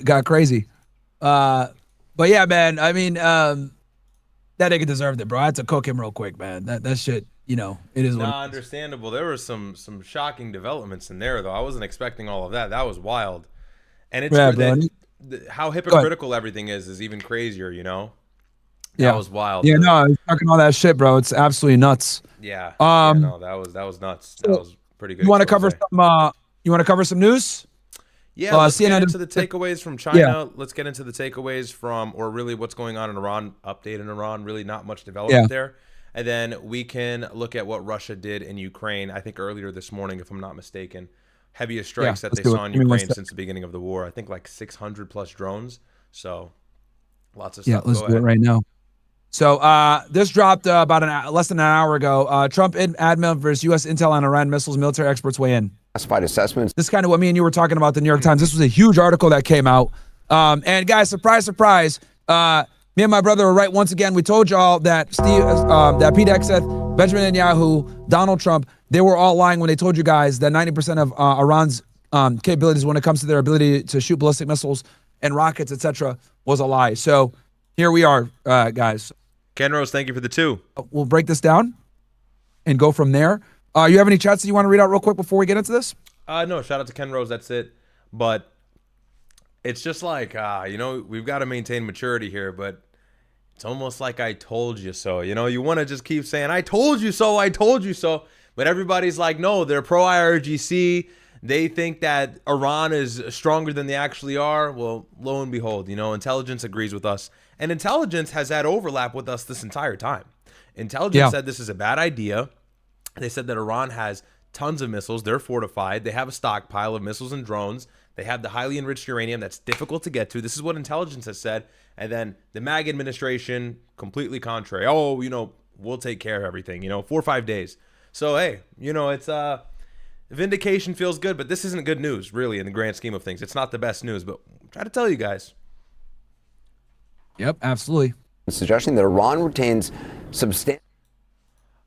got crazy. But yeah, man. I mean, that nigga deserved it, bro. I had to cook him real quick, man. That shit, it is what it Nah, is. understandable. There were some shocking developments in there, though. I wasn't expecting all of that. That was wild, and it's Yeah, cra- bro. that how Go ahead. hypocritical everything is even crazier. That Yeah. was wild. Yeah, no, he's talking all that shit, bro. It's absolutely nuts. Yeah, yeah, Um, no, that was nuts. That so was pretty good you want to expose. cover some news? Yeah, let's get CNN. into the takeaways from Yeah, China. Let's get into the takeaways from, or really what's going on in Iran, update in Iran. Really not much yeah, development there. And then we can look at what Russia did in Ukraine, I think earlier this morning, if I'm not mistaken. Heaviest yeah. strikes that Let's they do it. saw in Give me one Ukraine sec. since the beginning of the war. I think like 600 plus drones. So lots of Yeah, stuff. let's Go do it ahead. right now. So this dropped about less than an hour ago. Trump admin versus U.S. intel on Iran missiles. Military experts weigh in. Classified assessments. This is kind of what me and you were talking about the New York Times. This was a huge article that came out. And guys, surprise, surprise. Me and my brother were right once again. We told y'all that that Pete Hegseth, Benjamin Netanyahu, Donald Trump, they were all lying when they told you guys that 90% of Iran's capabilities when it comes to their ability to shoot ballistic missiles and rockets, etc., was a lie. So here we are, guys. Ken Rose, thank you for the 2. We'll break this down and go from there. You have any chats that you want to read out real quick before we get into this? No, shout out to Ken Rose. That's it. But it's just like, we've got to maintain maturity here, but it's almost like I told you so. You want to just keep saying, I told you so, I told you so. But everybody's like, no, they're pro IRGC. They think that Iran is stronger than they actually are. Well, lo and behold, intelligence agrees with us. And intelligence has had overlap with us this entire time. Intelligence said this is a bad idea. They said that Iran has tons of missiles. They're fortified. They have a stockpile of missiles and drones. They have the highly enriched uranium that's difficult to get to. This is what intelligence has said. And then the MAG administration, completely contrary. Oh, we'll take care of everything, 4 or 5 days. So, hey, it's vindication feels good, but this isn't good news, really, in the grand scheme of things. It's not the best news, but I try to tell you guys. Yep, absolutely. Suggesting that Iran retains substantial.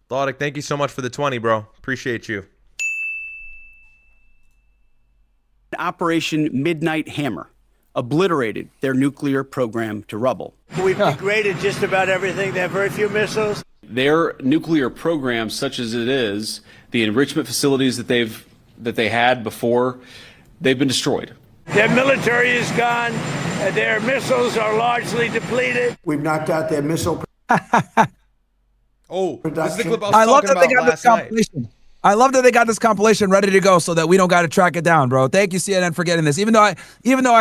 Thodic, thank you so much for the 20, bro. Appreciate you. Operation Midnight Hammer obliterated their nuclear program to rubble. We've degraded just about everything. They have very few missiles. Their nuclear program, such as it is, the enrichment facilities that they had before, they've been destroyed. Their military is gone. Their missiles are largely depleted. We've knocked out their missile. Oh, this is the clip I love talking that they about got this last night. compilation. I love that they got this compilation ready to go so that we don't got to track it down, bro. Thank you, CNN, for getting this. Even though I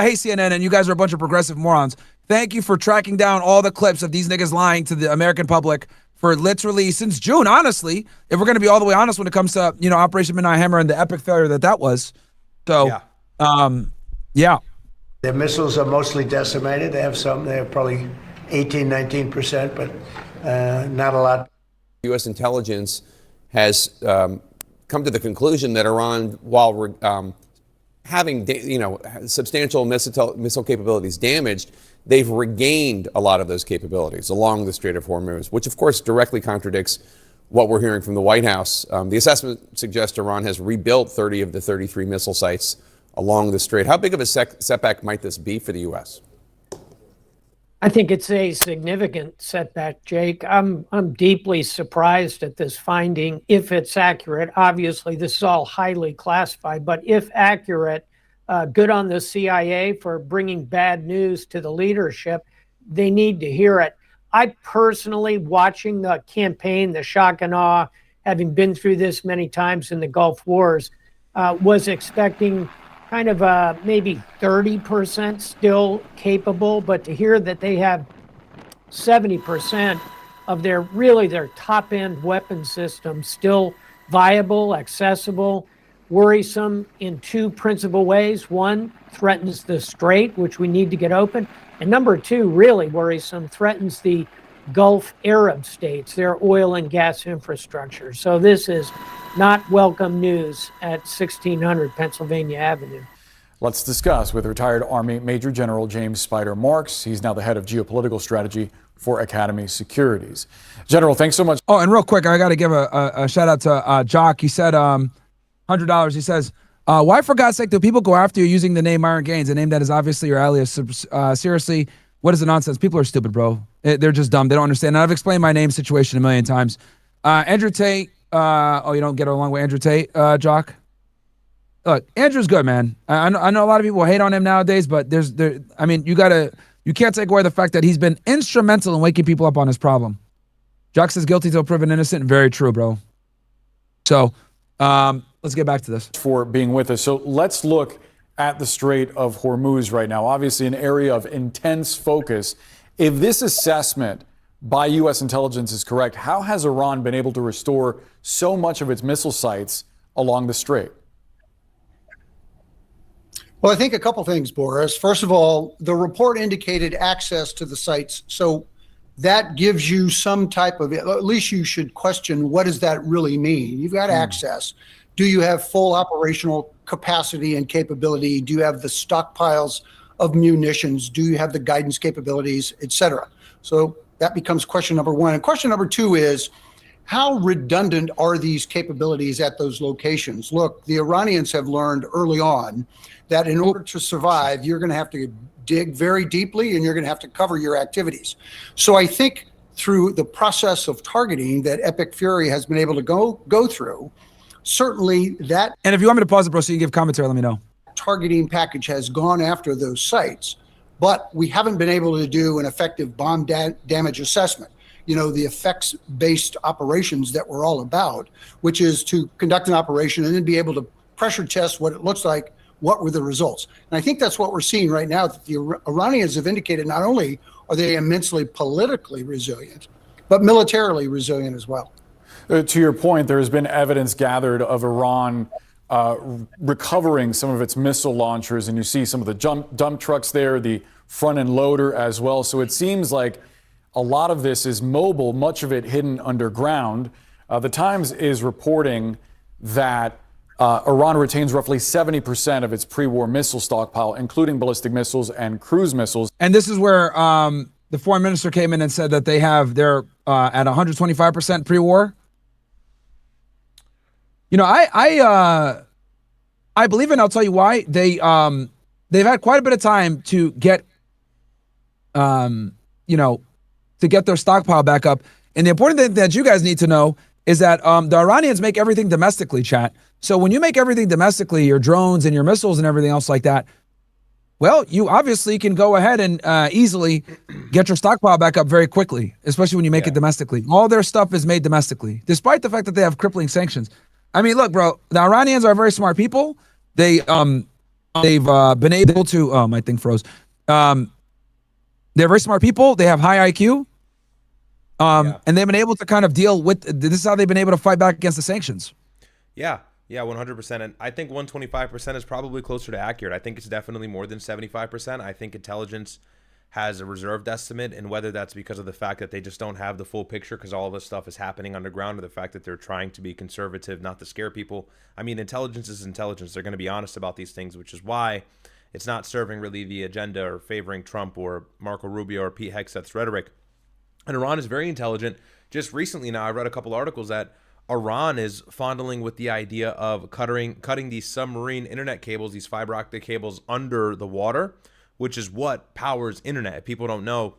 hate CNN and you guys are a bunch of progressive morons, thank you for tracking down all the clips of these niggas lying to the American public for literally since June, honestly. If we're going to be all the way honest when it comes to, Operation Midnight Hammer and the epic failure that was. So, yeah. Their missiles are mostly decimated. They have probably 18, 19%, but not a lot. U.S. intelligence has come to the conclusion that Iran, while having substantial missile capabilities damaged, they've regained a lot of those capabilities along the Strait of Hormuz, which of course directly contradicts what we're hearing from the White House. The assessment suggests Iran has rebuilt 30 of the 33 missile sites along the strait. How big of a setback might this be for the U.S.? I think it's a significant setback, Jake. I'm deeply surprised at this finding, if it's accurate. Obviously, this is all highly classified, but if accurate, good on the CIA for bringing bad news to the leadership. They need to hear it. I personally, watching the campaign, the shock and awe, having been through this many times in the Gulf Wars, was expecting kind of maybe 30% still capable, but to hear that they have 70% of their top end weapon system still viable, accessible, worrisome in two principal ways. One, threatens the strait, which we need to get open. And number two, really worrisome, threatens the Gulf Arab states, their oil and gas infrastructure. So this is not welcome news at 1600 Pennsylvania Avenue. Let's discuss with retired Army Major General James Spider Marks. He's now the head of geopolitical strategy for Academy Securities. General, thanks so much. Oh, and real quick, I got to give a shout out to Jock. He said $100. He says, Why, for God's sake, do people go after you using the name Myron Gaines, a name that is obviously your alias? Seriously, what is the nonsense? People are stupid, bro. They're just dumb. They don't understand. And I've explained my name situation a million times. Andrew Tate. You don't get along with Andrew Tate, Jock? Look, Andrew's good, man. I know a lot of people hate on him nowadays, but you can't take away the fact that he's been instrumental in waking people up on his problem. Jock says guilty till proven innocent. Very true, bro. So, let's get back to this. For being with us. So let's look at the Strait of Hormuz right now. Obviously an area of intense focus. If this assessment by U.S. intelligence is correct, how has Iran been able to restore so much of its missile sites along the strait? Well, I think a couple things, Boris. First of all, the report indicated access to the sites. So that gives you some type of, at least you should question, what does that really mean? You've got access. Do you have full operational capacity and capability? Do you have the stockpiles of munitions? Do you have the guidance capabilities, et cetera? So that becomes question number one. And question number two is, how redundant are these capabilities at those locations? Look, the Iranians have learned early on that in order to survive, you're going to have to dig very deeply and you're going to have to cover your activities. So I think through the process of targeting that Epic Fury has been able to go through, certainly that. And if you want me to pause it, bro, so you can give commentary, let me know. Targeting package has gone after those sites, but we haven't been able to do an effective bomb damage assessment. You know, the effects-based operations that we're all about, which is to conduct an operation and then be able to pressure test what it looks like, what were the results. And I think that's what we're seeing right now, that the Iranians have indicated not only are they immensely politically resilient, but militarily resilient as well. To your point, there has been evidence gathered of Iran recovering some of its missile launchers, and you see some of the dump trucks there, the front-end loader as well. So it seems like a lot of this is mobile, much of it hidden underground. The Times is reporting that Iran retains roughly 70% of its pre-war missile stockpile, including ballistic missiles and cruise missiles. And this is where the foreign minister came in and said that they're at 125% pre-war. You know, I believe, and I'll tell you why. They've had quite a bit of time to get, to get their stockpile back up. And the important thing that you guys need to know is that the Iranians make everything domestically, chat. So when you make everything domestically, your drones and your missiles and everything else like that, well, you obviously can go ahead and easily get your stockpile back up very quickly, especially when you make it domestically. All their stuff is made domestically, despite the fact that they have crippling sanctions. I mean, look, bro, the Iranians are very smart people. They've been able to, oh, my thing froze. They're very smart people. They have high IQ. And they've been able to kind of deal with, this is how they've been able to fight back against the sanctions. Yeah, 100%. And I think 125% is probably closer to accurate. I think it's definitely more than 75%. I think intelligence has a reserved estimate, and whether that's because of the fact that they just don't have the full picture because all this stuff is happening underground, or the fact that they're trying to be conservative, not to scare people. I mean, intelligence is intelligence. They're going to be honest about these things, which is why it's not serving really the agenda or favoring Trump or Marco Rubio or Pete Hegseth's rhetoric. And Iran is very intelligent. Just recently now, I read a couple articles that Iran is fondling with the idea of cutting these submarine internet cables, these fiber optic cables under the water, which is what powers internet. If people don't know,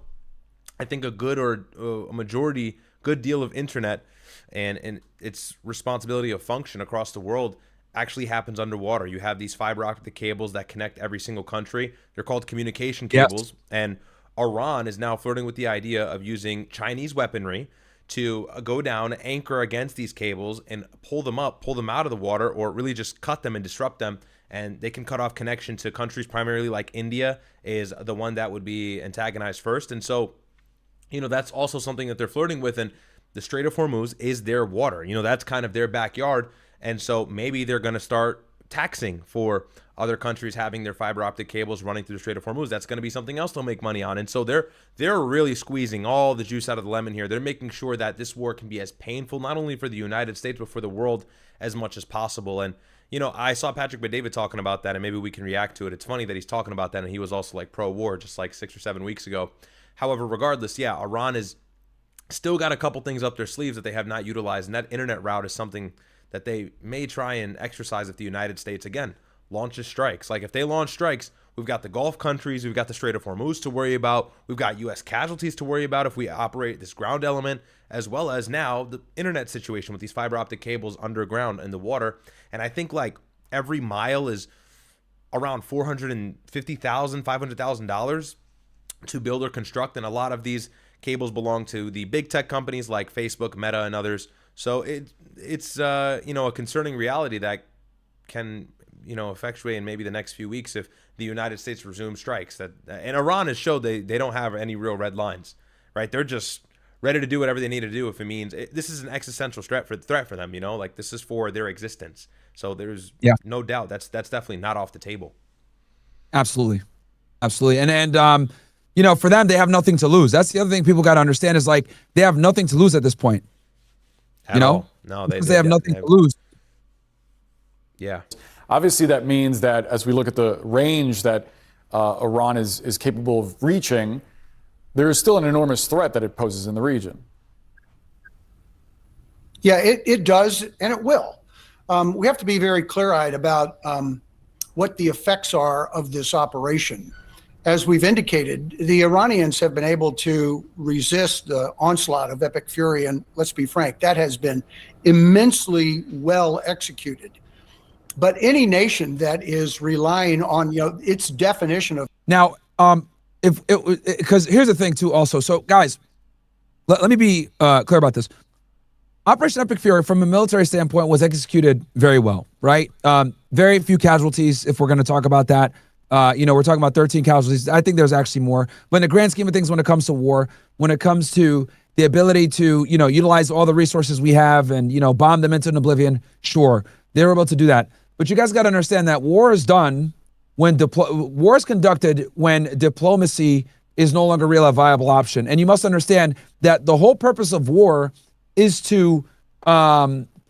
I think a good or a majority, good deal of internet and its responsibility of function across the world actually happens underwater. You have these fiber optic cables that connect every single country. They're called communication cables. Yes. And Iran is now flirting with the idea of using Chinese weaponry to go down, anchor against these cables and pull them up, pull them out of the water, or really just cut them and disrupt them. And they can cut off connection to countries primarily like India is the one that would be antagonized first. And so, that's also something that they're flirting with. And the Strait of Hormuz is their water. That's kind of their backyard. And so maybe they're going to start taxing for other countries having their fiber optic cables running through the Strait of Hormuz. That's going to be something else they'll make money on. And so they're really squeezing all the juice out of the lemon here. They're making sure that this war can be as painful, not only for the United States, but for the world as much as possible. And I saw Patrick Bet-David talking about that, and maybe we can react to it. It's funny that he's talking about that, and he was also like pro-war just like 6 or 7 weeks ago. However, regardless, Iran is still got a couple things up their sleeves that they have not utilized, and that internet route is something that they may try and exercise if the United States, again, launches strikes. Like if they launch strikes, we've got the Gulf countries, we've got the Strait of Hormuz to worry about, we've got U.S. casualties to worry about if we operate this ground element, as well as now the internet situation with these fiber optic cables underground in the water. And I think like every mile is around $450,000, $500,000 to build or construct, and a lot of these cables belong to the big tech companies like Facebook, Meta, and others. So it's a concerning reality that can effectuate in maybe the next few weeks if the United States resumes strikes. And Iran has showed they don't have any real red lines, right? They're just ready to do whatever they need to do if it means this is an existential threat for them. Like this is for their existence. So there's no doubt that's definitely not off the table. Absolutely. And for them, they have nothing to lose. That's the other thing people got to understand is like they have nothing to lose at this point. No, they have nothing to lose. Yeah. Obviously, that means that as we look at the range that Iran is capable of reaching, there is still an enormous threat that it poses in the region. Yeah, it does, and it will. We have to be very clear-eyed about what the effects are of this operation. As we've indicated, the Iranians have been able to resist the onslaught of Epic Fury, and let's be frank, that has been immensely well executed. But any nation that is relying on its definition of now, because here's the thing too, also. So guys, let me be clear about this. Operation Epic Fury, from a military standpoint, was executed very well, right? Very few casualties, if we're going to talk about that. We're talking about 13 casualties. I think there's actually more. But in the grand scheme of things, when it comes to war, when it comes to the ability to, utilize all the resources we have and, bomb them into an oblivion, sure, they were able to do that. But you guys got to understand that war is done when war is conducted when diplomacy is no longer really a viable option. And you must understand that the whole purpose of war is to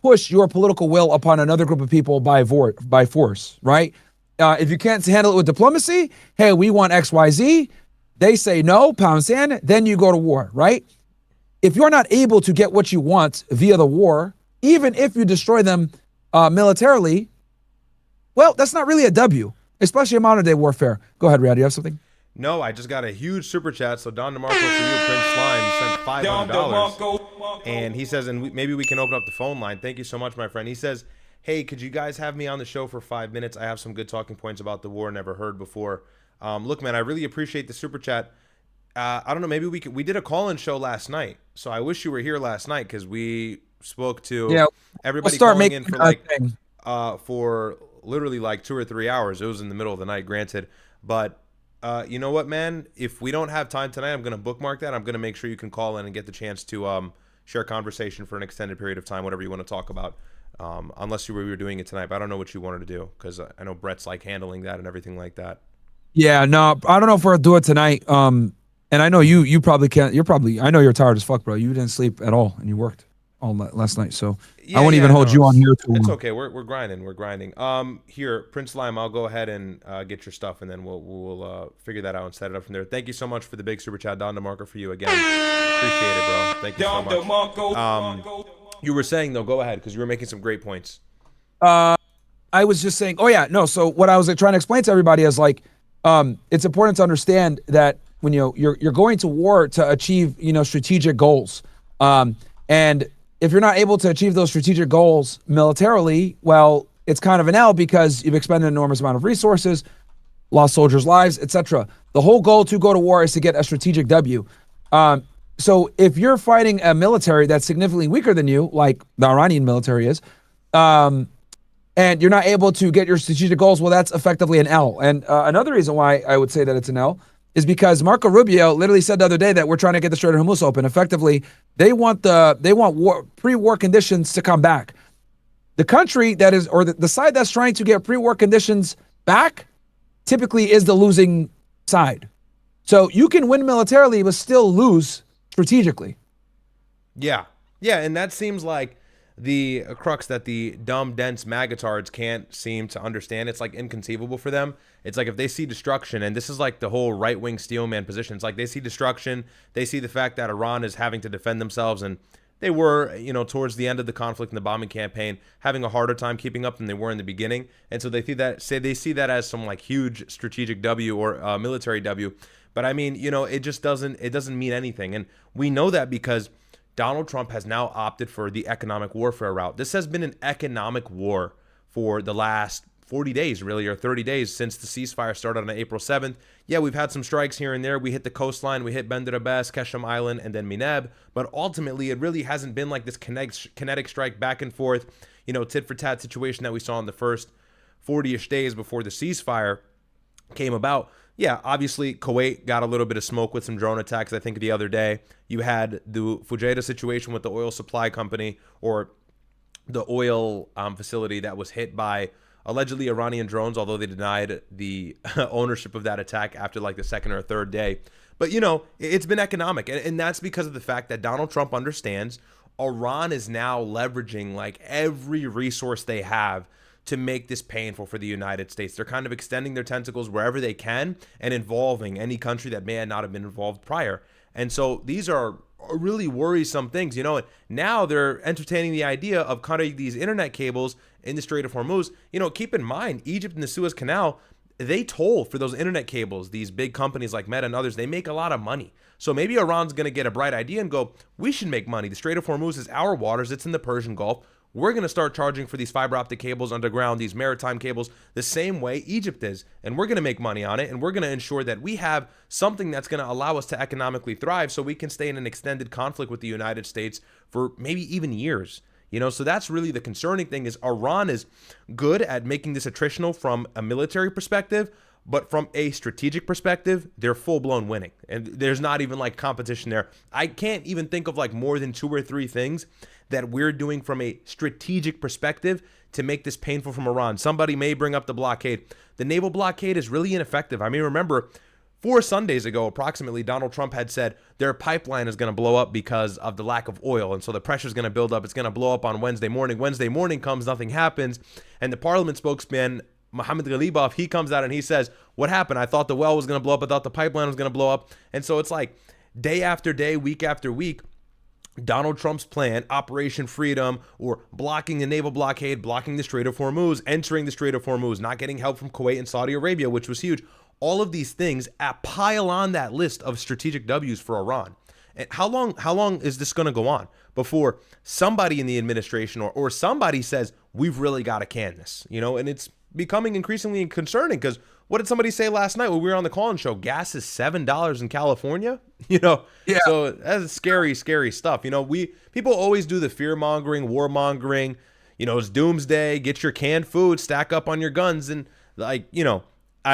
push your political will upon another group of people by force, right? If you can't handle it with diplomacy, hey, we want X, Y, Z. They say no, pound sand, then you go to war, right? If you're not able to get what you want via the war, even if you destroy them militarily, well, that's not really a W, especially in modern day warfare. Go ahead, Riyadh, you have something? No, I just got a huge super chat. So Don DeMarco for you, Prince Slime, sent $500. And he says, maybe we can open up the phone line. Thank you so much, my friend. He says, hey, could you guys have me on the show for 5 minutes? I have some good talking points about the war never heard before. Look, man, I really appreciate the super chat. I don't know, maybe we did a call-in show last night. So I wish you were here last night because we spoke to everybody calling in for for literally like 2 or 3 hours. It was in the middle of the night, granted. But you know what, man? If we don't have time tonight, I'm going to bookmark that. I'm going to make sure you can call in and get the chance to share a conversation for an extended period of time, whatever you want to talk about. Unless we were doing it tonight, but I don't know what you wanted to do because I know Brett's like handling that and everything like that. Yeah, no, I don't know if we'll do it tonight. And I know you probably can't. I know you're tired as fuck, bro. You didn't sleep at all, and you worked all last night, so I won't even hold you on here too long. It's okay. We're grinding. Here, Prince Lime, I'll go ahead and get your stuff, and then we'll figure that out and set it up from there. Thank you so much for the big super chat, Don DeMarco, for you again. Appreciate it, bro. Thank you so much. You were saying though, go ahead, because you were making some great points. I was just saying, so what I was trying to explain to everybody is like, it's important to understand that when you're going to war to achieve, strategic goals. And if you're not able to achieve those strategic goals militarily, well, it's kind of an L because you've expended an enormous amount of resources, lost soldiers' lives, etc. The whole goal to go to war is to get a strategic W. So if you're fighting a military that's significantly weaker than you, like the Iranian military is, and you're not able to get your strategic goals, well, that's effectively an L. And another reason why I would say that it's an L is because Marco Rubio literally said the other day that we're trying to get the Strait of Hormuz open. Effectively, they want pre-war conditions to come back. The country that is, or the side that's trying to get pre-war conditions back, typically is the losing side. So you can win militarily, but still lose strategically. Yeah, and that seems like the crux that the dumb, dense magatards can't seem to understand. It's like inconceivable for them. It's like if they see destruction, and this is like the whole right-wing steelman position. It's like they see destruction, they see the fact that Iran is having to defend themselves, and they were, towards the end of the conflict and the bombing campaign, having a harder time keeping up than they were in the beginning. And so they see that as some like huge strategic W or military W. But I mean, it just doesn't mean anything. And we know that because Donald Trump has now opted for the economic warfare route. This has been an economic war for the last 40 days, really, or 30 days since the ceasefire started on April 7th. Yeah, we've had some strikes here and there. We hit the coastline, we hit Bandar Abbas, Keshem Island, and then Mineb. But ultimately, it really hasn't been like this kinetic strike back and forth, tit for tat situation that we saw in the first 40-ish days before the ceasefire came about. Yeah, obviously, Kuwait got a little bit of smoke with some drone attacks, I think, the other day. You had the Fujairah situation with the oil supply company, or the oil facility that was hit by allegedly Iranian drones, although they denied the ownership of that attack after like the second or third day. But, it's been economic. And that's because of the fact that Donald Trump understands Iran is now leveraging like every resource they have to make this painful for the United States. They're kind of extending their tentacles wherever they can and involving any country that may not have been involved prior. And so these are really worrisome things, Now they're entertaining the idea of cutting these internet cables in the Strait of Hormuz. Keep in mind, Egypt and the Suez Canal, they toll for those internet cables. These big companies like Meta and others, they make a lot of money. So maybe Iran's going to get a bright idea and go, we should make money. The Strait of Hormuz is our waters. It's in the Persian Gulf. We're going to start charging for these fiber optic cables underground, these maritime cables, the same way Egypt is. And we're going to make money on it. And we're going to ensure that we have something that's going to allow us to economically thrive so we can stay in an extended conflict with the United States for maybe even years. So that's really the concerning thing is Iran is good at making this attritional from a military perspective, but from a strategic perspective, they're full-blown winning. And there's not even like competition there. I can't even think of like more than 2 or 3 things that we're doing from a strategic perspective to make this painful from Iran. Somebody may bring up the blockade. The naval blockade is really ineffective. I mean, remember, 4 Sundays ago, approximately, Donald Trump had said their pipeline is going to blow up because of the lack of oil. And so the pressure is going to build up. It's going to blow up on Wednesday morning. Wednesday morning comes, nothing happens. And the parliament spokesman, Mohammed Ghalibaf, he comes out and he says, what happened? I thought the well was going to blow up. I thought the pipeline was going to blow up. And so it's like day after day, week after week, Donald Trump's plan, Operation Freedom, or blocking the naval blockade, blocking the Strait of Hormuz, entering the Strait of Hormuz, not getting help from Kuwait and Saudi Arabia, which was huge. All of these things pile on that list of strategic W's for Iran. And how long is this going to go on before somebody in the administration or somebody says, we've really got to can this, and it's becoming increasingly concerning because what did somebody say last night when we were on the call-in show? Gas is $7 in California, Yeah. So that's scary, scary stuff. People always do the fear-mongering, war-mongering, it's doomsday, get your canned food, stack up on your guns. And I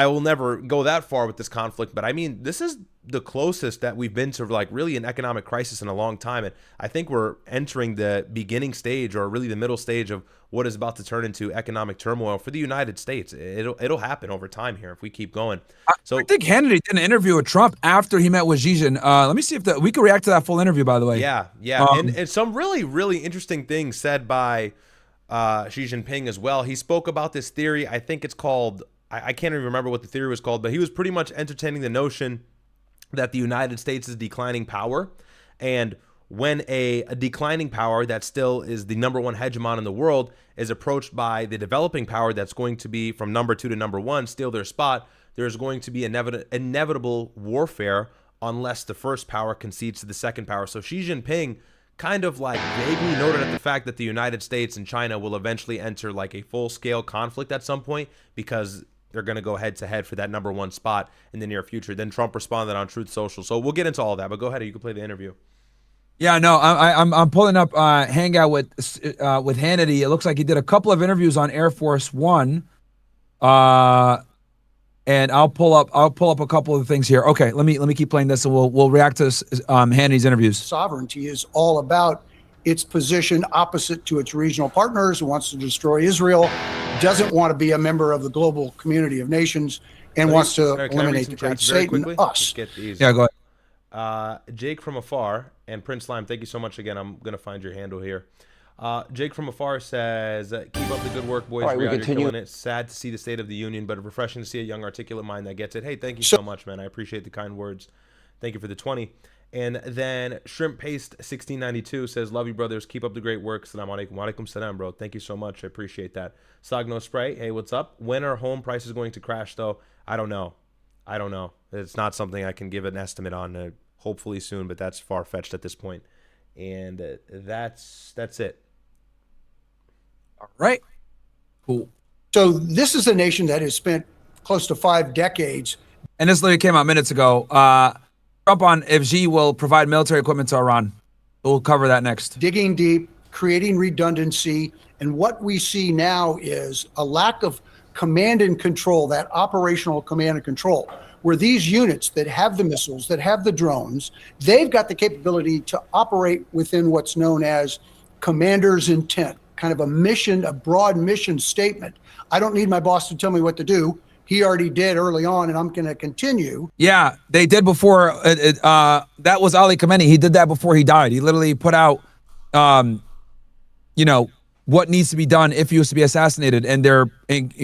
will never go that far with this conflict, but I mean, this is the closest that we've been to like really an economic crisis in a long time. And I think we're entering the beginning stage or really the middle stage of what is about to turn into economic turmoil for the United States. It'll happen over time here if we keep going. So I think Hannity did an interview with Trump after he met with Xi Jinping. Let me see if we can react to that full interview, by the way. Yeah. And some really, really interesting things said by Xi Jinping as well. He spoke about this theory. I think it's called, I can't even remember what the theory was called, but he was pretty much entertaining the notion that the United States is declining power. And when a declining power that still is the number one hegemon in the world is approached by the developing power that's going to be from number 2 to number 1, steal their spot, there's going to be inevitable warfare unless the first power concedes to the second power. So Xi Jinping kind of like vaguely noted at the fact that the United States and China will eventually enter like a full-scale conflict at some point because they're going to go head-to-head for that number 1 spot in the near future. Then Trump responded on Truth Social. So we'll get into all that, but go ahead. You can play the interview. Yeah, no, I'm pulling up Hangout with Hannity. It looks like he did a couple of interviews on Air Force One, and I'll pull up a couple of things here. Okay, let me keep playing this, and we'll react to Hannity's interviews. Sovereignty is all about its position opposite to its regional partners, wants to destroy Israel, doesn't want to be a member of the global community of nations, and wants to eliminate the great Satan, us. Yeah, go ahead. Jake from Afar and Prince Lime, thank you so much again. I'm going to find your handle here. Jake from Afar says, keep up the good work, boys. Right, you're killing it. Sad to see the State of the Union, but refreshing to see a young, articulate mind that gets it. Hey, thank you so much, man. I appreciate the kind words. Thank you for the 20. And then Shrimp Paste 1692 says, love you, brothers. Keep up the great work. Salam alaikum. Wa alaikum salam, bro. Thank you so much. I appreciate that. Sagno Spray, hey, what's up? When are home prices going to crash, though? I don't know. It's not something I can give an estimate on. Hopefully soon, but that's far-fetched at this point. And that's it. All right. Cool. So this is a nation that has spent close to 5 decades. And this literally came out minutes ago. Trump on if Xi will provide military equipment to Iran. We'll cover that next. Digging deep, creating redundancy. And what we see now is a lack of command and control, that operational command and control, where these units that have the missiles, that have the drones, they've got the capability to operate within what's known as commander's intent, kind of a mission, a broad mission statement. I don't need my boss to tell me what to do. He already did early on, and I'm going to continue. Yeah, they did before. That was Ali Khamenei. He did that before he died. He literally put out, what needs to be done if he was to be assassinated, and they're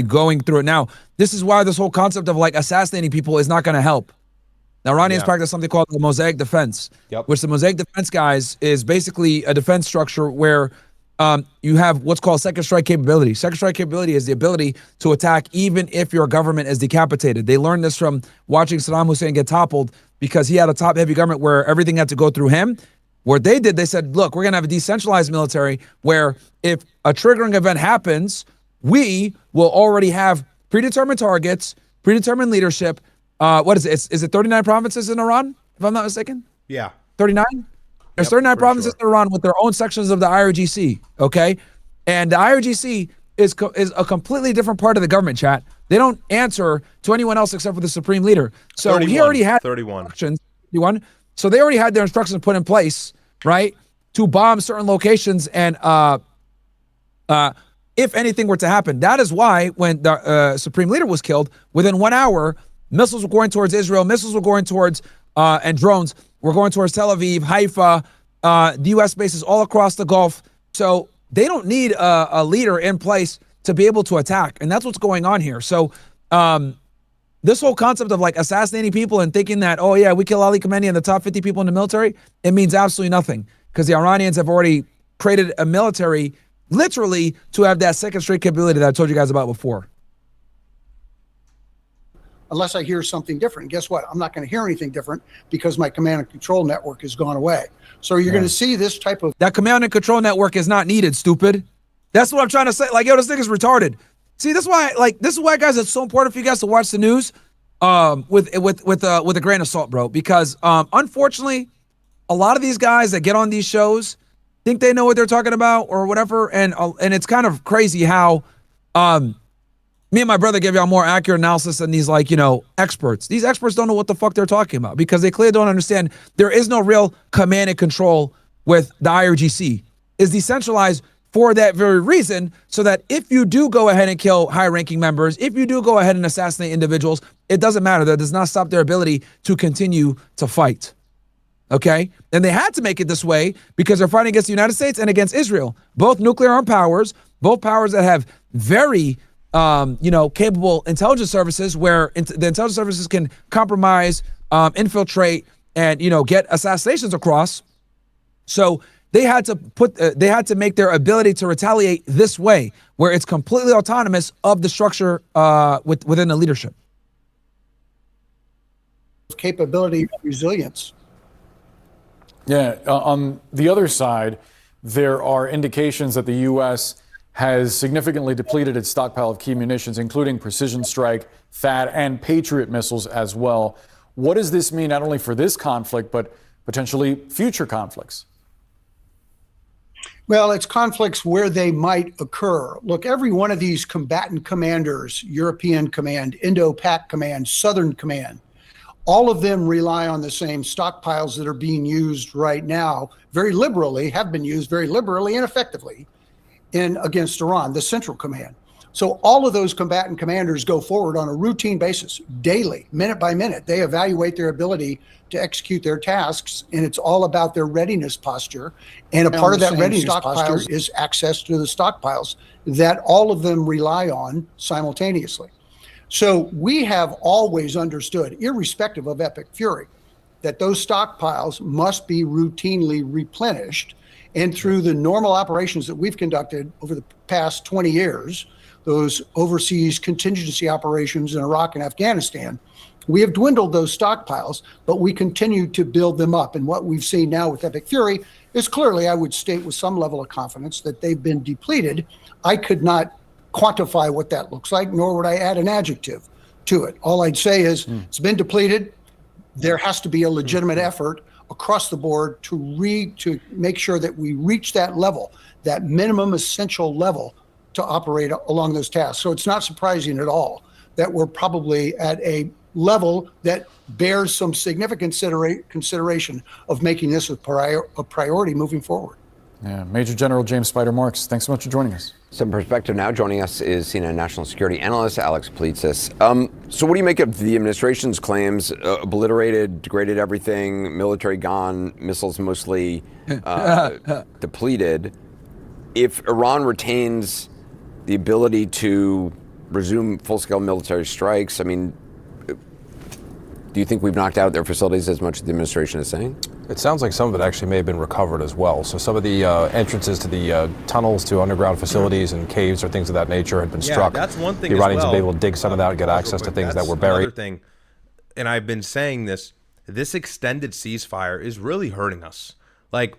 going through it now. This is why this whole concept of like assassinating people is not going to help. Now, Iranians practice something called the Mosaic Defense, which the Mosaic Defense, guys, is basically a defense structure where you have what's called second strike capability. Second strike capability is the ability to attack even if your government is decapitated. They learned this from watching Saddam Hussein get toppled because he had a top-heavy government where everything had to go through him. What they did, they said, look, we're going to have a decentralized military where if a triggering event happens, we will already have predetermined targets, predetermined leadership. What is it? Is it 39 provinces in Iran, if I'm not mistaken? Yeah. 39? There's 39 provinces in Iran with their own sections of the IRGC, okay? And the IRGC is a completely different part of the government, chat. They don't answer to anyone else except for the supreme leader. So 31, he already had 31. 31. So they already had their instructions put in place, right, to bomb certain locations. And if anything were to happen, that is why when the supreme leader was killed, within 1 hour, missiles were going towards Israel, missiles were going towards, and drones were going towards Tel Aviv, Haifa, the U.S. bases all across the Gulf. So they don't need a leader in place to be able to attack. And that's what's going on here. So this whole concept of like assassinating people and thinking that, oh yeah, we kill Ali Khamenei and the top 50 people in the military, it means absolutely nothing, because the Iranians have already created a military literally to have that second straight capability that I told you guys about before. Unless I hear something different. Guess what? I'm not going to hear anything different because my command and control network has gone away. So you're going to see this type of... That command and control network is not needed, stupid. That's what I'm trying to say. Like, yo, this thing is retarded. See, this is why, guys, it's so important for you guys to watch the news with a grain of salt, bro. Because unfortunately, a lot of these guys that get on these shows think they know what they're talking about or whatever, and it's kind of crazy how me and my brother give y'all more accurate analysis than these experts. These experts don't know what the fuck they're talking about because they clearly don't understand there is no real command and control with the IRGC. It's decentralized for that very reason, so that if you do go ahead and kill high-ranking members, if you do go ahead and assassinate individuals, it doesn't matter. That does not stop their ability to continue to fight. Okay? And they had to make it this way because they're fighting against the United States and against Israel. Both nuclear armed powers, both powers that have very capable intelligence services where the intelligence services can compromise, infiltrate, and, get assassinations across. So they had to make their ability to retaliate this way, where it's completely autonomous of the structure within the leadership. Capability, resilience. Yeah, on the other side, there are indications that the U.S. has significantly depleted its stockpile of key munitions, including precision strike, THAAD, and Patriot missiles as well. What does this mean not only for this conflict, but potentially future conflicts? Well, it's conflicts where they might occur. Look, every one of these combatant commanders, European Command, Indo-Pac Command, Southern Command, all of them rely on the same stockpiles that are being used right now very liberally, have been used very liberally and effectively against Iran, the Central Command. So all of those combatant commanders go forward on a routine basis, daily, minute by minute. They evaluate their ability to execute their tasks, and it's all about their readiness posture. And a part of that readiness posture is access to the stockpiles that all of them rely on simultaneously. So we have always understood, irrespective of Epic Fury, that those stockpiles must be routinely replenished. And through the normal operations that we've conducted over the past 20 years, those overseas contingency operations in Iraq and Afghanistan, we have dwindled those stockpiles, but we continue to build them up. And what we've seen now with Epic Fury is clearly, I would state with some level of confidence, that they've been depleted. I could not quantify what that looks like, nor would I add an adjective to it. All I'd say is it's been depleted. There has to be a legitimate effort across the board to make sure that we reach that level, that minimum essential level to operate along those tasks. So it's not surprising at all that we're probably at a level that bears some significant consideration of making this a priority moving forward. Yeah, Major General James Spider Marks, thanks so much for joining us. Some perspective now. Joining us is CNN national security analyst Alex Politzis. So what do you make of the administration's claims? Obliterated, degraded everything, military gone, missiles mostly depleted. If Iran retains the ability to resume full-scale military strikes, I mean, do you think we've knocked out their facilities as much as the administration is saying? It sounds like some of it actually may have been recovered as well. So some of the entrances to the tunnels to underground facilities and caves or things of that nature had been struck. That's one thing. The Iranians as well. have been able to dig some of that and get access to things that were buried. Another thing, and I've been saying this extended ceasefire is really hurting us. Like,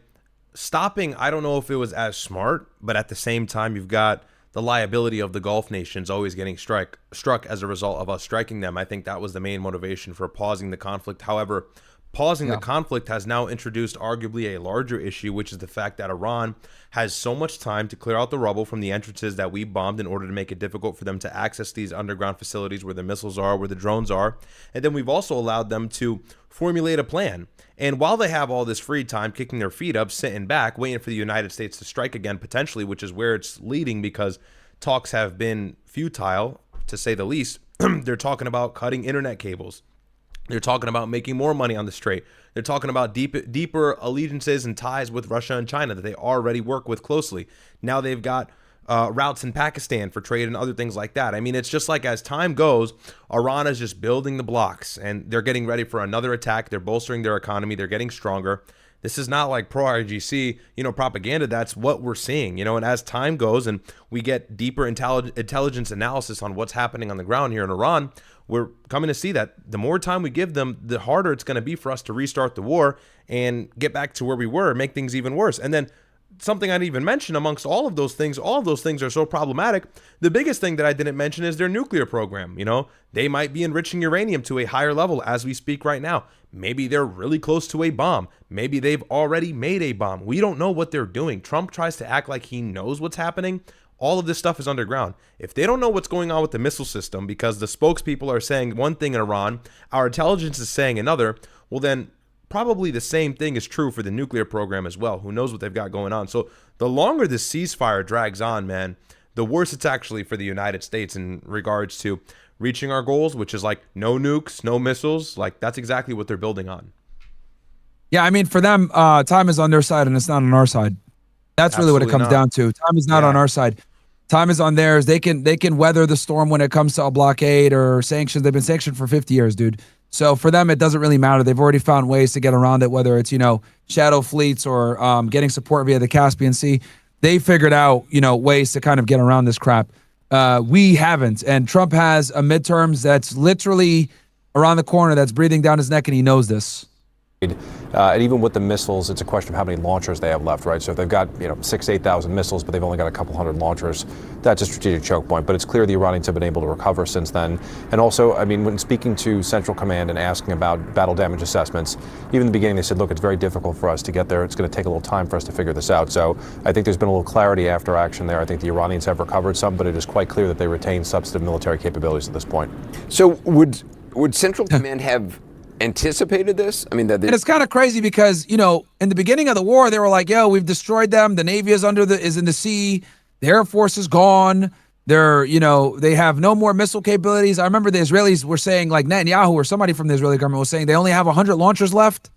stopping, I don't know if it was as smart, but at the same time, you've got the liability of the Gulf nations always getting struck as a result of us striking them. I think that was the main motivation for pausing the conflict. However, pausing the conflict has now introduced arguably a larger issue, which is the fact that Iran has so much time to clear out the rubble from the entrances that we bombed in order to make it difficult for them to access these underground facilities where the missiles are, where the drones are. And then we've also allowed them to formulate a plan. And while they have all this free time kicking their feet up, sitting back, waiting for the United States to strike again, potentially, which is where it's leading because talks have been futile, to say the least. They're talking about cutting internet cables. They're talking about making more money on the Strait. They're talking about deeper allegiances and ties with Russia and China that they already work with closely. Now they've got routes in Pakistan for trade and other things like that. I mean, it's just like as time goes, Iran is just building the blocks and they're getting ready for another attack. They're bolstering their economy. They're getting stronger. This is not like pro-IGC, propaganda. That's what we're seeing, and as time goes and we get deeper intelligence analysis on what's happening on the ground here in Iran, we're coming to see that the more time we give them, the harder it's going to be for us to restart the war and get back to where we were, make things even worse. And then something I didn't even mention amongst all of those things are so problematic. The biggest thing that I didn't mention is their nuclear program. They might be enriching uranium to a higher level as we speak right now. Maybe they're really close to a bomb. Maybe they've already made a bomb. We don't know what they're doing. Trump tries to act like he knows what's happening. All of this stuff is underground. If they don't know what's going on with the missile system because the spokespeople are saying one thing in Iran, our intelligence is saying another, well then probably the same thing is true for the nuclear program as well. Who knows what they've got going on. So the longer this ceasefire drags on, man, the worse it's actually for the United States in regards to reaching our goals, which is like no nukes, no missiles. Like that's exactly what they're building on. Yeah, I mean, for them, time is on their side and it's not on our side. That's really what it comes down to. Time is not on our side. Time is on theirs. They can weather the storm when it comes to a blockade or sanctions. They've been sanctioned for 50 years, dude. So for them, it doesn't really matter. They've already found ways to get around it, whether it's, shadow fleets or getting support via the Caspian Sea. They figured out, ways to kind of get around this crap. We haven't. And Trump has a midterms that's literally around the corner, that's breathing down his neck, and he knows this. And even with the missiles, it's a question of how many launchers they have left, right? So if they've got 6,000 to 8,000 missiles, but they've only got a couple hundred launchers, that's a strategic choke point. But it's clear the Iranians have been able to recover since then. And also, I mean, when speaking to Central Command and asking about battle damage assessments, even in the beginning they said, look, it's very difficult for us to get there. It's going to take a little time for us to figure this out. So I think there's been a little clarity after action there. I think the Iranians have recovered some, but it is quite clear that they retain substantive military capabilities at this point. So would Central Command have anticipated this? I mean, and it's kind of crazy because, in the beginning of the war, they were like, yo, we've destroyed them. The Navy is is in the sea. The Air Force is gone. They're, they have no more missile capabilities. I remember the Israelis were saying, like Netanyahu or somebody from the Israeli government was saying they only have 100 launchers left.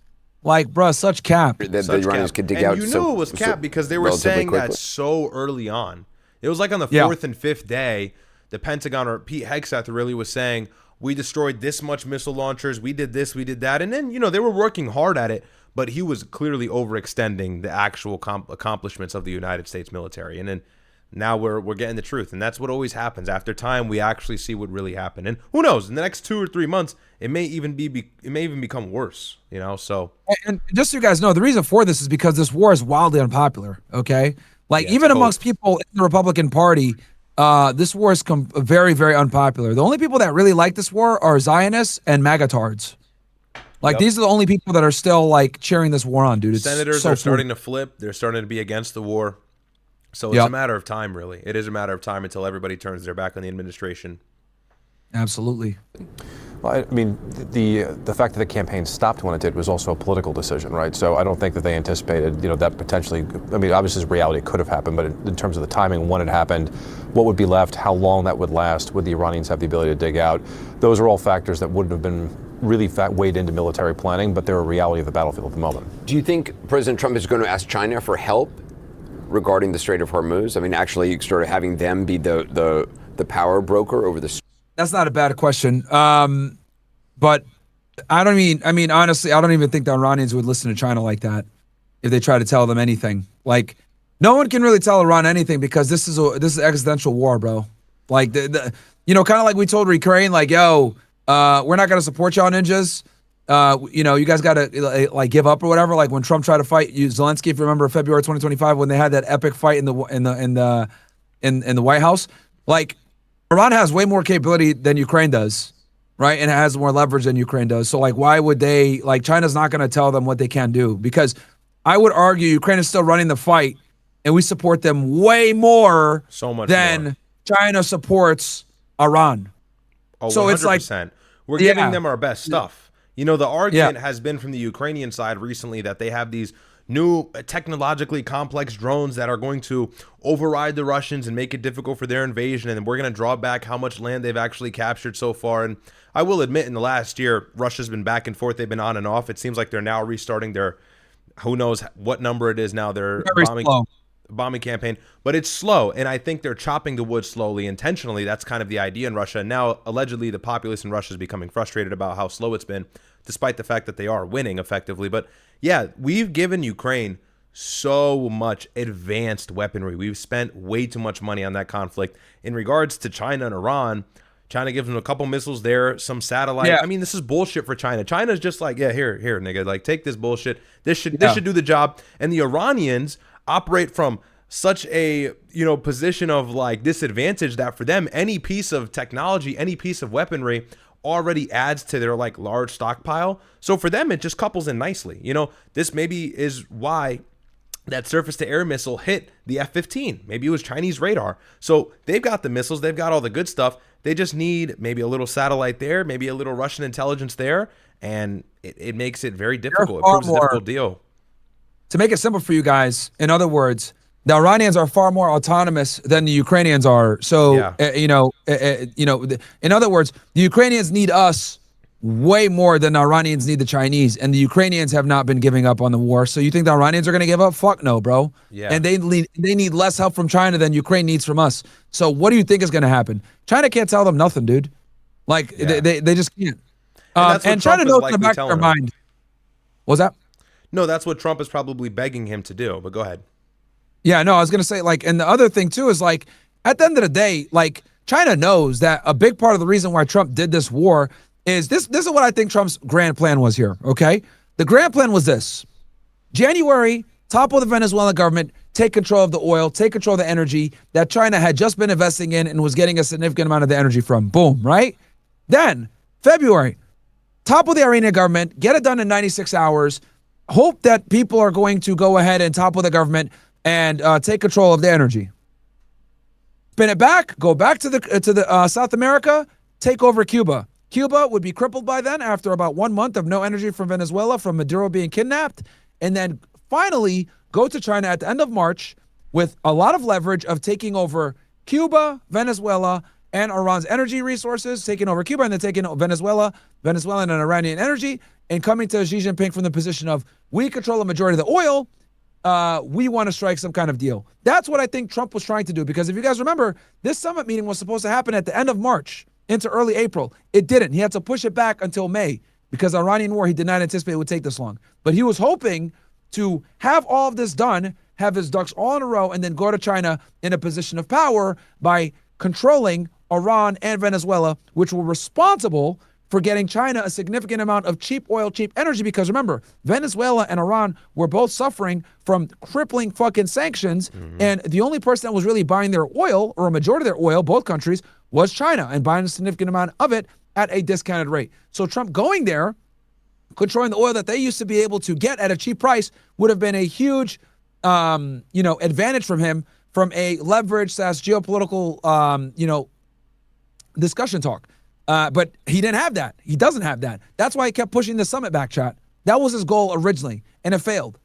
Like, bruh, such cap. The Iranians could dig out. And it was cap because they were saying that so early on. It was like on the fourth and fifth day. the Pentagon or Pete Hegseth really was saying, we destroyed this much missile launchers, we did this, we did that. And then, they were working hard at it, but he was clearly overextending the actual accomplishments of the United States military. And then now we're getting the truth. And that's what always happens. After time, we actually see what really happened. And who knows, in the next 2 or 3 months, it may even become worse, so. And just so you guys know, the reason for this is because this war is wildly unpopular, okay? Like, even amongst people in the Republican Party, this war is very, very unpopular. The only people that really like this war are Zionists and MAGA-tards. Like, these are the only people that are still, like, cheering this war on, dude. It's Senators so are starting to flip. They're starting to be against the war. So it's a matter of time, really. It is a matter of time until everybody turns their back on the administration. Absolutely. Well, I mean, the fact that the campaign stopped when it did was also a political decision, right? So I don't think that they anticipated, that potentially, I mean, obviously as reality, it could have happened, but in terms of the timing, when it happened, what would be left, how long that would last, would the Iranians have the ability to dig out? Those are all factors that wouldn't have been really weighed into military planning, but they're a reality of the battlefield at the moment. Do you think President Trump is going to ask China for help regarding the Strait of Hormuz? I mean, actually sort of having them be the power broker over the... That's not a bad question. But honestly, I don't even think the Iranians would listen to China like that if they try to tell them anything. Like, no one can really tell Iran anything because this is an existential war, bro. Like, kind of like we told Ukraine, like, yo, we're not going to support y'all ninjas. You guys got to like give up or whatever. Like when Trump tried to fight Zelensky, if you remember February 2025, when they had that epic fight in the White House, like Iran has way more capability than Ukraine does, right? And it has more leverage than Ukraine does. So like, why would they, like China's not going to tell them what they can do? Because I would argue Ukraine is still running the fight and we support them way more than more. China supports Iran. Oh, so 100%. It's like, we're giving them our best stuff. The argument has been from the Ukrainian side recently that they have these new technologically complex drones that are going to override the Russians and make it difficult for their invasion. And we're going to draw back how much land they've actually captured so far. And I will admit, in the last year, Russia's been back and forth. They've been on and off. It seems like they're now restarting their, who knows what number it is now, their bombing campaign. But it's slow. And I think they're chopping the wood slowly, intentionally. That's kind of the idea in Russia. And now, allegedly, the populace in Russia is becoming frustrated about how slow it's been, despite the fact that they are winning effectively. But yeah, we've given Ukraine so much advanced weaponry. We've spent way too much money on that conflict. In regards to China and Iran, China gives them a couple missiles there, some satellite. I mean, this is bullshit for China. China's just like, yeah, here, nigga, like take this bullshit. This should do the job. And the Iranians operate from such a position of like disadvantage that for them, any piece of technology, any piece of weaponry already adds to their like large stockpile. So for them, it just couples in nicely. This maybe is why that surface-to-air missile hit the F-15. Maybe it was Chinese radar. So they've got the missiles, they've got all the good stuff. They just need maybe a little satellite there, maybe a little Russian intelligence there, and it makes it very difficult. It proves a difficult deal. To make it simple for you guys, in other words, the Iranians are far more autonomous than the Ukrainians are. So, in other words, the Ukrainians need us way more than the Iranians need the Chinese, and the Ukrainians have not been giving up on the war. So you think the Iranians are going to give up? Fuck no, bro. Yeah. And they need less help from China than Ukraine needs from us. So what do you think is going to happen? China can't tell them nothing, dude. Like they just can't. And China knows in the back of their mind. What's that? No, that's what Trump is probably begging him to do. But go ahead. Yeah, no, I was going to say, like, and the other thing, too, is, like, at the end of the day, like, China knows that a big part of the reason why Trump did this war is this is what I think Trump's grand plan was here, okay? The grand plan was this. January, topple the Venezuelan government, take control of the oil, take control of the energy that China had just been investing in and was getting a significant amount of the energy from. Boom, right? Then, February, topple the Iranian government, get it done in 96 hours, hope that people are going to go ahead and topple the government and take control of the energy. Spin it back, go back to the South America, take over Cuba. Cuba would be crippled by then after about 1 month of no energy from Venezuela, from Maduro being kidnapped, and then finally go to China at the end of March with a lot of leverage of taking over Cuba, Venezuela, and Iran's energy resources, taking over Cuba and then taking Venezuelan and Iranian energy, and coming to Xi Jinping from the position of, we control a majority of the oil, we want to strike some kind of deal. That's what I think Trump was trying to do, because if you guys remember, this summit meeting was supposed to happen at the end of March into early April. It didn't. He had to push it back until May because Iranian war, he did not anticipate it would take this long. But he was hoping to have all of this done, have his ducks all in a row, and then go to China in a position of power by controlling Iran and Venezuela, which were responsible for getting China a significant amount of cheap oil, cheap energy. Because remember, Venezuela and Iran were both suffering from crippling fucking sanctions. And the only person that was really buying their oil, or a majority of their oil, both countries, was China, and buying a significant amount of it at a discounted rate. So Trump going there, controlling the oil that they used to be able to get at a cheap price, would have been a huge, advantage from him from a leverage / geopolitical, discussion talk. But he didn't have that. He doesn't have that. That's why he kept pushing the summit back, chat. That was his goal originally, and it failed.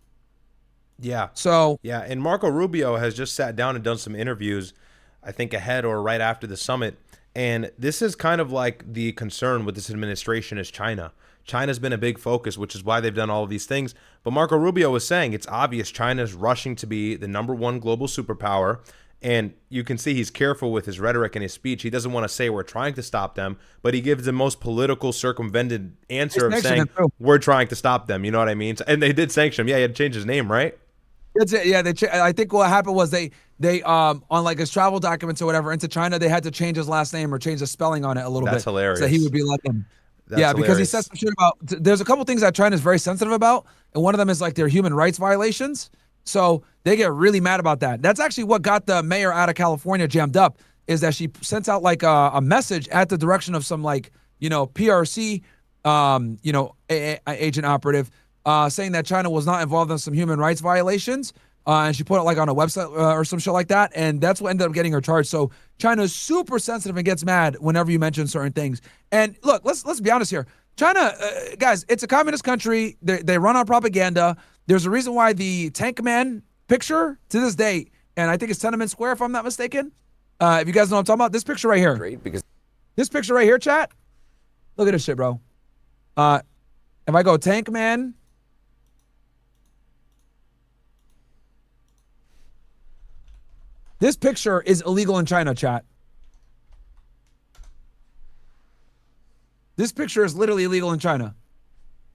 Yeah. So yeah, and Marco Rubio has just sat down and done some interviews, I think ahead or right after the summit. And this is kind of like the concern with this administration is China. China's been a big focus, which is why they've done all of these things. But Marco Rubio was saying it's obvious China's rushing to be the #1 global superpower. And you can see he's careful with his rhetoric and his speech. He doesn't want to say we're trying to stop them, but he gives the most political circumvented answer of saying we're trying to stop them. You know what I mean? And they did sanction him. Yeah, he had to change his name, right? That's it. Yeah, I think what happened was they on like his travel documents or whatever into China, they had to change his last name or change the spelling on it a little bit. That's hilarious. So he would be like him. That's yeah, because he hilarious. said some shit about. There's a couple things that China is very sensitive about, and one of them is like their human rights violations. So they get really mad about that. That's actually what got the mayor out of California jammed up, is that she sent out like a message at the direction of some PRC, agent operative, saying that China was not involved in some human rights violations. And she put it like on a website or some shit like that. And that's what ended up getting her charged. So China is super sensitive and gets mad whenever you mention certain things. And look, let's be honest here. China, guys, it's a communist country. They run on propaganda. There's a reason why the Tank Man picture to this day, and I think it's Tiananmen Square, if I'm not mistaken. If you guys know what I'm talking about, this picture right here. Great, because This picture right here, chat. Look at this shit, bro. If I go Tank Man. This picture is illegal in China, chat. This picture is literally illegal in China.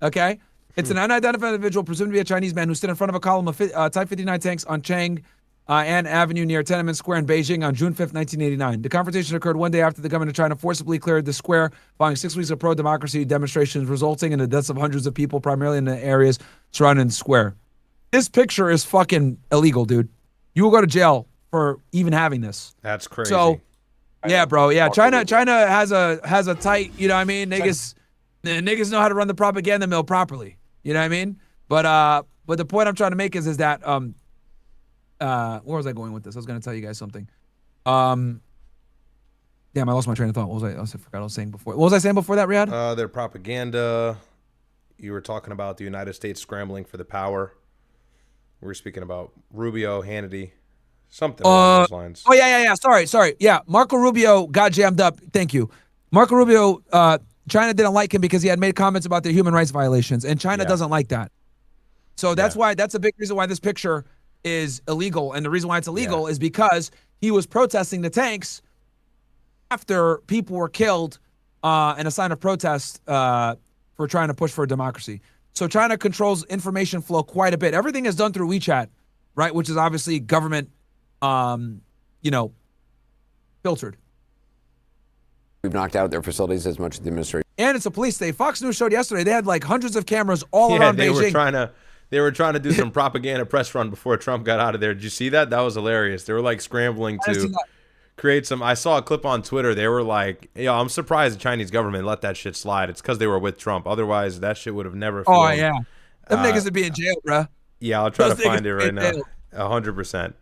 Okay? It's an unidentified individual, presumed to be a Chinese man, who stood in front of a column of Type 59 tanks on Chang'an Avenue near Tiananmen Square in Beijing on June 5th, 1989. The confrontation occurred one day after the government of China forcibly cleared the square following 6 weeks of pro-democracy demonstrations, resulting in the deaths of hundreds of people, primarily in the areas surrounding the square. This picture is fucking illegal, dude. You will go to jail for even having this. That's crazy. So, yeah, bro. Yeah, China has a tight, you know what I mean? Niggas know how to run the propaganda mill properly. You know what I mean? But the point I'm trying to make is that where was I going with this? I was going to tell you guys something. Damn, I lost my train of thought. What was I forgot what I was saying before. What was I saying before that, Riyadh? Their propaganda. You were talking about the United States scrambling for the power. We were speaking about Rubio, Hannity, something along those lines. Oh, yeah. Sorry. Yeah, Marco Rubio got jammed up. Thank you. Marco Rubio, China didn't like him because he had made comments about their human rights violations, and China doesn't like that. So that's why, that's a big reason why this picture is illegal. And the reason why it's illegal is because he was protesting the tanks after people were killed in a sign of protest for trying to push for democracy. So China controls information flow quite a bit. Everything is done through WeChat, right? Which is obviously government, filtered. we've knocked out their facilities as much as the administration. And it's a police state. Fox News showed yesterday they had like hundreds of cameras all around Beijing. They were trying to do some propaganda press run before Trump got out of there. Did you see that? That was hilarious. They were like scrambling to create some. I saw a clip on Twitter. They were like, "Yo, I'm surprised the Chinese government let that shit slide." It's because they were with Trump. Otherwise, that shit would have never. Oh flown. yeah, them niggas would be in jail, bro. Yeah, I'll try to find it right now. 100%.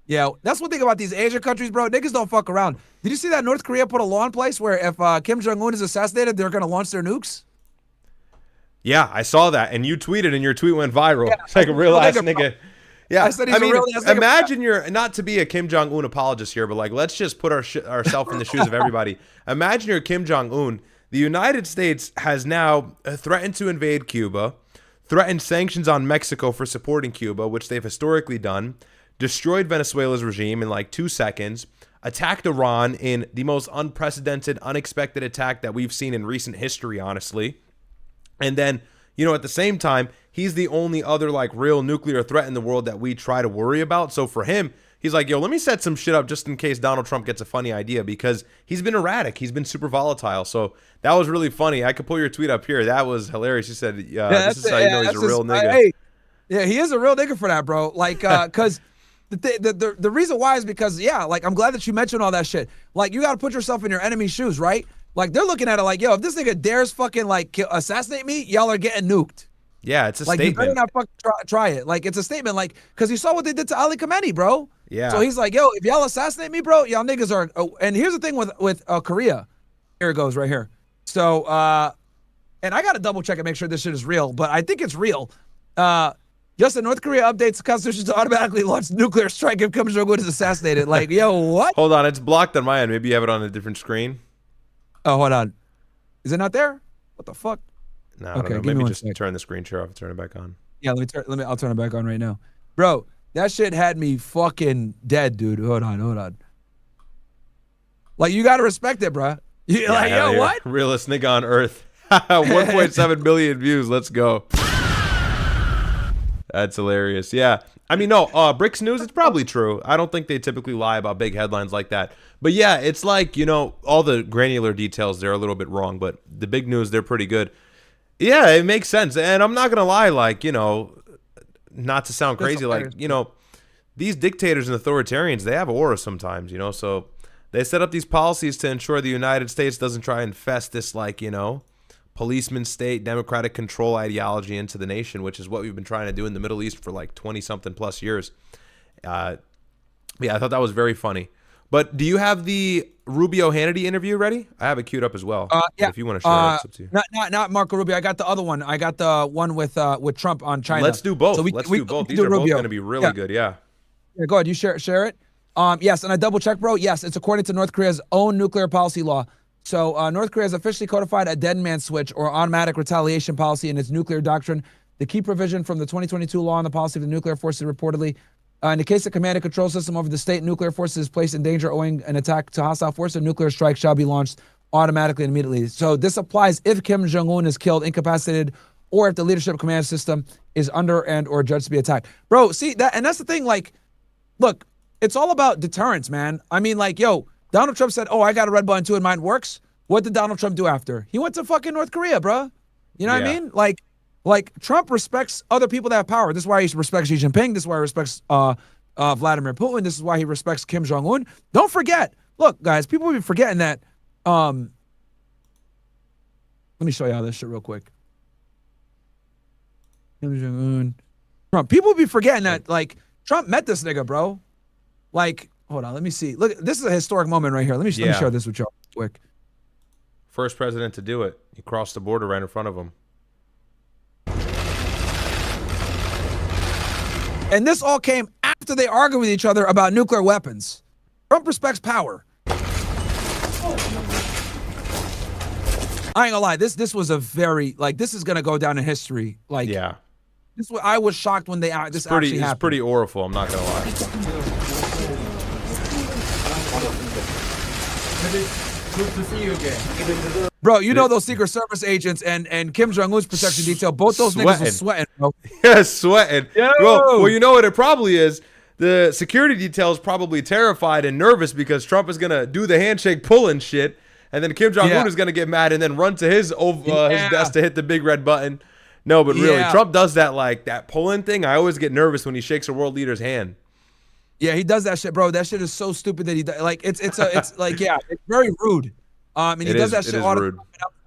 Yeah, that's one thing about these Asian countries, bro. Niggas don't fuck around. Did you see that North Korea put a law in place where if Kim Jong-un is assassinated, they're going to launch their nukes? Yeah, I saw that, and you tweeted, and your tweet went viral. Yeah, it's like a real ass nigga. Yeah, I said he's a real ass nigga. Imagine you're, not to be a Kim Jong-un apologist here, but like, let's just put ourselves in the shoes of everybody. Imagine you're Kim Jong-un. The United States has now threatened to invade Cuba, threatened sanctions on Mexico for supporting Cuba, which they've historically done, destroyed Venezuela's regime in like 2 seconds, attacked Iran in the most unprecedented, unexpected attack that we've seen in recent history, honestly. And then, you know, at the same time, he's the only other like real nuclear threat in the world that we try to worry about. So for him, he's like, yo, let me set some shit up just in case Donald Trump gets a funny idea, because he's been erratic. He's been super volatile. So that was really funny. I could pull your tweet up here. That was hilarious. You said, this is how you know he's a real nigga. Hey, yeah, he is a real nigga for that, bro. Like, because the reason why is because, yeah, like, I'm glad that you mentioned all that shit. Like, you got to put yourself in your enemy's shoes, right? Like, they're looking at it like, yo, if this nigga dares fucking, like, assassinate me, y'all are getting nuked. Yeah, it's a like, statement. You better not fucking try it. Like, it's a statement, like, because you saw what they did to Ali Khamenei, bro. Yeah. So he's like, yo, if y'all assassinate me, bro, y'all niggas are. And here's the thing with Korea. Here it goes right here. So, and I got to double check and make sure this shit is real, but I think it's real. Just North Korea updates the constitution to automatically launch nuclear strike if Kim Jong-un is assassinated. Like, yo, what? Hold on, it's blocked on my end. Maybe you have it on a different screen. Oh, hold on. Is it not there? What the fuck? No, I don't know. Maybe just turn the screen share off and turn it back on. Yeah, I'll turn it back on right now. Bro, that shit had me fucking dead, dude. Hold on. Like, you gotta respect it, bro. You're like, yo, what? Realest nigga on earth. 1.7 billion views. Let's go. That's hilarious. Yeah. I mean, no, Bricks News, it's probably true. I don't think they typically lie about big headlines like that. But yeah, it's like, you know, all the granular details, they're a little bit wrong, but the big news, they're pretty good. Yeah, it makes sense. And I'm not going to lie, like, you know, not to sound crazy, like, you know, these dictators and authoritarians, they have aura sometimes, you know, so they set up these policies to ensure the United States doesn't try and infest this, like, you know, policeman state, democratic control ideology into the nation, which is what we've been trying to do in the Middle East for like 20-something plus years. Yeah, I thought that was very funny. But do you have the Rubio Hannity interview ready? I have it queued up as well. Yeah. If you want to share it, it's up to you. Not Marco Rubio. I got the other one. I got the one with Trump on China. Let's do both. So Let's do both. These are both going to be really good. Yeah. Yeah, go ahead. You share it. Yes, and I double checked, bro. Yes, it's according to North Korea's own nuclear policy law. So North Korea has officially codified a dead man switch or automatic retaliation policy in its nuclear doctrine. The key provision from the 2022 law on the policy of the nuclear forces reportedly, in the case of command and control system over the state nuclear forces is placed in danger owing an attack to hostile force, a nuclear strike shall be launched automatically and immediately. So this applies if Kim Jong-un is killed, incapacitated, or if the leadership command system is under and or judged to be attacked. Bro, see that, and that's the thing. Like, look, it's all about deterrence, man. I mean, like, yo, Donald Trump said, "Oh, I got a red button too, and mine works." What did Donald Trump do after? He went to fucking North Korea, bro. You know what I mean? Like Trump respects other people that have power. This is why he respects Xi Jinping. This is why he respects Vladimir Putin. This is why he respects Kim Jong-un. Don't forget. Look, guys, people will be forgetting that. Let me show y'all this shit real quick. Kim Jong-un. Trump. People will be forgetting that, like, Trump met this nigga, bro. Like, hold on, let me see. Look, this is a historic moment right here. Let me share this with y'all real quick. First president to do it. He crossed the border right in front of him. And this all came after they argued with each other about nuclear weapons. Trump respects power. I ain't gonna lie, this was a very, like, this is gonna go down in history. Like, yeah. This, I was shocked when this actually happened. It's pretty oriful, I'm not gonna lie. Good to see you again. Bro, you know those Secret Service agents and Kim Jong-un's protection detail, both those niggas were sweating, bro. Yeah, sweating. Well, you know what it probably is? The security detail is probably terrified and nervous because Trump is going to do the handshake pulling shit, and then Kim Jong-un is going to get mad and then run to his desk to hit the big red button. No, but really, Trump does that, like, that pulling thing. I always get nervous when he shakes a world leader's hand. Yeah, he does that shit, bro. That shit is so stupid that he does. Like, it's like, yeah, it's very rude. And he does that shit all the time.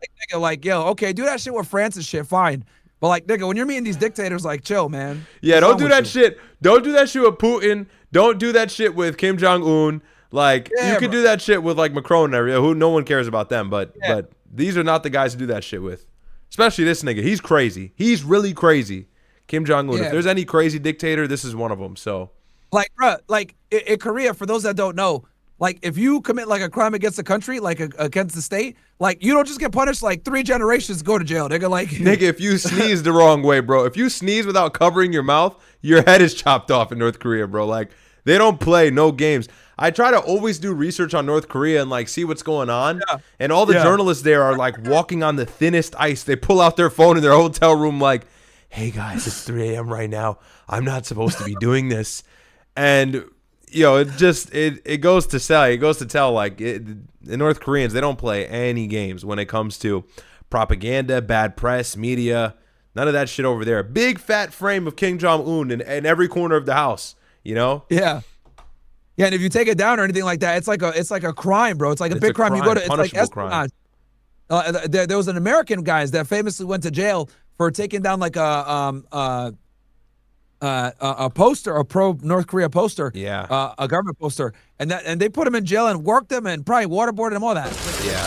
Like, nigga, like, yo, okay, do that shit with France and shit, fine. But, like, nigga, when you're meeting these dictators, like, chill, man. Yeah, don't do that shit. Don't do that shit with Putin. Don't do that shit with Kim Jong-un. Like, you could do that shit with, like, Macron and everything, who no one cares about them. But these are not the guys to do that shit with. Especially this nigga. He's crazy. He's really crazy. Kim Jong-un. If there's any crazy dictator, this is one of them, so. Like, bro, like, in Korea, for those that don't know, Like, if you commit like a crime against the country, like against the state, like you don't just get punished. Like 3 generations go to jail, nigga. Like, Nigga, if you sneeze the wrong way, bro, if you sneeze without covering your mouth, your head is chopped off in North Korea, bro. Like, they don't play no games. I try to always do research on North Korea and like see what's going on. Yeah. And all the journalists there are like walking on the thinnest ice. They pull out their phone in their hotel room like, hey guys, it's 3 a.m. right now. I'm not supposed to be doing this. And it goes to tell like the North Koreans, they don't play any games when it comes to propaganda, bad press, media, none of that shit over there. Big fat frame of Kim Jong-un in every corner of the house, you know? Yeah. Yeah, and if you take it down or anything like that, it's like a crime, bro. It's like a big crime. You go to it's like espionage. There was an American guys that famously went to jail for taking down like a poster, a pro North Korea poster, a government poster, and they put him in jail and worked him and probably waterboarded him, all that. Yeah.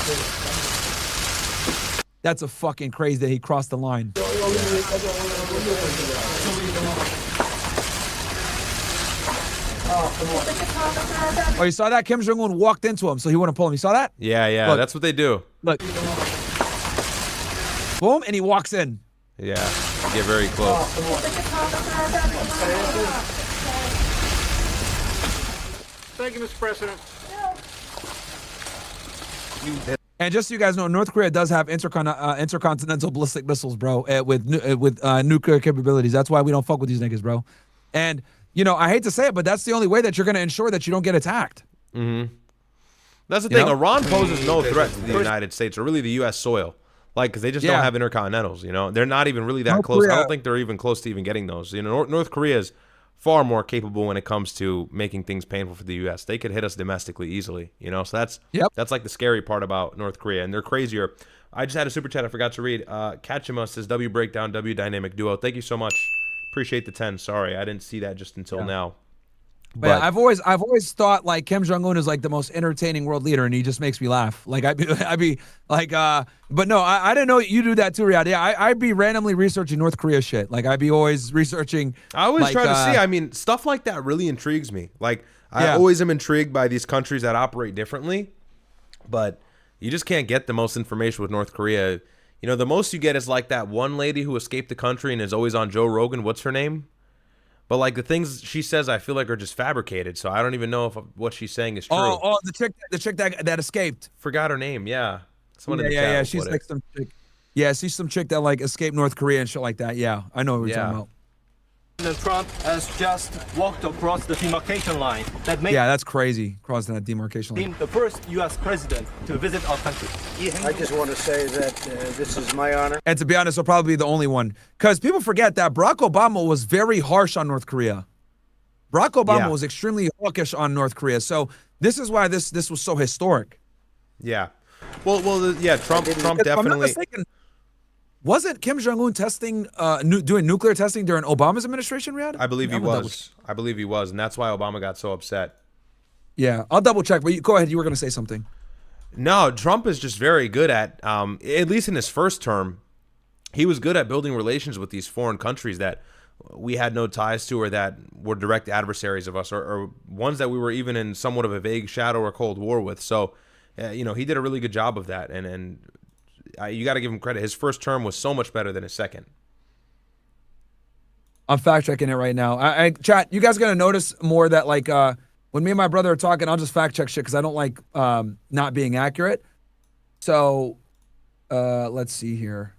That's a fucking crazy that he crossed the line. Oh, you saw that? Kim Jong-un walked into him, so he wouldn't pull him. You saw that? Yeah, Look. that's what they do. Look. Boom, and he walks in. Yeah, you get very close. Thank you, Mr. President. And just so you guys know, North Korea does have intercontinental ballistic missiles, bro, with nuclear capabilities. That's why we don't fuck with these niggas, bro. And, I hate to say it, but that's the only way that you're going to ensure that you don't get attacked. Mm-hmm. That's the thing. Iran poses no threat to the United States or really the U.S. soil. Like, because they just don't have intercontinentals, They're not even really that North close. Korea, I don't think they're even close to even getting those. North Korea is far more capable when it comes to making things painful for the U.S. They could hit us domestically easily, So that's like the scary part about North Korea, and they're crazier. I just had a super chat I forgot to read. Katchima says, W Breakdown, W Dynamic Duo. Thank you so much. Appreciate the 10. Sorry, I didn't see that just until now. But yeah, I've always thought like Kim Jong-un is like the most entertaining world leader, and he just makes me laugh. Like I'd be like, but no, I didn't know you do that too, Riyadh. Yeah, I'd be randomly researching North Korea shit. Like I'd be always researching. I always try to see. I mean, stuff like that really intrigues me. Like I always am intrigued by these countries that operate differently, but you just can't get the most information with North Korea. The most you get is like that one lady who escaped the country and is always on Joe Rogan. What's her name? But like the things she says, I feel like are just fabricated. So I don't even know if what she's saying is true. Oh, the chick that escaped. Forgot her name. Yeah. Someone Yeah. She's like some chick. Yeah, she's some chick that like escaped North Korea and shit like that. Yeah, I know what you're talking about. President Trump has just walked across the demarcation line that made that's crazy, crossing that demarcation line. him the first U.S. president to visit our country. I just want to say that this is my honor. And to be honest, he'll probably be the only one. Because people forget that Barack Obama was very harsh on North Korea. Barack Obama was extremely hawkish on North Korea. So this is why this was so historic. Yeah. Well, Trump definitely. I'm not mistaken, wasn't Kim Jong-un testing, doing nuclear testing during Obama's administration, Riyadh? I believe he was. I believe he was, and that's why Obama got so upset. Yeah, I'll double check. But go ahead. You were going to say something. No, Trump is just very good at least in his first term, he was good at building relations with these foreign countries that we had no ties to or that were direct adversaries of us or ones that we were even in somewhat of a vague shadow or cold war with. So, he did a really good job of that, and you got to give him credit. His first term was so much better than his second. I'm fact checking it right now. Chat, you guys gonna notice more that like when me and my brother are talking, I'll just fact check shit because I don't like not being accurate. So let's see here.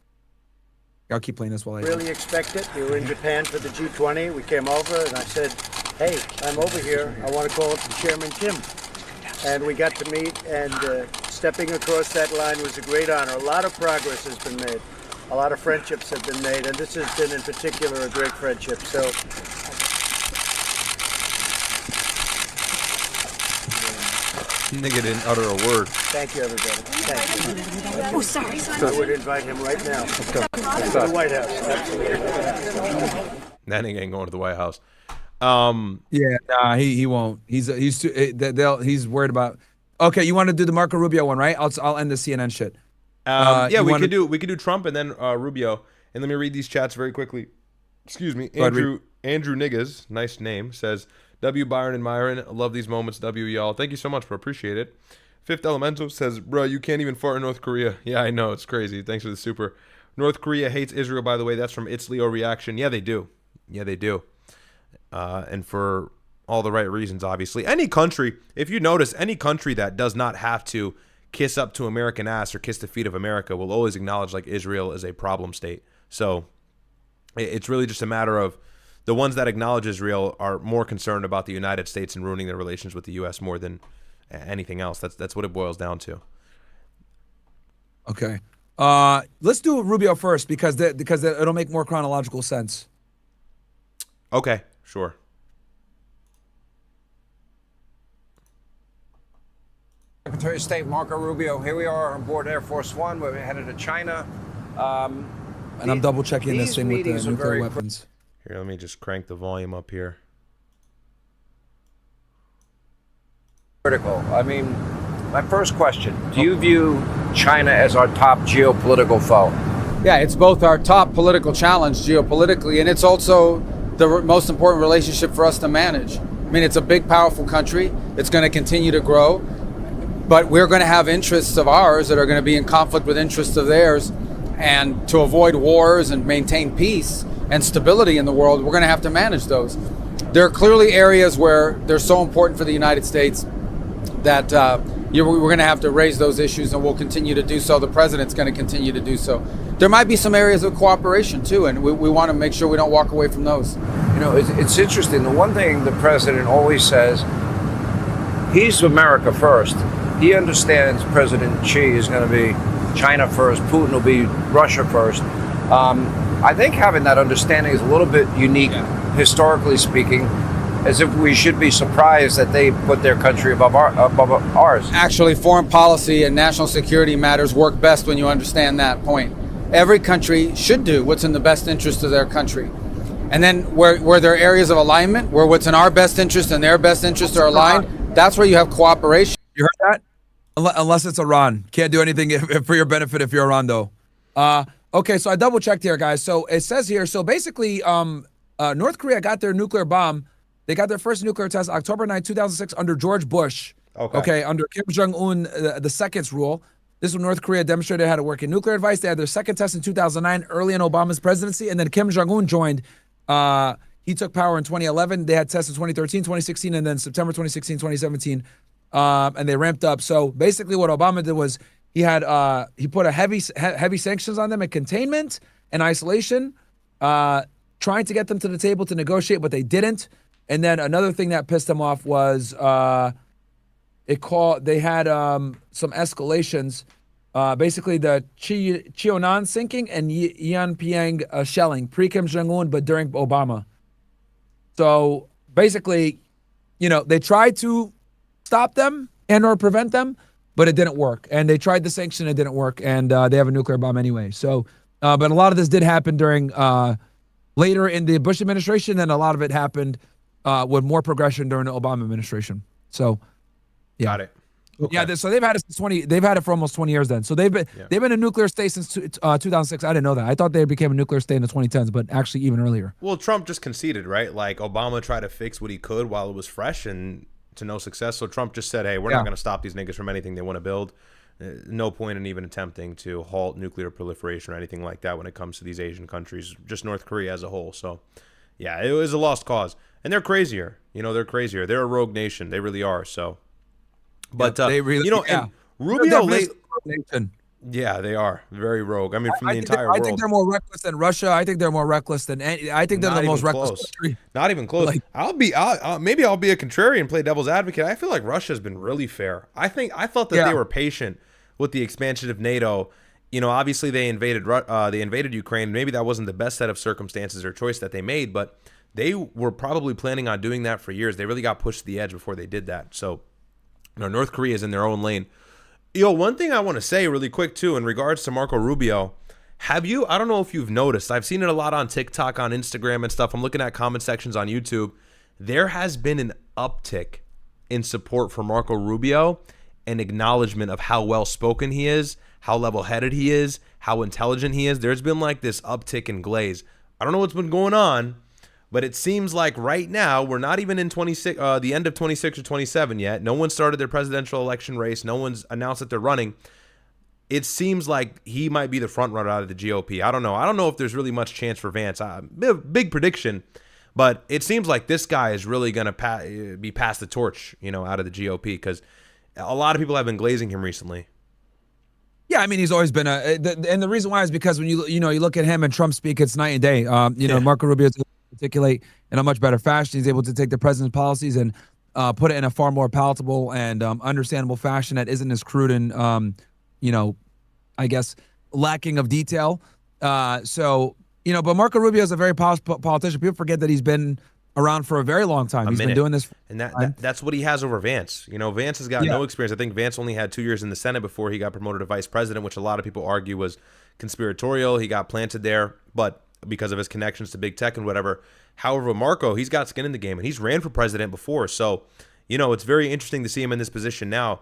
I'll keep playing this while I Really expect it. We were in Japan for the G20. We came over and I said, hey, I'm over here. I want to call up to Chairman Kim. And we got to meet, and stepping across that line was a great honor. A lot of progress has been made. A lot of friendships have been made, and this has been in particular a great friendship. So Nigga didn't utter a word. thank you, everybody. Thank you. Oh, sorry. I would invite him right now. Let's go. To the White House. Absolutely. That nigga ain't going to the White House. Yeah, nah, he won't. He's worried about. Okay, you want to do the Marco Rubio one, right? I'll end the CNN shit. We could do Trump and then Rubio. And let me read these chats very quickly. Excuse me, Andrew Niggas, nice name, says W. Byron and Myron. I love these moments. W. Y'all. Thank you so much, bro. Appreciate it. Fifth Elemental says, bro, you can't even fart in North Korea. Yeah, I know. It's crazy. Thanks for the super. North Korea hates Israel, by the way. That's from It's Leo Reaction. Yeah, they do. Yeah, they do. And for all the right reasons, obviously. Any country, if you notice, any country that does not have to kiss up to American ass or kiss the feet of America will always acknowledge like Israel is a problem state. So it's really just a matter of the ones that acknowledge Israel are more concerned about the United States and ruining their relations with the U.S. more than anything else. That's what it boils down to. Okay. Let's do Rubio first because it'll make more chronological sense. Okay, sure. Secretary of State Marco Rubio, here we are on board Air Force One. We're headed to China. And I'm double checking this thing with the nuclear weapons. Here, let me just crank the volume up here. Critical. I mean, my first question, do you view China as our top geopolitical foe? Yeah, it's both our top political challenge geopolitically, and it's also the most important relationship for us to manage. I mean, it's a big, powerful country. It's going to continue to grow, but we're going to have interests of ours that are going to be in conflict with interests of theirs. And to avoid wars and maintain peace and stability in the world, we're going to have to manage those. There are clearly areas where they're so important for the United States that we're going to have to raise those issues, and we'll continue to do so. The president's going to continue to do so. There might be some areas of cooperation too, and we want to make sure we don't walk away from those. You know, it's interesting. The one thing the president always says, he's America first. He understands President Xi is going to be China first, Putin will be Russia first. I think having that understanding is a little bit unique, historically speaking, as if we should be surprised that they put their country above ours. Actually, foreign policy and national security matters work best when you understand that point. Every country should do what's in the best interest of their country. And then where there are areas of alignment, where what's in our best interest and their best interest are aligned, that's where you have cooperation. You heard that? Unless it's Iran. Can't do anything for your benefit if you're Iran, though. Okay, so I double-checked here, guys. So it says here, so basically, North Korea got their nuclear bomb. They got their first nuclear test October 9, 2006 under George Bush. Okay, under Kim Jong-un, the second's rule. This is when North Korea demonstrated how to work in nuclear device. They had their second test in 2009, early in Obama's presidency, and then Kim Jong-un joined. He took power in 2011. They had tests in 2013, 2016, and then September 2016, 2017. And they ramped up. So basically what Obama did was he put a heavy sanctions on them and containment and isolation, trying to get them to the table to negotiate, but they didn't. And then another thing that pissed them off was they had some escalations. Basically the Cheonan sinking and Yanpiang shelling, pre-Kim Jong-un, but during Obama. So basically, they tried to stop them and or prevent them, but it didn't work. And they tried the sanction, it didn't work. And they have a nuclear bomb anyway. So, but a lot of this did happen during later in the Bush administration, and a lot of it happened with more progression during the Obama administration. So, yeah. Got it. Okay. Yeah, so they've had it since 20. They've had it for almost 20 years. Then, so they've been a nuclear state since 2006. I didn't know that. I thought they became a nuclear state in the 2010s, but actually even earlier. Well, Trump just conceded, right? Like Obama tried to fix what he could while it was fresh, and to no success. So Trump just said, "Hey, we're not going to stop these niggas from anything they want to build. No point in even attempting to halt nuclear proliferation or anything like that when it comes to these Asian countries, just North Korea as a whole." So, yeah, it was a lost cause, and they're crazier. They're crazier. They're a rogue nation. They really are. So. But they really, and Rubio, yeah, they are very rogue. I mean, from the entire world. I think they're more reckless than Russia. I think they're more reckless than I think they're the most reckless country. Not even close. Maybe I'll be a contrarian, play devil's advocate. I feel like Russia's been really fair. I thought that they were patient with the expansion of NATO. Obviously they invaded Ukraine. Maybe that wasn't the best set of circumstances or choice that they made, but they were probably planning on doing that for years. They really got pushed to the edge before they did that. So. North Korea is in their own lane. One thing I want to say really quick too in regards to Marco Rubio, I don't know if you've noticed, I've seen it a lot on TikTok, on Instagram and stuff. I'm looking at comment sections on YouTube. There has been an uptick in support for Marco Rubio and acknowledgement of how well spoken he is, how level-headed he is, how intelligent he is. There's been like this uptick in glaze. I don't know what's been going on, But it seems like right now we're not even in the end of 26 or 27 yet. No one started their presidential election race. No one's announced that they're running. It seems like he might be the front runner out of the GOP. I don't know. I don't know if there's really much chance for Vance. Big prediction, but it seems like this guy is really going to be passed the torch, out of the GOP, because a lot of people have been glazing him recently. Yeah, I mean, he's always been and the reason why is because when you look at him and Trump speak, it's night and day. Marco Rubio is able to articulate in a much better fashion. He's able to take the president's policies and put it in a far more palatable and understandable fashion that isn't as crude and I guess lacking of detail. But Marco Rubio is a very powerful politician. People forget that he's been around for a very long time. He's been doing this, and that's what he has over Vance. Vance has got no experience. I think Vance only had 2 years in the Senate before he got promoted to vice president, which a lot of people argue was conspiratorial. He got planted there, but because of his connections to big tech and whatever. However, Marco, he's got skin in the game, and he's ran for president before. So, it's very interesting to see him in this position now.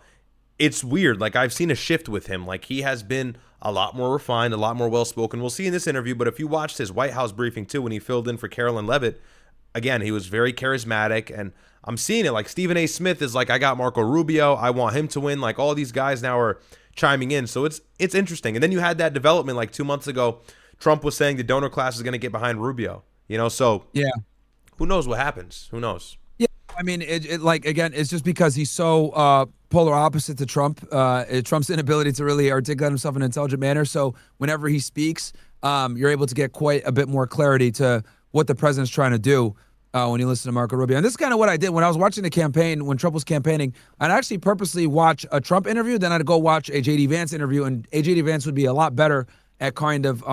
It's weird. Like, I've seen a shift with him. Like, he has been a lot more refined, a lot more well-spoken. We'll see in this interview, but if you watched his White House briefing, too, when he filled in for Carolyn Levitt, again, he was very charismatic, and I'm seeing it. Like, Stephen A. Smith is like, I got Marco Rubio. I want him to win. Like, all these guys now are chiming in. So it's interesting. And then you had that development like 2 months ago. Trump was saying the donor class is going to get behind Rubio. So yeah, who knows what happens? Who knows? Yeah, I mean, it's just because he's so polar opposite to Trump. Trump's inability to really articulate himself in an intelligent manner. So whenever he speaks, you're able to get quite a bit more clarity to what the president's trying to do when you listen to Marco Rubio. And this is kind of what I did when I was watching the campaign, when Trump was campaigning. I'd actually purposely watch a Trump interview, then I'd go watch a J.D. Vance interview, and J.D. Vance would be a lot better at kind of,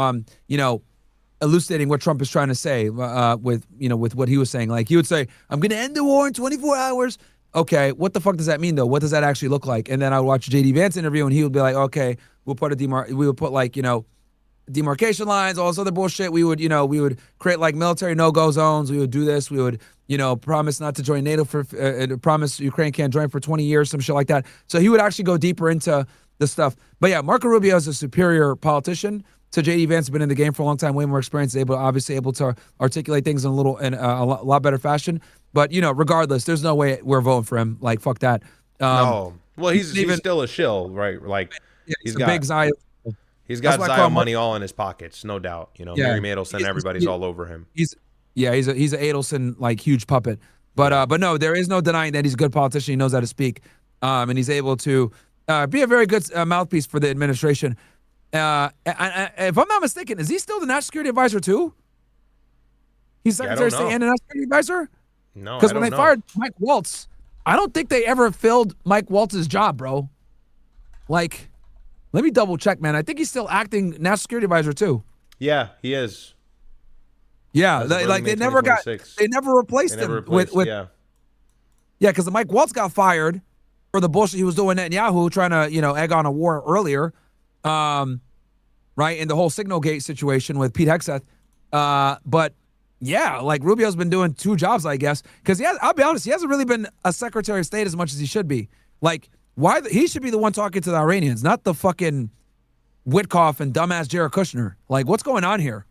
elucidating what Trump is trying to say with what he was saying. Like, he would say, I'm going to end the war in 24 hours. Okay, what the fuck does that mean, though? What does that actually look like? And then I would watch a J.D. Vance interview, and he would be like, okay, we would put demarcation lines, all this other bullshit. We would create like military no-go zones. We would do this. We would, promise not to join NATO promise Ukraine can't join for 20 years, some shit like that. So he would actually go deeper into the stuff. But yeah, Marco Rubio is a superior politician. So J.D. Vance has been in the game for a long time, way more experience, obviously able to articulate things in a lot better fashion. But regardless, there's no way we're voting for him. Like, fuck that. No, well, he's still a shill, right? Like, he's got big Zion. He's got Zion money all in his pockets, no doubt. Mary Adelson, everybody's all over him. He's an Adelson like huge puppet. But no, there is no denying that he's a good politician. He knows how to speak, and he's able to be a very good mouthpiece for the administration. If I'm not mistaken, is he still the national security advisor too? He's Secretary of State and the national security advisor? No, because when they fired Mike Waltz, I don't think they ever filled Mike Waltz's job, bro. Like, let me double check, man. I think he's still acting national security advisor too. Yeah, he is. Yeah, they never replaced him with because Mike Waltz got fired for the bullshit he was doing Netanyahu, trying to egg on a war earlier. Right, in the whole Signalgate situation with Pete Hegseth. But yeah, like, Rubio's been doing two jobs, I guess, because I'll be honest, he hasn't really been a Secretary of State as much as he should be. Like, he should be the one talking to the Iranians, not the fucking Witkoff and dumbass Jared Kushner. Like, what's going on here?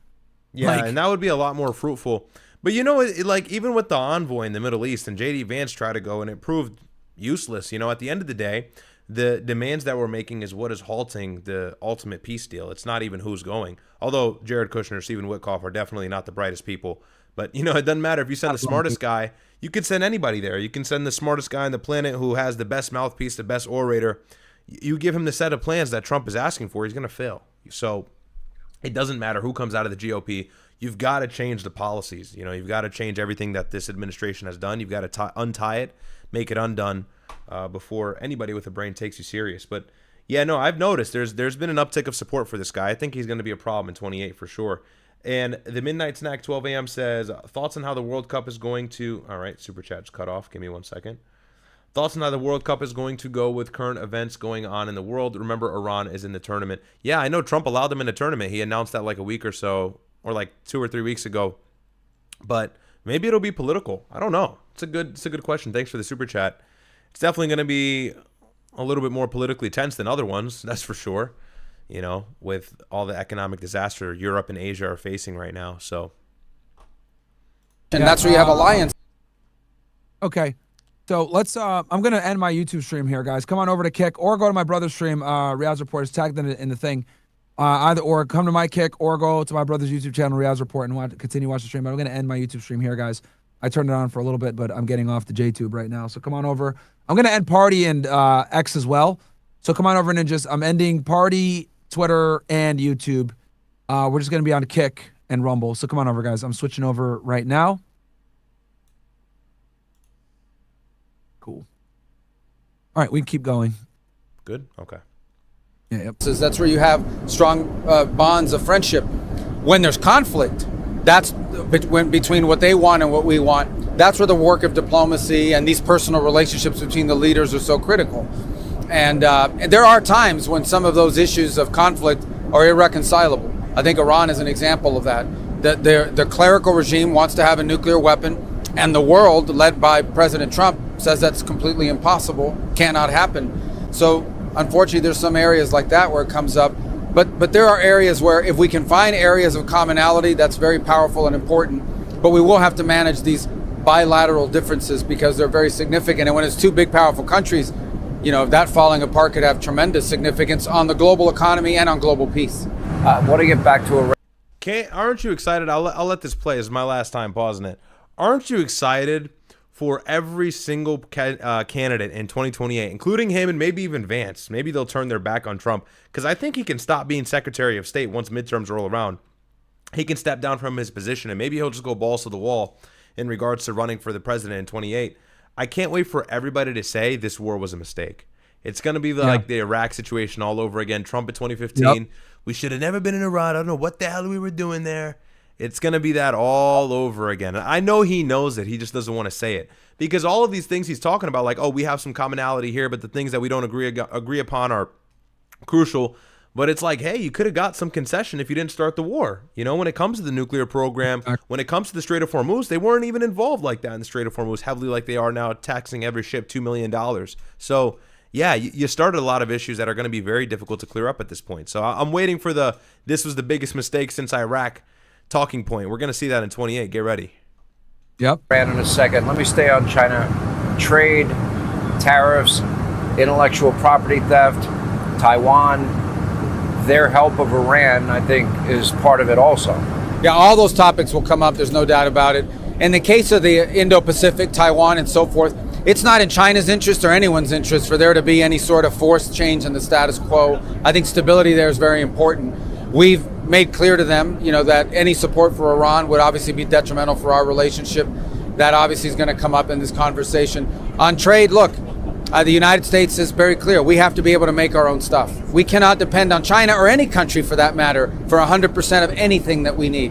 Yeah, and that would be a lot more fruitful. But even with the envoy in the Middle East, and J.D. Vance tried to go, and it proved useless. At the end of the day, the demands that we're making is what is halting the ultimate peace deal. It's not even who's going. Although Jared Kushner, Stephen Witkoff are definitely not the brightest people. But, it doesn't matter. If you send the smartest guy, you could send anybody there. You can send the smartest guy on the planet who has the best mouthpiece, the best orator. You give him the set of plans that Trump is asking for, he's going to fail. So it doesn't matter who comes out of the GOP. You've got to change the policies. You've got to change everything that this administration has done. You've got to untie it, make it undone. Before anybody with a brain takes you serious. But yeah, no, I've noticed there's been an uptick of support for this guy. I think he's going to be a problem in 28 for sure. And the Midnight Snack 12 a.m. says, thoughts on how the World Cup is going to... All right, Super Chat's cut off. Give me 1 second. Thoughts on how the World Cup is going to go with current events going on in the world. Remember, Iran is in the tournament. Yeah, I know Trump allowed them in the tournament. He announced that like a week or so, or like 2 or 3 weeks ago. But maybe it'll be political. I don't know. It's a good question. Thanks for the Super Chat. It's definitely going to be a little bit more politically tense than other ones, that's for sure, with all the economic disaster Europe and Asia are facing right now. So And that's where you have alliance. Okay. So let's, I'm going to end my YouTube stream here, guys. Come on over to Kick or go to my brother's stream. Riaz Report is tagged in the thing. Either or, come to my Kick or go to my brother's YouTube channel, Riaz Report, and continue watching the stream. But I'm going to end my YouTube stream here, guys. I turned it on for a little bit, but I'm getting off the JTube right now. So come on over. I'm going to end Party and X as well. So come on over and I'm ending Party, Twitter, and YouTube. We're just going to be on Kick and Rumble. So come on over, guys. I'm switching over right now. Cool. All right, we can keep going. Good? Okay. Yeah, yep. So that's where you have strong bonds of friendship. When there's conflict, that's between what they want and what we want. That's where the work of diplomacy and these personal relationships between the leaders are so critical. And there are times when some of those issues of conflict are irreconcilable. I think Iran is an example of that. The clerical regime wants to have a nuclear weapon, and the world, led by President Trump, says that's completely impossible, cannot happen. So unfortunately, there's some areas like that where it comes up. But there are areas where if we can find areas of commonality, that's very powerful and important. But we will have to manage these bilateral differences because they're very significant. And when it's two big, powerful countries, that falling apart could have tremendous significance on the global economy and on global peace. I want to get back to Aren't you excited? I'll let this play. This is my last time pausing it. Aren't you excited for every single candidate in 2028, including him and maybe even Vance? Maybe they'll turn their back on Trump because I think he can stop being Secretary of State once midterms roll around. He can step down from his position and maybe he'll just go balls to the wall in regards to running for the president in 28. I can't wait for everybody to say this war was a mistake. It's going to be like the Iraq situation all over again. Trump at 2015. Yep. We should have never been in Iran. I don't know what the hell we were doing there. It's going to be that all over again. I know he knows it. He just doesn't want to say it. Because all of these things he's talking about, like, oh, we have some commonality here, but the things that we don't agree upon are crucial. But it's like, hey, you could have got some concession if you didn't start the war. When it comes to the nuclear program, when it comes to the Strait of Hormuz, they weren't even involved like that in the Strait of Hormuz, heavily like they are now, taxing every ship $2 million. So, yeah, you started a lot of issues that are going to be very difficult to clear up at this point. So I'm waiting for this was the biggest mistake since Iraq talking point. We're going to see that in 28. Get ready. Yep. In a second. Let me stay on China. Trade, tariffs, intellectual property theft, Taiwan, their help of Iran, I think, is part of it also. Yeah, all those topics will come up. There's no doubt about it. In the case of the Indo-Pacific, Taiwan, and so forth, it's not in China's interest or anyone's interest for there to be any sort of forced change in the status quo. I think stability there is very important. We've made clear to them, that any support for Iran would obviously be detrimental for our relationship. That obviously is going to come up in this conversation. On trade, look, the United States is very clear. We have to be able to make our own stuff. We cannot depend on China or any country for that matter for 100% of anything that we need.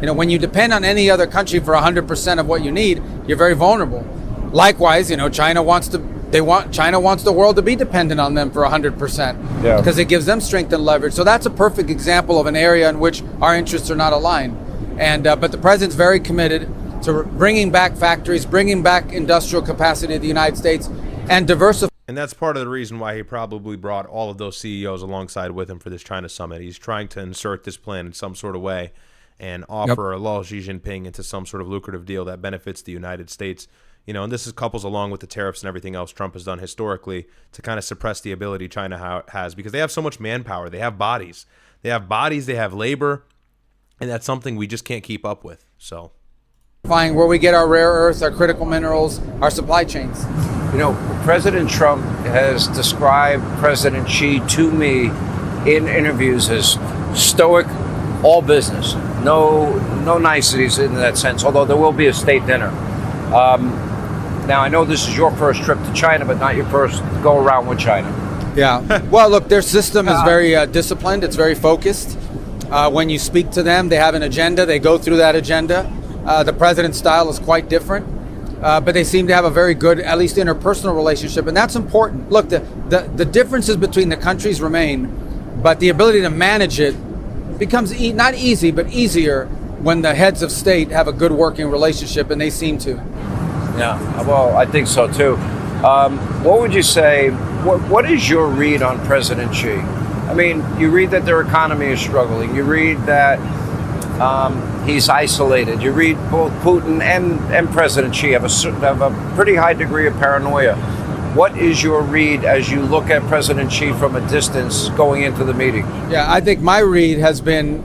When you depend on any other country for 100% of what you need, you're very vulnerable. Likewise, China wants the world to be dependent on them for 100% because it gives them strength and leverage. So that's a perfect example of an area in which our interests are not aligned. But the president's very committed to bringing back factories, bringing back industrial capacity in the United States, and diversifying. And that's part of the reason why he probably brought all of those CEOs alongside with him for this China summit. He's trying to insert this plan in some sort of way and offer lull Xi Jinping into some sort of lucrative deal that benefits the United States. And this is couples along with the tariffs and everything else Trump has done historically to kind of suppress the ability China has because they have so much manpower. They have bodies. They have labor, and that's something we just can't keep up with. So, where we get our rare earths, our critical minerals, our supply chains. President Trump has described President Xi to me in interviews as stoic, all business, no niceties in that sense, although there will be a state dinner. Now, I know this is your first trip to China, but not your first go around with China. Yeah. Well, look, their system is very disciplined. It's very focused. When you speak to them, they have an agenda. They go through that agenda. The president's style is quite different, but they seem to have a very good, at least interpersonal relationship, and that's important. Look, the differences between the countries remain, but the ability to manage it becomes not easy, but easier when the heads of state have a good working relationship, and they seem to. Yeah, well, I think so too. What would you say, what is your read on President Xi? I mean, you read that their economy is struggling. You read that He's isolated. You read both Putin and President Xi have a pretty high degree of paranoia. What is your read as you look at President Xi from a distance going into the meeting? Yeah, I think my read has been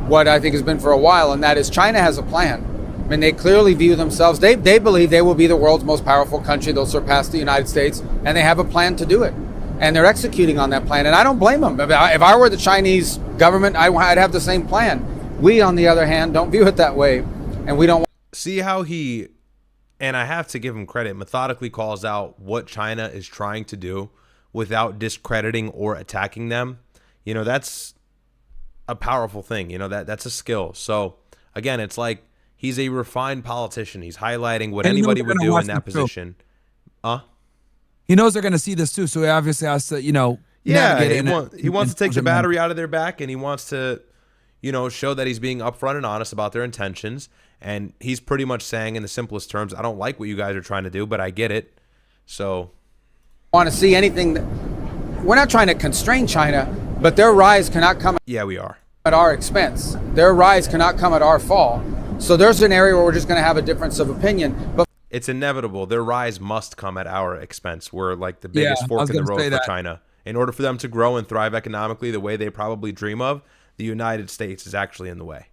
what I think has been for a while, and that is China has a plan. I mean, they clearly view themselves, they believe they will be the world's most powerful country. They'll surpass the United States, and they have a plan to do it. And they're executing on that plan, and I don't blame them. If I were the Chinese government, I'd have the same plan. We, on the other hand, don't view it that way, and we don't. See how he, and I have to give him credit, methodically calls out what China is trying to do without discrediting or attacking them. You know, that's a powerful thing. You know, that's a skill. So again, it's like he's a refined politician. He's highlighting what anybody would do in that position. He knows they're going to see this too, so he obviously has to, you know, he wants to take the battery out of their back, and he wants to, you know, show that he's being upfront and honest about their intentions. And he's pretty much saying in the simplest terms, I don't like what you guys are trying to do, but I get it. So want to see anything we're not trying to constrain China, but their rise cannot come we are at our expense. Their rise cannot come at our fall. So there's an area where we're just going to have a difference of opinion, but it's inevitable. Their rise must come at our expense. We're like the biggest fork in the road for China. In order for them to grow and thrive economically the way they probably dream of, the United States is actually in the way.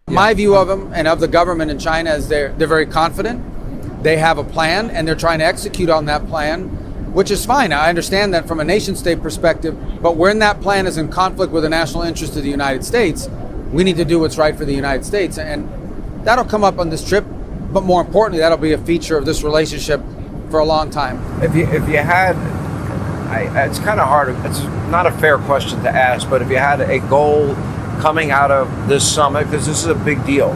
My view of them and of the government in China is they're very confident. They have a plan, and they're trying to execute on that plan, which is fine. I understand that from a nation-state perspective, but when that plan is in conflict with the national interest of the United States, we need to do what's right for the United States. And that'll come up on this trip, but more importantly, that'll be a feature of this relationship for a long time. If you had, it's kind of hard, it's not a fair question to ask, but if you had a goal coming out of this summit, because this is a big deal,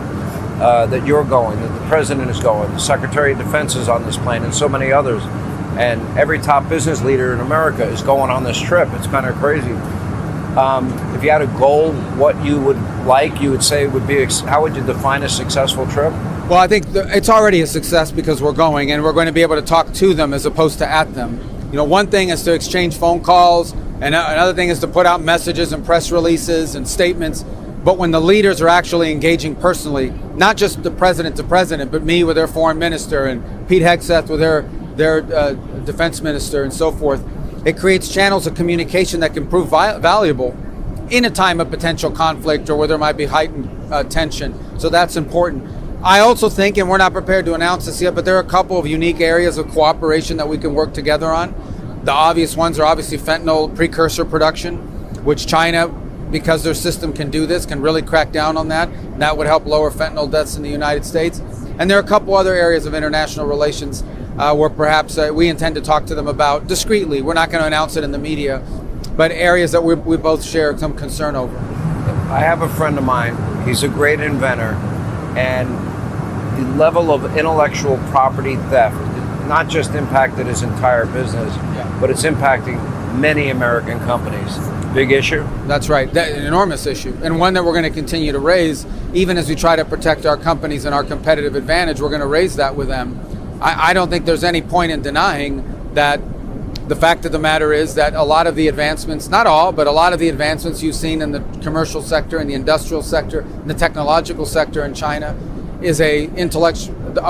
that you're going, that the president is going, the Secretary of Defense is on this plane, and so many others, and every top business leader in America is going on this trip. It's kind of crazy. If you had a goal, what you would like, you would say would be, how would you define a successful trip? Well, I think it's already a success because we're going, and we're going to be able to talk to them as opposed to at them. You know, one thing is to exchange phone calls, and another thing is to put out messages and press releases and statements. But when the leaders are actually engaging personally, not just the president to president, but me with their foreign minister and Pete Hegseth with their defense minister and so forth, it creates channels of communication that can prove valuable in a time of potential conflict or where there might be heightened tension. So that's important. I also think, and we're not prepared to announce this yet, but there are a couple of unique areas of cooperation that we can work together on. The obvious ones are obviously fentanyl precursor production, which China, because their system can do this, can really crack down on that. That would help lower fentanyl deaths in the United States. And there are a couple other areas of international relations where perhaps we intend to talk to them about discreetly. We're not going to announce it in the media, but areas that we both share some concern over. I have a friend of mine. He's a great inventor, and the level of intellectual property theft not just impacted his entire business, but it's impacting many American companies. Big issue? That's right. An enormous issue, and one that we're going to continue to raise. Even as we try to protect our companies and our competitive advantage, we're going to raise that with them. I don't think there's any point in denying that the fact of the matter is that a lot of the advancements, not all, but a lot of the advancements you've seen in the commercial sector, in the industrial sector, in the technological sector in China is a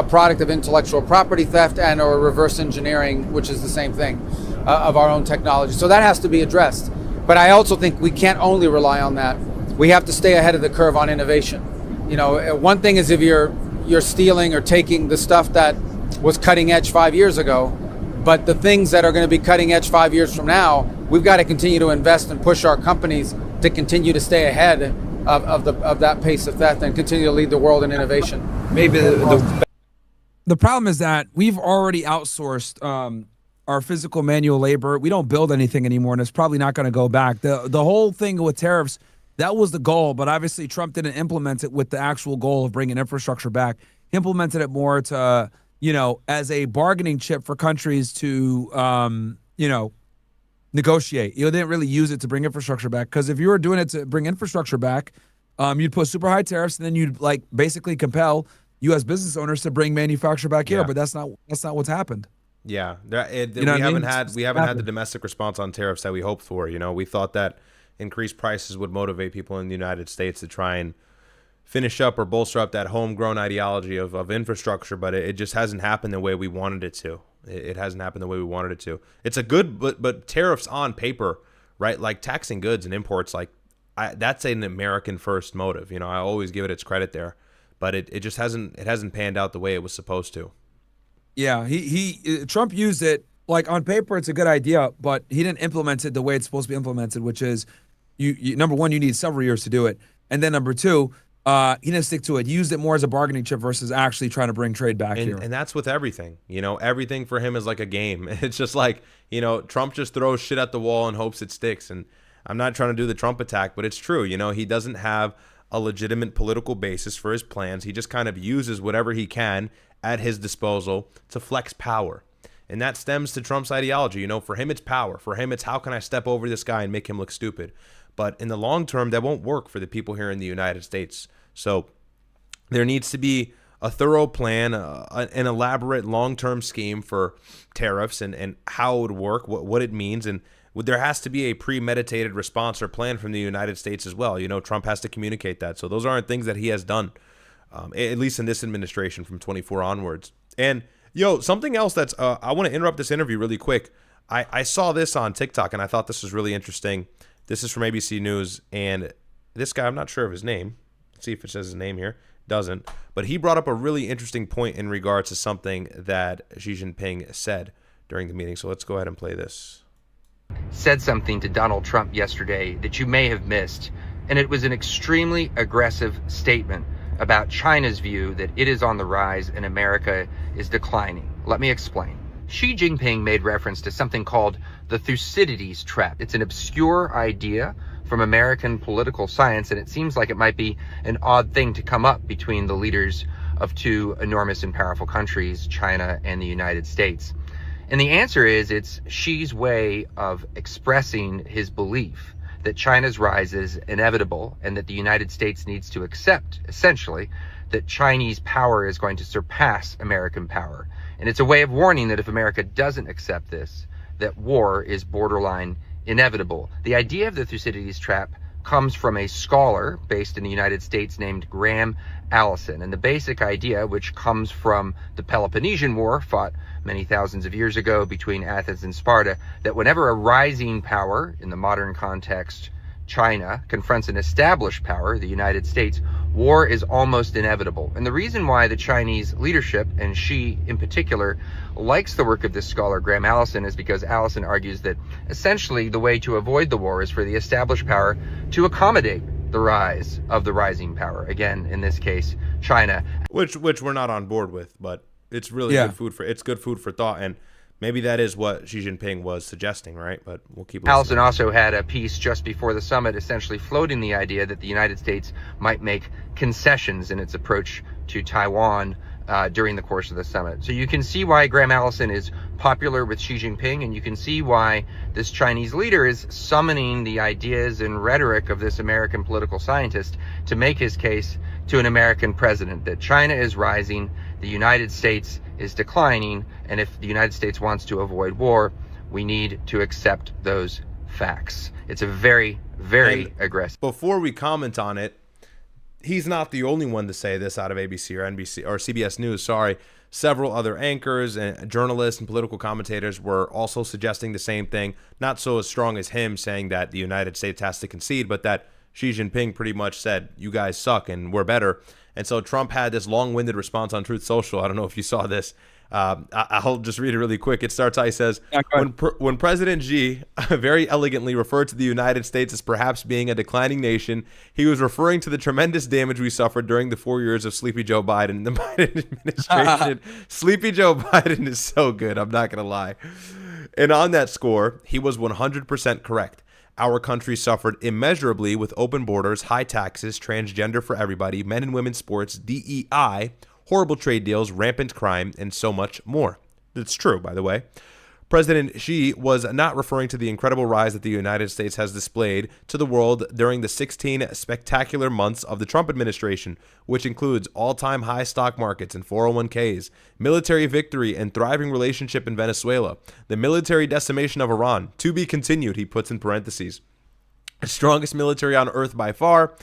product of intellectual property theft and or reverse engineering, which is the same thing, of our own technology. So that has to be addressed. But I also think we can't only rely on that. We have to stay ahead of the curve on innovation. You know, one thing is if you're stealing or taking the stuff that was cutting edge 5 years ago, but the things that are going to be cutting edge 5 years from now, we've got to continue to invest and push our companies to continue to stay ahead of that pace of theft and continue to lead the world in innovation. Maybe the problem is that we've already outsourced our physical manual labor. We don't build anything anymore, and it's probably not going to go back. The whole thing with tariffs, that was the goal, but obviously Trump didn't implement it with the actual goal of bringing infrastructure back. He implemented it more to, you know, as a bargaining chip for countries to, you know, negotiate. You know, they didn't really use it to bring infrastructure back, because if you were doing it to bring infrastructure back, you'd put super high tariffs, and then you'd like basically compel U.S. business owners to bring manufacture back here. But that's not what's happened. Yeah, we haven't had the domestic response on tariffs that we hoped for. You know, we thought that increased prices would motivate people in the United States to try and, finish up or bolster up that homegrown ideology of infrastructure, but it just hasn't happened the way we wanted it to. It hasn't happened the way we wanted it to. It's a good, but tariffs on paper, right? Like taxing goods and imports, like that's an American first motive. You know, I always give it its credit there, but it just hasn't panned out the way it was supposed to. Yeah, Trump used it like on paper. It's a good idea, but he didn't implement it the way it's supposed to be implemented, which is you number one, you need several years to do it. And then number two, he didn't stick to it. He used it more as a bargaining chip versus actually trying to bring trade back here. And that's with everything. You know, everything for him is like a game. It's just like, you know, Trump just throws shit at the wall and hopes it sticks. And I'm not trying to do the Trump attack, but it's true. You know, he doesn't have a legitimate political basis for his plans. He just kind of uses whatever he can at his disposal to flex power. And that stems to Trump's ideology. You know, for him, it's power. For him, it's how can I step over this guy and make him look stupid? But in the long term, that won't work for the people here in the United States. So there needs to be a thorough plan, an elaborate long-term scheme for tariffs and how it would work, what it means. And there has to be a premeditated response or plan from the United States as well. You know, Trump has to communicate that. So those aren't things that he has done, at least in this administration from 24 onwards. And, something else that's I want to interrupt this interview really quick. I saw this on TikTok, and I thought this was really interesting. This is from ABC News, and this guy, I'm not sure of his name. Let's see if it says his name here. Doesn't. But he brought up a really interesting point in regards to something that Xi Jinping said during the meeting. So let's go ahead and play this. Said something to Donald Trump yesterday that you may have missed, and it was an extremely aggressive statement about China's view that it is on the rise and America is declining. Let me explain. Xi Jinping made reference to something called the Thucydides trap. It's an obscure idea from American political science, and it seems like it might be an odd thing to come up between the leaders of two enormous and powerful countries, China and the United States. And the answer is it's Xi's way of expressing his belief that China's rise is inevitable and that the United States needs to accept, essentially, that Chinese power is going to surpass American power. And it's a way of warning that if America doesn't accept this, that war is borderline inevitable. The idea of the Thucydides trap comes from a scholar based in the United States named Graham Allison. And the basic idea, which comes from the Peloponnesian War, fought many thousands of years ago between Athens and Sparta, that whenever a rising power, in the modern context, China, confronts an established power, the United States, war is almost inevitable. And the reason why the Chinese leadership, and Xi in particular, likes the work of this scholar, Graham Allison, is because Allison argues that essentially the way to avoid the war is for the established power to accommodate the rise of the rising power. Again, in this case, China. Which we're not on board with, but it's really good food for thought. And maybe that is what Xi Jinping was suggesting, right? But we'll keep listening. Allison also had a piece just before the summit essentially floating the idea that the United States might make concessions in its approach to Taiwan during the course of the summit. So you can see why Graham Allison is popular with Xi Jinping, and you can see why this Chinese leader is summoning the ideas and rhetoric of this American political scientist to make his case to an American president that China is rising, the United States is declining, and if the United States wants to avoid war, we need to accept those facts. It's a very, very aggressive. Before we comment on it, he's not the only one to say this out of ABC or NBC or CBS News. Sorry. Several other anchors and journalists and political commentators were also suggesting the same thing. Not so as strong as him saying that the United States has to concede, but that Xi Jinping pretty much said, you guys suck and we're better. And so Trump had this long-winded response on Truth Social. I don't know if you saw this. I'll just read it really quick. It starts out, he says, when President Xi very elegantly referred to the United States as perhaps being a declining nation, he was referring to the tremendous damage we suffered during the 4 years of Sleepy Joe Biden. The Biden administration, Sleepy Joe Biden is so good, I'm not going to lie. And on that score, he was 100% correct. Our country suffered immeasurably with open borders, high taxes, transgender for everybody, men and women's sports, DEI, horrible trade deals, rampant crime, and so much more. It's true, by the way. President Xi was not referring to the incredible rise that the United States has displayed to the world during the 16 spectacular months of the Trump administration, which includes all-time high stock markets and 401ks, military victory and thriving relationship in Venezuela, the military decimation of Iran, to be continued, he puts in parentheses. strongest military on earth by far,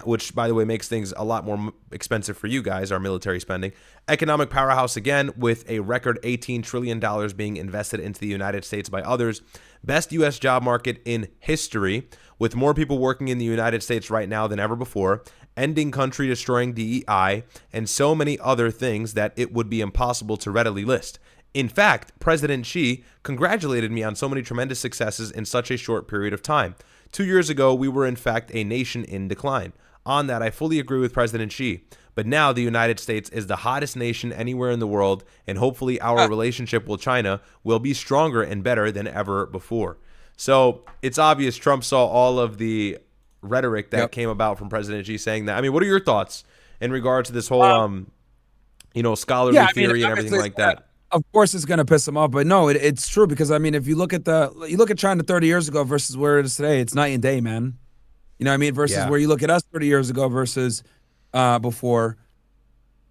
which, by the way, makes things a lot more expensive for you guys, our military spending. Economic powerhouse again, with a record $18 trillion being invested into the United States by others. Best U.S. job market in history, with more people working in the United States right now than ever before, ending country-destroying DEI, and so many other things that it would be impossible to readily list. In fact, President Xi congratulated me on so many tremendous successes in such a short period of time. 2 years ago, we were in fact a nation in decline. On that, I fully agree with President Xi. But now the United States is the hottest nation anywhere in the world, and hopefully our relationship with China will be stronger and better than ever before. So it's obvious Trump saw all of the rhetoric that came about from President Xi saying that. I mean, what are your thoughts in regard to this whole, scholarly theory and everything like that? Of course, it's going to piss him off, but no, it's true because I mean, if you look at China 30 years ago versus where it is today, it's night and day, man. You know what I mean? Versus where you look at us 30 years ago versus before.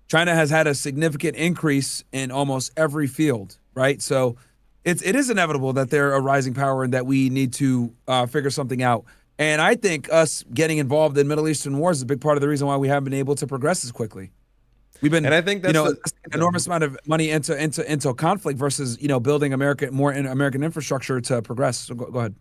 China has had a significant increase in almost every field, right? So it is inevitable that they're a rising power and that we need to figure something out. And I think us getting involved in Middle Eastern wars is a big part of the reason why we haven't been able to progress as quickly. We've been, and I think that's an enormous amount of money into conflict versus building more American infrastructure to progress. So go ahead.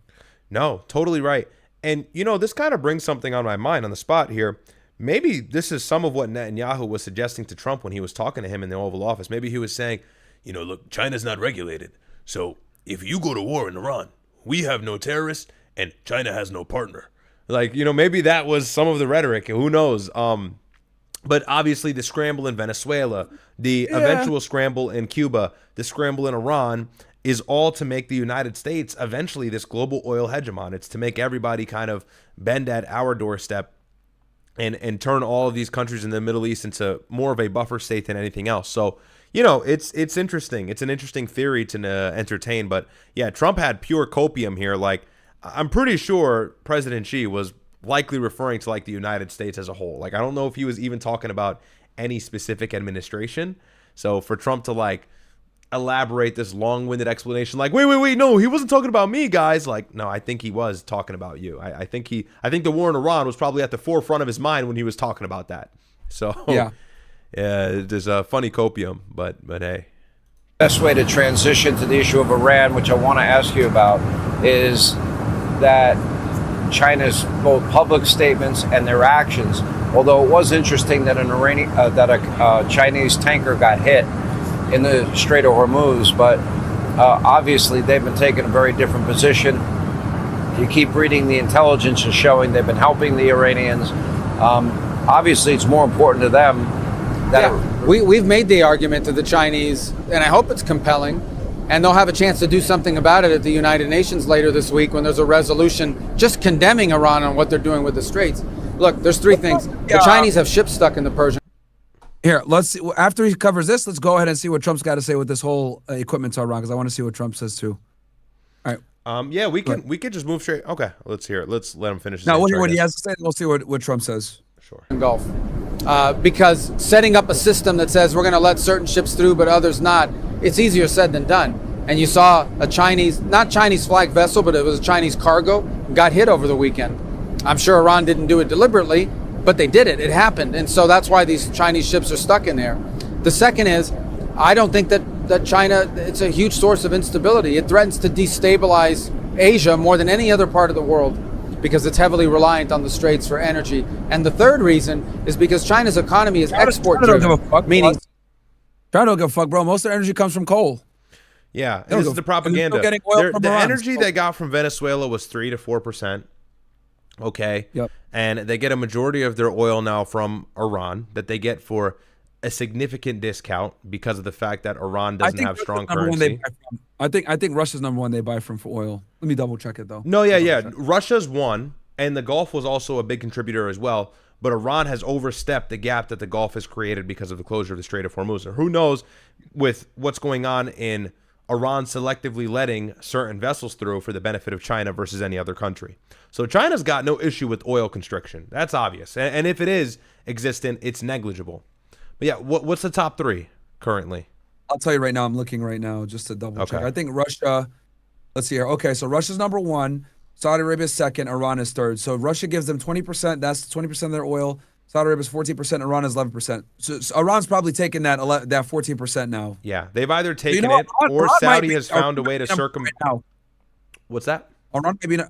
No, totally right. And this kind of brings something on my mind on the spot here. Maybe this is some of what Netanyahu was suggesting to Trump when he was talking to him in the Oval Office. Maybe he was saying, look, China's not regulated. So if you go to war in Iran, we have no terrorists and China has no partner. Maybe that was some of the rhetoric. Who knows? But obviously the scramble in Venezuela, the eventual scramble in Cuba, the scramble in Iran is all to make the United States eventually this global oil hegemon. It's to make everybody kind of bend at our doorstep and turn all of these countries in the Middle East into more of a buffer state than anything else. So, it's interesting. It's an interesting theory to entertain. But yeah, Trump had pure copium here. I'm pretty sure President Xi was likely referring to the United States as a whole. I don't know if he was even talking about any specific administration. So for Trump to elaborate this long-winded explanation, wait, no, he wasn't talking about me, guys. No, I think he was talking about you. I think the war in Iran was probably at the forefront of his mind when he was talking about that. So yeah, there's a funny copium, but hey. Best way to transition to the issue of Iran, which I want to ask you about, is that China's both public statements and their actions. Although it was interesting that a Chinese tanker got hit in the Strait of Hormuz, but obviously they've been taking a very different position. You keep reading the intelligence and showing they've been helping the Iranians. Obviously, it's more important to them that we've made the argument to the Chinese, and I hope it's compelling. And they'll have a chance to do something about it at the United Nations later this week when there's a resolution just condemning Iran on what they're doing with the Straits. Look, there's three things. The Chinese have ships stuck in the Persian. Here, let's see. After he covers this, let's go ahead and see what Trump's got to say with this whole equipment to Iran, because I want to see what Trump says too. All right. Yeah, we can just move straight. Okay, let's hear it. Let's let him finish. Now, we'll hear what he has to say. We'll see what Trump says. Sure. Gulf. Because setting up a system that says we're going to let certain ships through but others not, it's easier said than done. And you saw a not Chinese flag vessel, but it was a Chinese cargo, got hit over the weekend. I'm sure Iran didn't do it deliberately, but they did it. It happened. And so that's why these Chinese ships are stuck in there. The second is, I don't think that China, it's a huge source of instability. It threatens to destabilize Asia more than any other part of the world because it's heavily reliant on the Straits for energy. And the third reason is because China's economy is export driven, meaning China don't give a fuck, bro. Most of their energy comes from coal. Yeah, this is the propaganda. The energy they got from Venezuela was 3 to 4%. Okay. Yep. And they get a majority of their oil now from Iran that they get for a significant discount because of the fact that Iran doesn't have strong currency. I think Russia's number one they buy from for oil. Let me double check it though. No, yeah. Russia's one, and the Gulf was also a big contributor as well. But Iran has overstepped the gap that the Gulf has created because of the closure of the Strait of Hormuz. And who knows with what's going on in Iran selectively letting certain vessels through for the benefit of China versus any other country. So China's got no issue with oil constriction. That's obvious. And if it is existent, it's negligible. But yeah, what's the top three currently? I'll tell you right now. I'm looking right now just to double check. I think Russia, let's see here. Okay, so Russia's number one. Saudi Arabia is second. Iran is third. So Russia gives them 20%. That's 20% of their oil. Saudi Arabia is 14%. Iran is 11%. So Iran's probably taken that 14% now. Yeah, they've either taken know, it or Iran might Saudi be- has found a Iran way to might be number circumvent. one right now. What's that?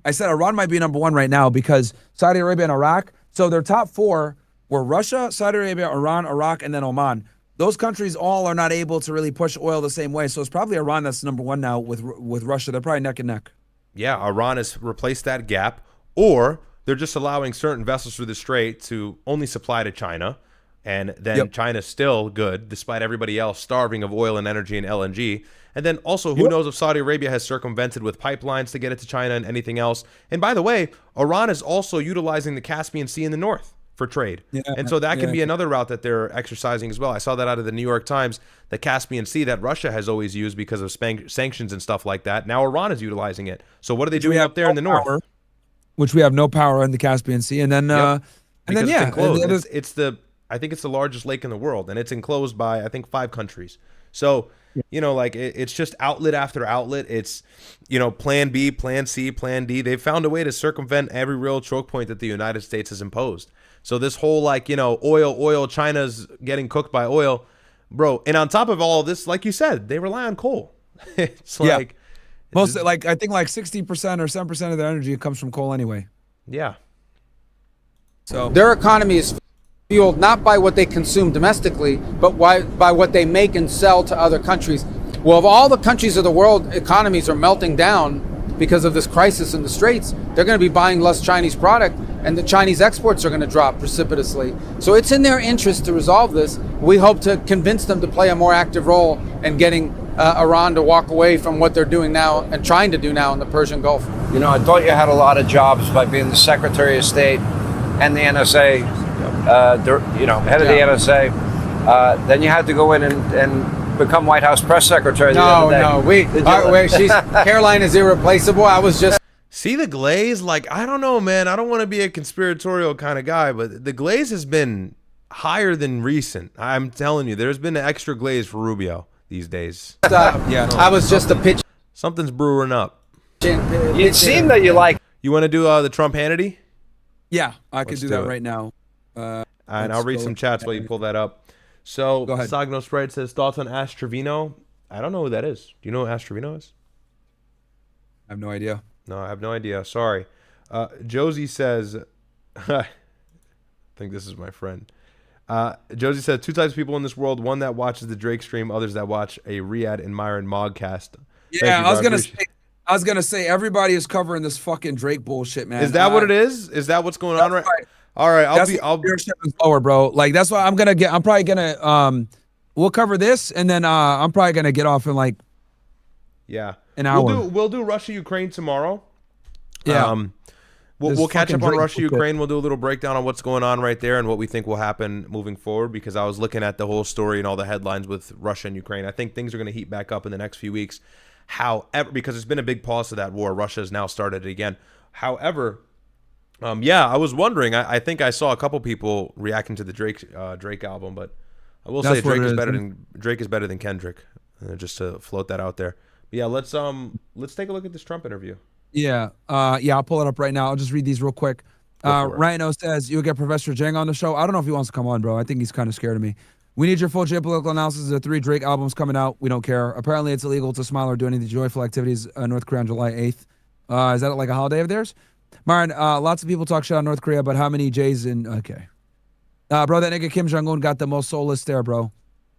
I said Iran might be number one right now because Saudi Arabia and Iraq. So their top four were Russia, Saudi Arabia, Iran, Iraq, and then Oman. Those countries all are not able to really push oil the same way. So it's probably Iran that's number one now with Russia. They're probably neck and neck. Yeah, Iran has replaced that gap, or they're just allowing certain vessels through the strait to only supply to China, and then China's still good despite everybody else starving of oil and energy and LNG. And then also, who knows if Saudi Arabia has circumvented with pipelines to get it to China and anything else. And by the way, Iran is also utilizing the Caspian Sea in the north for trade. And so that can be another route that they're exercising as well. I saw that out of the New York Times, the Caspian Sea that Russia has always used because of sanctions and stuff like that. Now Iran is utilizing it. So what are they doing up there in the north? Which we have no power in the Caspian Sea. And then, Because it's enclosed. I think it's the largest lake in the world, and it's enclosed by, I think, 5 countries. So, like it's just outlet after outlet. It's, plan B, plan C, plan D. They've found a way to circumvent every real choke point that the United States has imposed. So this whole oil, China's getting cooked by oil, bro. And on top of all of this, like you said, they rely on coal. It's like most, I think 60% or 7% of their energy comes from coal anyway. Yeah. So their economy is fueled not by what they consume domestically, but by what they make and sell to other countries. Well, if all the countries of the world economies are melting down because of this crisis in the Straits, they're going to be buying less Chinese product, and the Chinese exports are going to drop precipitously. So it's in their interest to resolve this. We hope to convince them to play a more active role in getting Iran to walk away from what they're doing now and trying to do now in the Persian Gulf. I thought you had a lot of jobs by being the Secretary of State and the NSA, head of the NSA. Then you had to go in and become White House press secretary. Caroline is irreplaceable. I was just. See the glaze? I don't know, man. I don't want to be a conspiratorial kind of guy, but the glaze has been higher than recent. I'm telling you, there's been an extra glaze for Rubio these days. I was just a pitch. Something's brewing up. It seemed that you like. You want to do the Trump Hannity? Yeah, I could do that right now. And I'll read some chats while you pull that up. So, Sagno Spread says, thoughts on Ash Trevino? I don't know who that is. Do you know who Ash Trevino is? I have no idea. No, I have no idea. Sorry. Josie says, I think this is my friend. Josie says, 2 types of people in this world, one that watches the Drake stream, others that watch a Riyadh and Myron Mogcast. Yeah, I was gonna say everybody is covering this fucking Drake bullshit, man. Is that what it is? Is that what's going on right? All right, I'll be lower, bro. That's why I'm probably gonna we'll cover this, and then I'm probably gonna get off in an hour. We'll do Russia Ukraine tomorrow. Yeah. We'll catch up on Russia Ukraine. We'll do a little breakdown on what's going on right there and what we think will happen moving forward, because I was looking at the whole story and all the headlines with Russia and Ukraine. I think things are going to heat back up in the next few weeks. However, because it's been a big pause to that war, Russia has now started it again. However, I was wondering. I think I saw a couple people reacting to the Drake album, but I will say Drake is better than Kendrick. Just to float that out there. But yeah, let's take a look at this Trump interview. Yeah, I'll pull it up right now. I'll just read these real quick. Rhino says, you'll get Professor Jang on the show. I don't know if he wants to come on, bro. I think he's kind of scared of me. We need your full geopolitical analysis of the 3 Drake albums coming out. We don't care. Apparently, it's illegal to smile or do any of the joyful activities in North Korea on July 8th. Is that like a holiday of theirs? Marin, lots of people talk shit on North Korea, but how many J's in... Okay. Bro, that nigga Kim Jong-un got the most soulless stare, bro.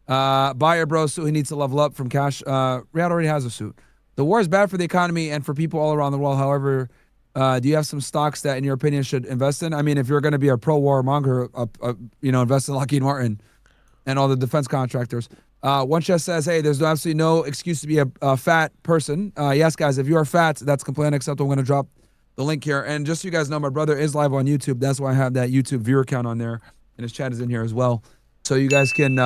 Buy your bro suit. He needs to level up from cash. Riyadh already has a suit. The war is bad for the economy and for people all around the world. However, do you have some stocks that, in your opinion, should invest in? I mean, if you're going to be a pro-war monger, invest in Lockheed Martin and all the defense contractors. One chef says, hey, there's absolutely no excuse to be a fat person. Yes, guys, if you are fat, that's completely unacceptable. I'm going to drop the link here. And just so you guys know, my brother is live on YouTube. That's why I have that YouTube viewer count on there. And his chat is in here as well. So you guys can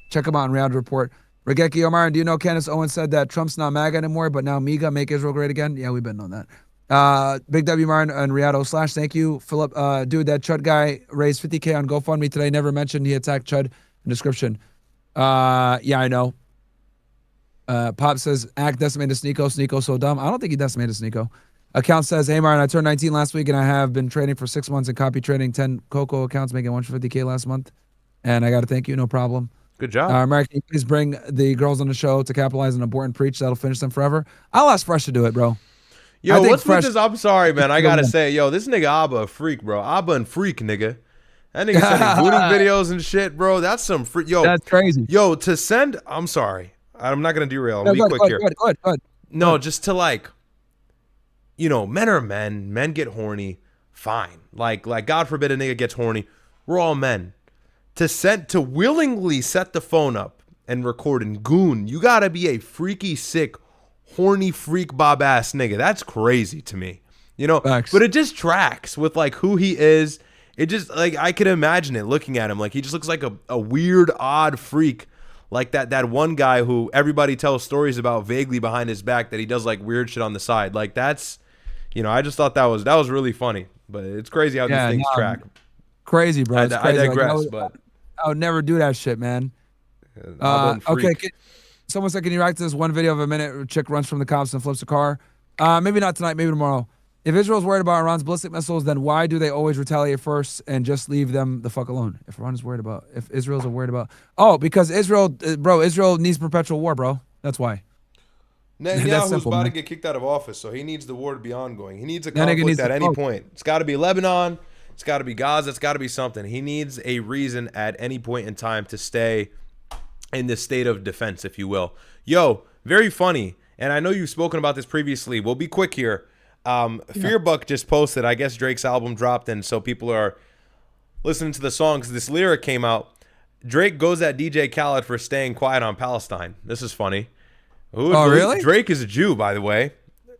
check him out on Riyadh Report. Regeki Omar, do you know Candace Owens said that Trump's not MAGA anymore, but now MEGA, make Israel great again? Yeah, we've been on that. Big W Martin and Riyadh / thank you. Philip, dude, that Chud guy raised $50K on GoFundMe today. Never mentioned he attacked Chud in description. Yeah, I know. Pop says, act decimated Sneeko so dumb. I don't think he decimated Sneeko. Account says, hey, Martin, I turned 19 last week and I have been trading for 6 months and copy trading 10 Coco accounts, making 150K last month. And I got to thank you. No problem. Good job. Mark, can you please bring the girls on the show to capitalize on abort and preach? That'll finish them forever. I'll ask Fresh to do it, bro. Yo, what's with this? I'm sorry, man. I got to say, yo, this nigga Abba a freak, bro. Abba and freak, nigga. That nigga sending booting videos and shit, bro. That's some freak. Yo, that's crazy. Yo, to send, I'm sorry. I'm not going to derail. I'm going to be quick here. Go ahead. No, just to like, you know, men are men. Men get horny. Fine. Like God forbid a nigga gets horny. We're all men. To willingly set the phone up and record and goon, you got to be a freaky, sick, horny freak bob ass nigga. That's crazy to me. You know, Facts. But it just tracks with like who he is. It just like I could imagine it looking at him. Like he just looks like a weird, odd freak. Like that one guy who everybody tells stories about vaguely behind his back that he does like weird shit on the side. Like that's, you know, I just thought that was really funny. But it's crazy how these things track. Crazy, bro. It's crazy. I digress, like, but I would never do that shit, man. Okay. Someone said, can you react to this one video of a minute chick runs from the cops and flips a car? Maybe not tonight, maybe tomorrow. If Israel's worried about Iran's ballistic missiles, then why do they always retaliate first and just leave them the fuck alone? If Israel's worried about, because Israel needs perpetual war, bro. That's why. Netanyahu's about to get kicked out of office, so he needs the war to be ongoing. He needs a conflict at any point. It's got to be Lebanon. It's got to be Gaza. It's got to be something. He needs a reason at any point in time to stay in this state of defense, if you will. Yo, very funny. And I know you've spoken about this previously. We'll be quick here. Fearbuck just posted, I guess Drake's album dropped, and so people are listening to the song because this lyric came out. Drake goes at DJ Khaled for staying quiet on Palestine. This is funny. Really? Drake is a Jew, by the way.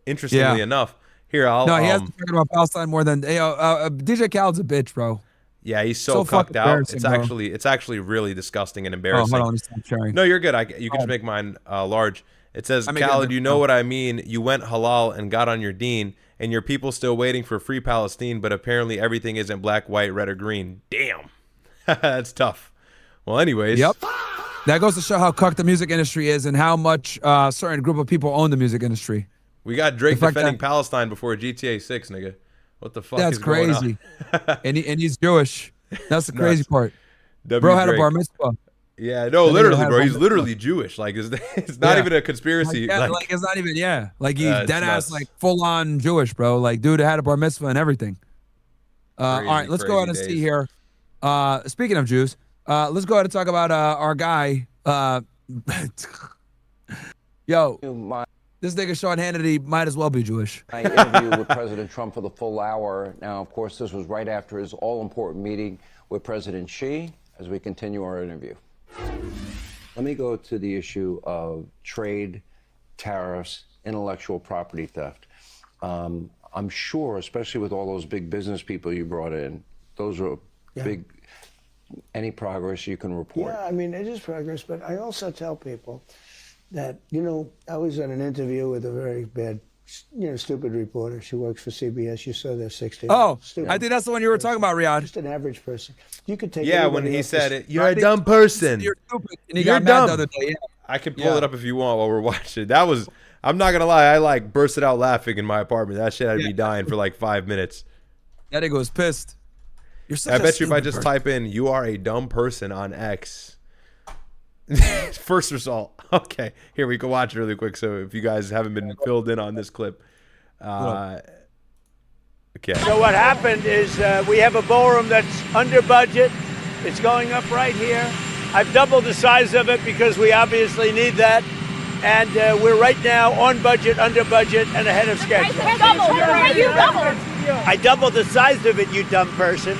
Interestingly enough. Here, he hasn't talked about Palestine more than DJ Khaled's a bitch, bro. Yeah, he's so cucked out. It's actually really disgusting and embarrassing. Hold on, stop sharing. No, you're good. You can just make mine large. It says, Khaled, you know what I mean. You went halal and got on your deen, and your people still waiting for free Palestine, but apparently everything isn't black, white, red, or green. Damn. That's tough. Well, anyways. Yep. That goes to show how cucked the music industry is and how much a certain group of people own the music industry. We got Drake defending Palestine before GTA 6, nigga. What the fuck is going on? That's crazy. and he's Jewish. That's the crazy part. Bro had a bar mitzvah. Yeah, no, literally, bro. He's literally Jewish. Like, it's not even a conspiracy. Like it's not even, like he's dead ass, like full on Jewish, bro. Like, dude had a bar mitzvah and everything. All right, let's go ahead and see here. Speaking of Jews, let's go ahead and talk about our guy. Yo, this nigga Sean Hannity might as well be Jewish. I interviewed with President Trump for the full hour. Now, of course, this was right after his all-important meeting with President Xi as we continue our interview. Let me go to the issue of trade, tariffs, intellectual property theft. I'm sure, especially with all those big business people you brought in, those are big. Any progress you can report? Yeah, I mean, it is progress, but I also tell people that, I was on an interview with a very bad, stupid reporter. She works for CBS. You saw that 60. Oh, stupid. I think that's the one you were talking about, Riyadh. Just an average person. You could take. Yeah, when he said it, you're a dumb person. You're stupid. And he You're got dumb. mad the other day. Yeah. I can pull it up if you want while we're watching. That was, I'm not gonna lie, I bursted out laughing in my apartment. That shit had me dying for 5 minutes. That nigga was pissed. You're such I a bet you if I stupid just person. type in "you are a dumb person" on X, first result. Okay, here we can watch it really quick. So if you guys haven't been filled in on this clip, okay. So what happened is we have a ballroom that's under budget. It's going up right here. I've doubled the size of it because we obviously need that. And we're right now on budget, under budget, and ahead of schedule. I doubled the size of it, you dumb person.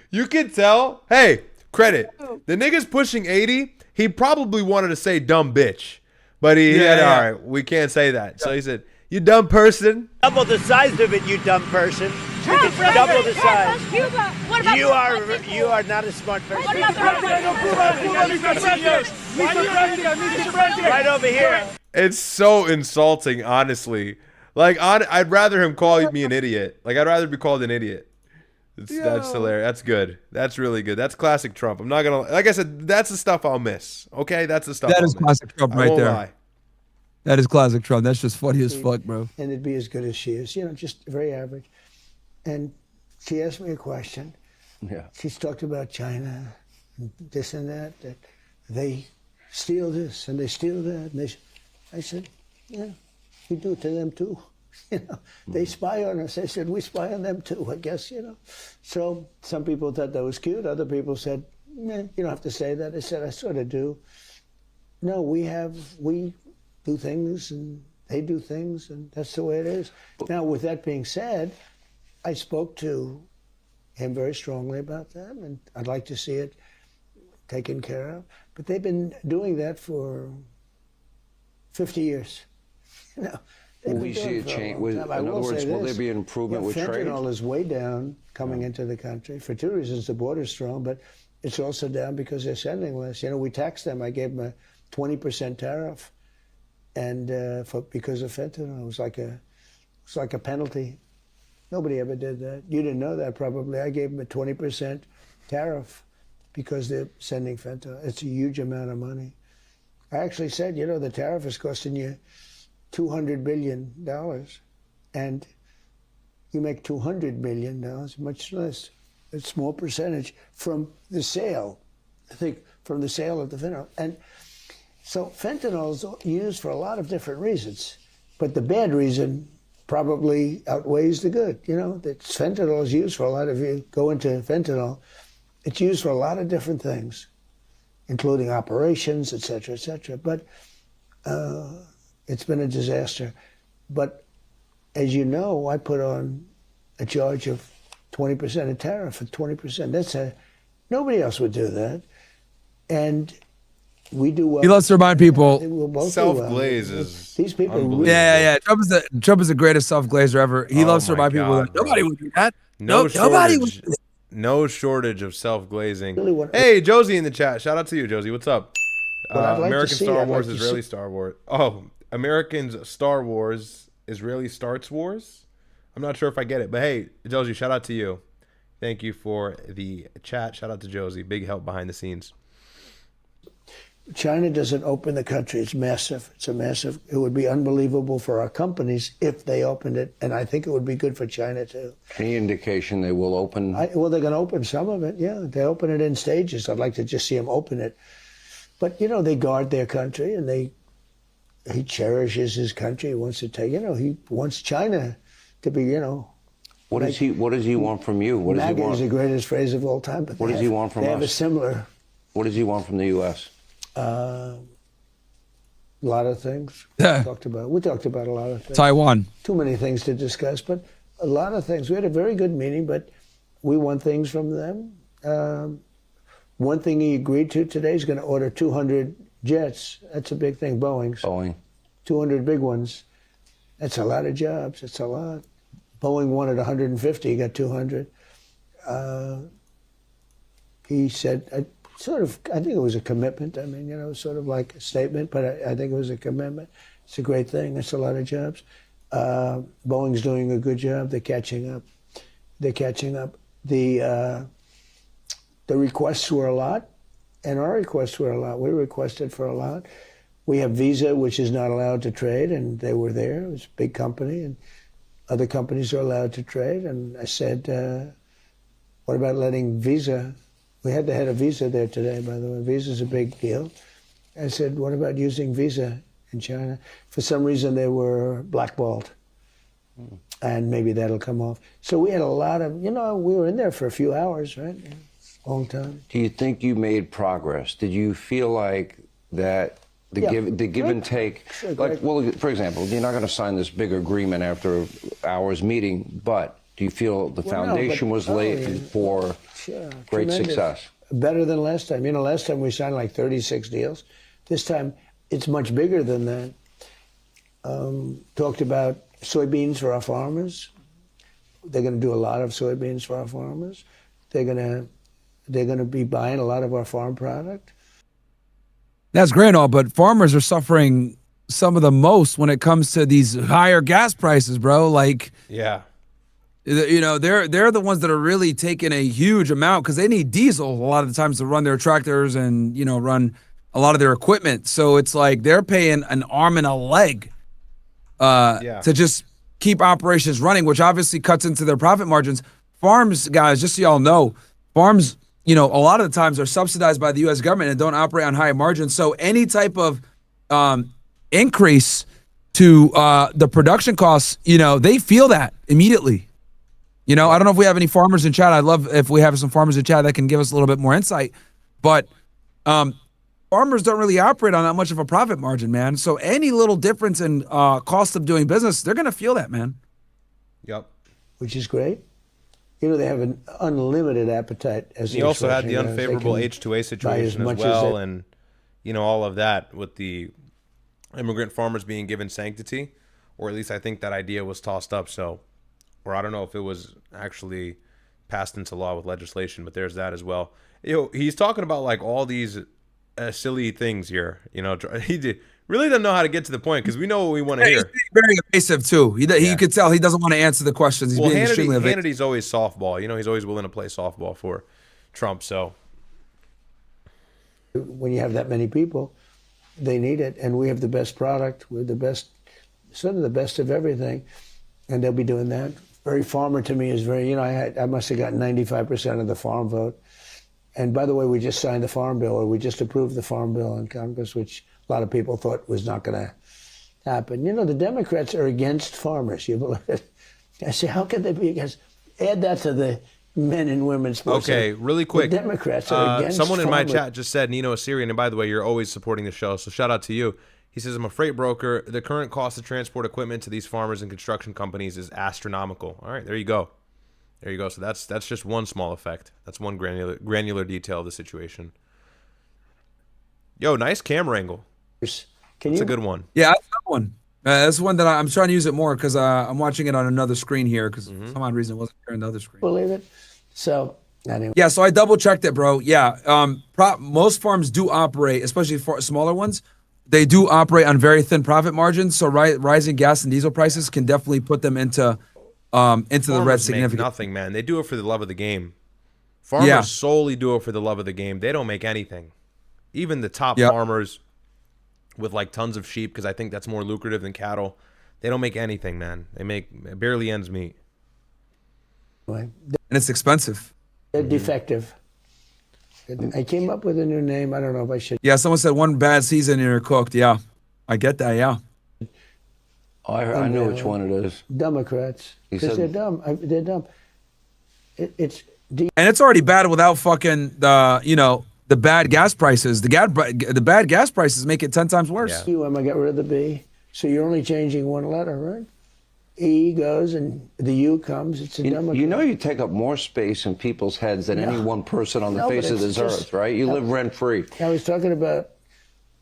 You can tell. Hey, credit. The nigga's pushing 80. He probably wanted to say dumb bitch. But he had, all right, we can't say that. So he said, you dumb person. Double the size of it, you dumb person. Double the size. You are not a smart person. Right over here. It's so insulting, honestly. I'd rather him call me an idiot. I'd rather be called an idiot. That's hilarious. That's good. That's really good. That's classic Trump. I'm not gonna, like I said, that's the stuff I'll miss. Okay, that's the stuff. That is classic Trump right there. Lie. That is classic Trump. That's just funny as fuck, bro. And it'd be as good as she is, just very average. And she asked me a question. Yeah. She's talked about China, and this and that they steal this and they steal that. And I said, yeah, we do it to them too. They spy on us. I said, we spy on them too, I guess, So some people thought that was cute. Other people said, you don't have to say that. I said, I sort of do. No, we do things and they do things, and that's the way it is. Now, with that being said, I spoke to him very strongly about that, and I'd like to see it taken care of. But they've been doing that for 50 years. Will we see a change? In other words, will there be an improvement with trade? Fentanyl is way down coming into the country for two reasons. The border's strong, but it's also down because they're sending less. We taxed them. I gave them a 20% tariff, and because of fentanyl, it was like a penalty. Nobody ever did that. You didn't know that probably. I gave them a 20% tariff because they're sending fentanyl. It's a huge amount of money. I actually said, the tariff is costing you $200 billion, and you make $200 million, much less, a small percentage from the sale. I think from the sale of the fentanyl. And so fentanyl is used for a lot of different reasons, but the bad reason probably outweighs the good. That fentanyl is used for a lot of, you go into fentanyl, it's used for a lot of different things, including operations, et cetera, but it's been a disaster. But as you know, I put on a charge of 20%, a tariff of 20%. Nobody else would do that. And we do well. He loves to remind people. Self-glaze is these people. Really Yeah. Trump is the greatest self-glazer ever. He loves to remind people that nobody would do that. Nobody would do that. No shortage of self-glazing. Hey, Josie in the chat. Shout out to you, Josie. What's up? American Star Wars, Israeli Star Wars. Oh, Americans Star Wars, Israeli Starts Wars? I'm not sure if I get it, but hey, Josie, shout out to you. Thank you for the chat. Shout out to Josie. Big help behind the scenes. China doesn't open the country. It's massive. It would be unbelievable for our companies if they opened it, and I think it would be good for China too. Any indication they will open? Well, they're going to open some of it, yeah. They open it in stages. I'd like to just see them open it. But, they guard their country, and he cherishes his country. He wants to take, he wants China to be, What does he want from you? What does he want? Is the greatest phrase of all time. But what does he want from us? They have a similar. What does he want from the U.S.? A lot of things. We talked about a lot of things. Taiwan. Too many things to discuss, but a lot of things. We had a very good meeting, but we want things from them. One thing he agreed to today is going to order 200 jets. That's a big thing. Boeing. 200 big ones. That's a lot of jobs. It's a lot. Boeing wanted 150. He got 200. He said, I think it was a commitment. I mean, sort of like a statement, but I think it was a commitment. It's a great thing. It's a lot of jobs. Boeing's doing a good job. They're catching up. The requests were a lot, and our requests were a lot. We requested for a lot. We have Visa, which is not allowed to trade, and they were there. It was a big company, and other companies are allowed to trade. And I said, what about letting Visa? We had the head of Visa there today, by the way. Visa's a big deal. I said, what about using Visa in China? For some reason, they were blackballed. And maybe that'll come off. So we had a lot of, we were in there for a few hours, right? Long time. Do you think you made progress? Did you feel like that the give and take? Sure, well, for example, you're not going to sign this big agreement after hours meeting, but do you feel the foundation was laid for great success? Better than last time. Last time we signed like 36 deals. This time it's much bigger than that. Talked about soybeans for our farmers. They're going to do a lot of soybeans for our farmers. They're going to be buying a lot of our farm product. That's great and all, but farmers are suffering some of the most when it comes to these higher gas prices, bro. Like, yeah. They're the ones that are really taking a huge amount because they need diesel a lot of the times to run their tractors and, run a lot of their equipment. So it's like they're paying an arm and a leg to just keep operations running, which obviously cuts into their profit margins. Farms, guys, just so y'all know, farms, a lot of the times are subsidized by the U.S. government and don't operate on high margins. So any type of increase to the production costs, they feel that immediately. I don't know if we have any farmers in chat. I'd love if we have some farmers in chat that can give us a little bit more insight. But farmers don't really operate on that much of a profit margin, man. So any little difference in cost of doing business, they're going to feel that, man. Yep. Which is great. They have an unlimited appetite. As he also had the unfavorable H-2A situation as well, and all of that with the immigrant farmers being given sanctity, or at least I think that idea was tossed up. So, or I don't know if it was actually passed into law with legislation, but there's that as well. He's talking about like all these silly things here. He really doesn't know how to get to the point because we know what we want to hear. He's being very evasive too. He could tell he doesn't want to answer the questions. He's being extremely evasive. Hannity's always softball. He's always willing to play softball for Trump. So when you have that many people, they need it, and we have the best product. We're the best, sort of the best of everything, and they'll be doing that. Very farmer to me is very. I must have gotten 95% of the farm vote. And by the way, we just signed the farm bill, or we just approved the farm bill in Congress, which a lot of people thought was not going to happen. The Democrats are against farmers. You believe it? I say, how can they be against? Add that to the men and women sports. Okay, really quick. The Democrats are against someone in my farmers. chat just said Nino Assyrian, and by the way, you're always supporting the show, so shout out to you. He says, I'm a freight broker. The current cost to transport equipment to these farmers and construction companies is astronomical. All right, there you go. There you go. So that's just one small effect. That's one granular detail of the situation. Yo, nice camera angle. That's a good one. Yeah, that's that one. That's one that I'm trying to use it more because I'm watching it on another screen here because for some odd reason it wasn't here on the other screen. Believe it? So, anyway. Yeah, so I double checked it, bro. Yeah, most farms do operate, especially for smaller ones. They do operate on very thin profit margins. So rising gas and diesel prices can definitely put them into the red significantly. Nothing, man. They do it for the love of the game. Farmers solely do it for the love of the game. They don't make anything. Even the top farmers with like tons of sheep, because I think that's more lucrative than cattle, they don't make anything, man. They make barely ends meet. And it's expensive. They're defective. I came up with a new name. I don't know if I should. Yeah, someone said one bad season and you're cooked. Yeah, I get that. Yeah. I know which one it is. Democrats, because they're dumb. They're dumb. And it's already bad without fucking the bad gas prices. The bad gas prices make it 10 times worse. Yeah. I got rid of the B, so you're only changing one letter, right? E goes and the U comes. It's a Democrat. You take up more space in people's heads than any one person on the face of this earth, right? You live rent free. I was talking about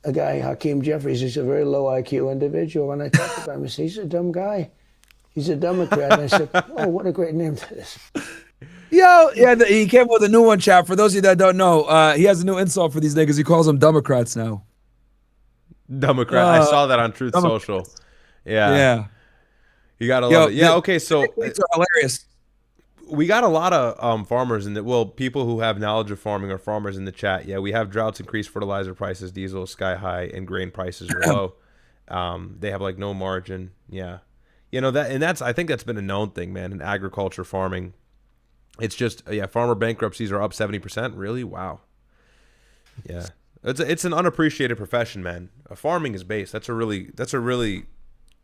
a guy, Hakeem Jeffries. He's a very low IQ individual, and I talked about him. I said, he's a dumb guy. He's a Democrat. And I said, oh, what a great name that is. Yo, yeah, he came up with a new one, chap. For those of you that don't know, he has a new insult for these niggas. He calls them Democrats now. Democrat. I saw that on Truth Social. Yeah. You gotta love it. Yeah, okay, so it's hilarious. We got a lot of farmers people who have knowledge of farming are farmers in the chat. Yeah, we have droughts, increased fertilizer prices, diesel sky high, and grain prices are low. They have like no margin. Yeah. I think that's been a known thing, man, in agriculture, farming. It's just farmer bankruptcies are up 70%. Really? Wow. Yeah. It's an unappreciated profession, man. Farming is base. That's a really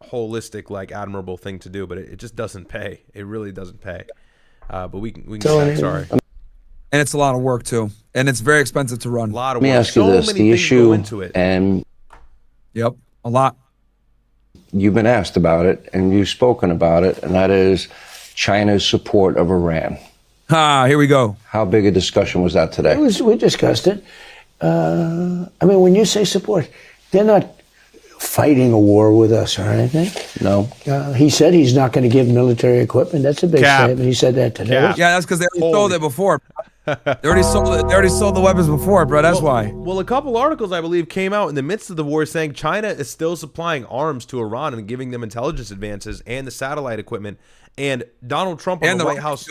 holistic, like, admirable thing to do, but it just doesn't pay. It really doesn't pay. But we can get that. Sorry. And it's a lot of work too, and it's very expensive to run. A lot of work. Let me ask you this: the issue, and yep, a lot. You've been asked about it, and you've spoken about it, and that is China's support of Iran. Here we go. How big a discussion was that today? We discussed it. I mean, when you say support, they're not fighting a war with us or anything. No. He said he's not going to give military equipment. That's a big statement. He said that today. Yeah, that's because they already sold it before. They already sold the weapons before, bro. That's why. Well, a couple articles, I believe, came out in the midst of the war saying China is still supplying arms to Iran and giving them intelligence advances and the satellite equipment. And Donald Trump and the White House.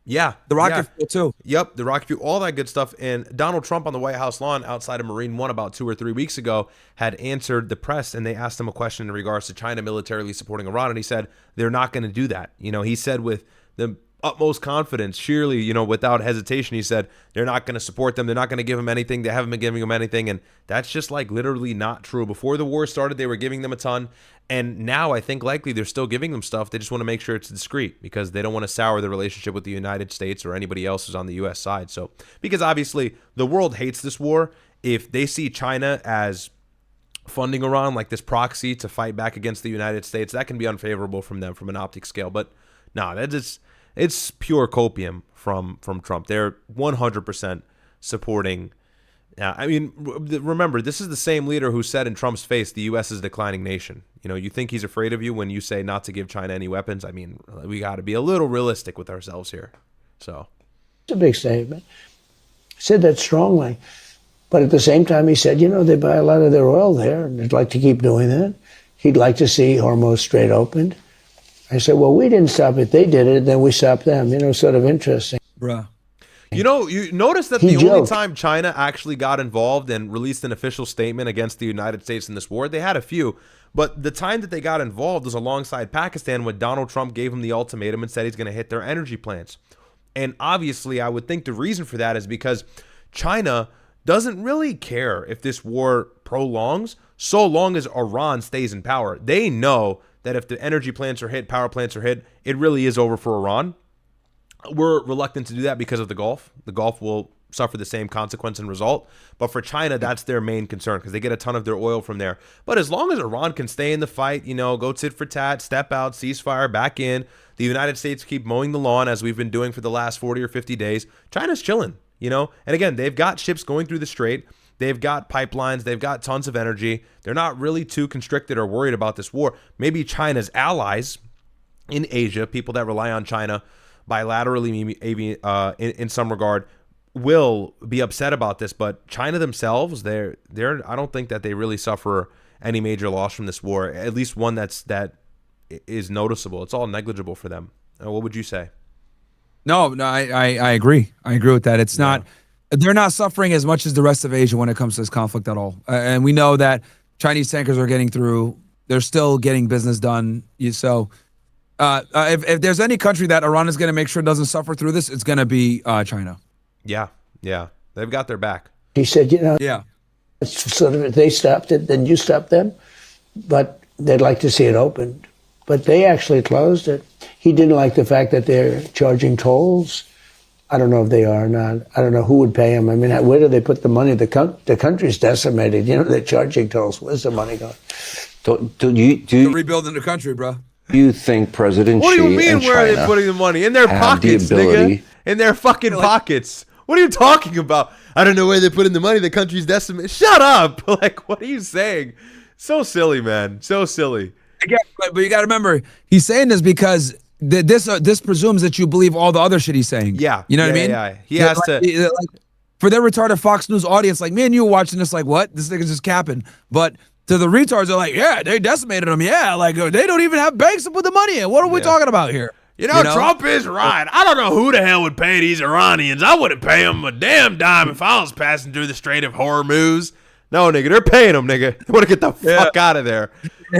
Yeah. The rocket fuel too. Yep, the rocket fuel, all that good stuff. And Donald Trump on the White House lawn outside of Marine One about 2 or 3 weeks ago had answered the press, and they asked him a question in regards to China militarily supporting Iran, and he said they're not going to do that. You know, he said with the utmost confidence, sheerly, you know, without hesitation, he said they're not going to support them. They're not going to give them anything. They haven't been giving them anything. And that's just like literally not true. Before the war started, they were giving them a ton. And now I think likely they're still giving them stuff. They just want to make sure it's discreet because they don't want to sour the relationship with the United States or anybody else who's on the U.S. side. So, because obviously the world hates this war. If they see China as funding Iran like this proxy to fight back against the United States, that can be unfavorable from them from an optic scale. But no, it's pure copium from Trump. They're 100% supporting. I mean, remember, this is the same leader who said in Trump's face, the U.S. is a declining nation. You know, you think he's afraid of you when you say not to give China any weapons? I mean, we got to be a little realistic with ourselves here. So it's a big statement. He said that strongly. But at the same time, he said, you know, they buy a lot of their oil there, and they'd like to keep doing that. He'd like to see Hormuz Strait opened. I said, well, we didn't stop it. They did it, and then we stopped them. You know, sort of interesting. Bruh. You know, you notice that the only time China actually got involved and released an official statement against the United States in this war, they had a few, but the time that they got involved was alongside Pakistan when Donald Trump gave them the ultimatum and said he's going to hit their energy plants. And obviously, I would think the reason for that is because China doesn't really care if this war prolongs so long as Iran stays in power. They know that if the energy plants are hit, power plants are hit, it really is over for Iran. We're reluctant to do that because of the Gulf. The Gulf will suffer the same consequence and result. But for China, that's their main concern because they get a ton of their oil from there. But as long as Iran can stay in the fight, you know, go tit for tat, step out, ceasefire, back in, the United States keep mowing the lawn as we've been doing for the last 40 or 50 days, China's chilling, you know. And again, they've got ships going through the strait. They've got pipelines. They've got tons of energy. They're not really too constricted or worried about this war. Maybe China's allies in Asia, people that rely on China bilaterally, maybe in some regard, will be upset about this. But China themselves, they're I don't think that they really suffer any major loss from this war, at least one that is noticeable. It's all negligible for them. What would you say? No, I agree. I agree with that. It's not, they're not suffering as much as the rest of Asia when it comes to this conflict at all. And we know that Chinese tankers are getting through. They're still getting business done. So if there's any country that Iran is going to make sure doesn't suffer through this, it's going to be China. Yeah. They've got their back. He said, you know, it's sort of, if they stopped it, then you stop them. But they'd like to see it opened. But they actually closed it. He didn't like the fact that they're charging tolls. I don't know if they are or not. I don't know who would pay them. I mean, where do they put the money? The country's decimated. You know, they're charging tolls. Where's the money going? They're rebuilding the country, bro. Do you think President What Xi do you mean? and Where are they China putting the money? In their have the pockets, ability- nigga. In their fucking pockets. What are you talking about? I don't know where they're putting the money. The country's decimated. Shut up! Like, what are you saying? So silly, man. So silly. Again, but you got to remember, he's saying this because this presumes that you believe all the other shit he's saying. Yeah. You know what I mean? Yeah. He has to. For their retarded Fox News audience, like me and you watching this, like, what? This nigga's just capping. But to the retards, they're like, yeah, they decimated them. Yeah, like they don't even have banks to put the money in. What are we talking about here? You know, Trump is right. I don't know who the hell would pay these Iranians. I wouldn't pay them a damn dime if I was passing through the Strait of Hormuz. No, nigga, they're paying them, nigga. They want to get the fuck out of there.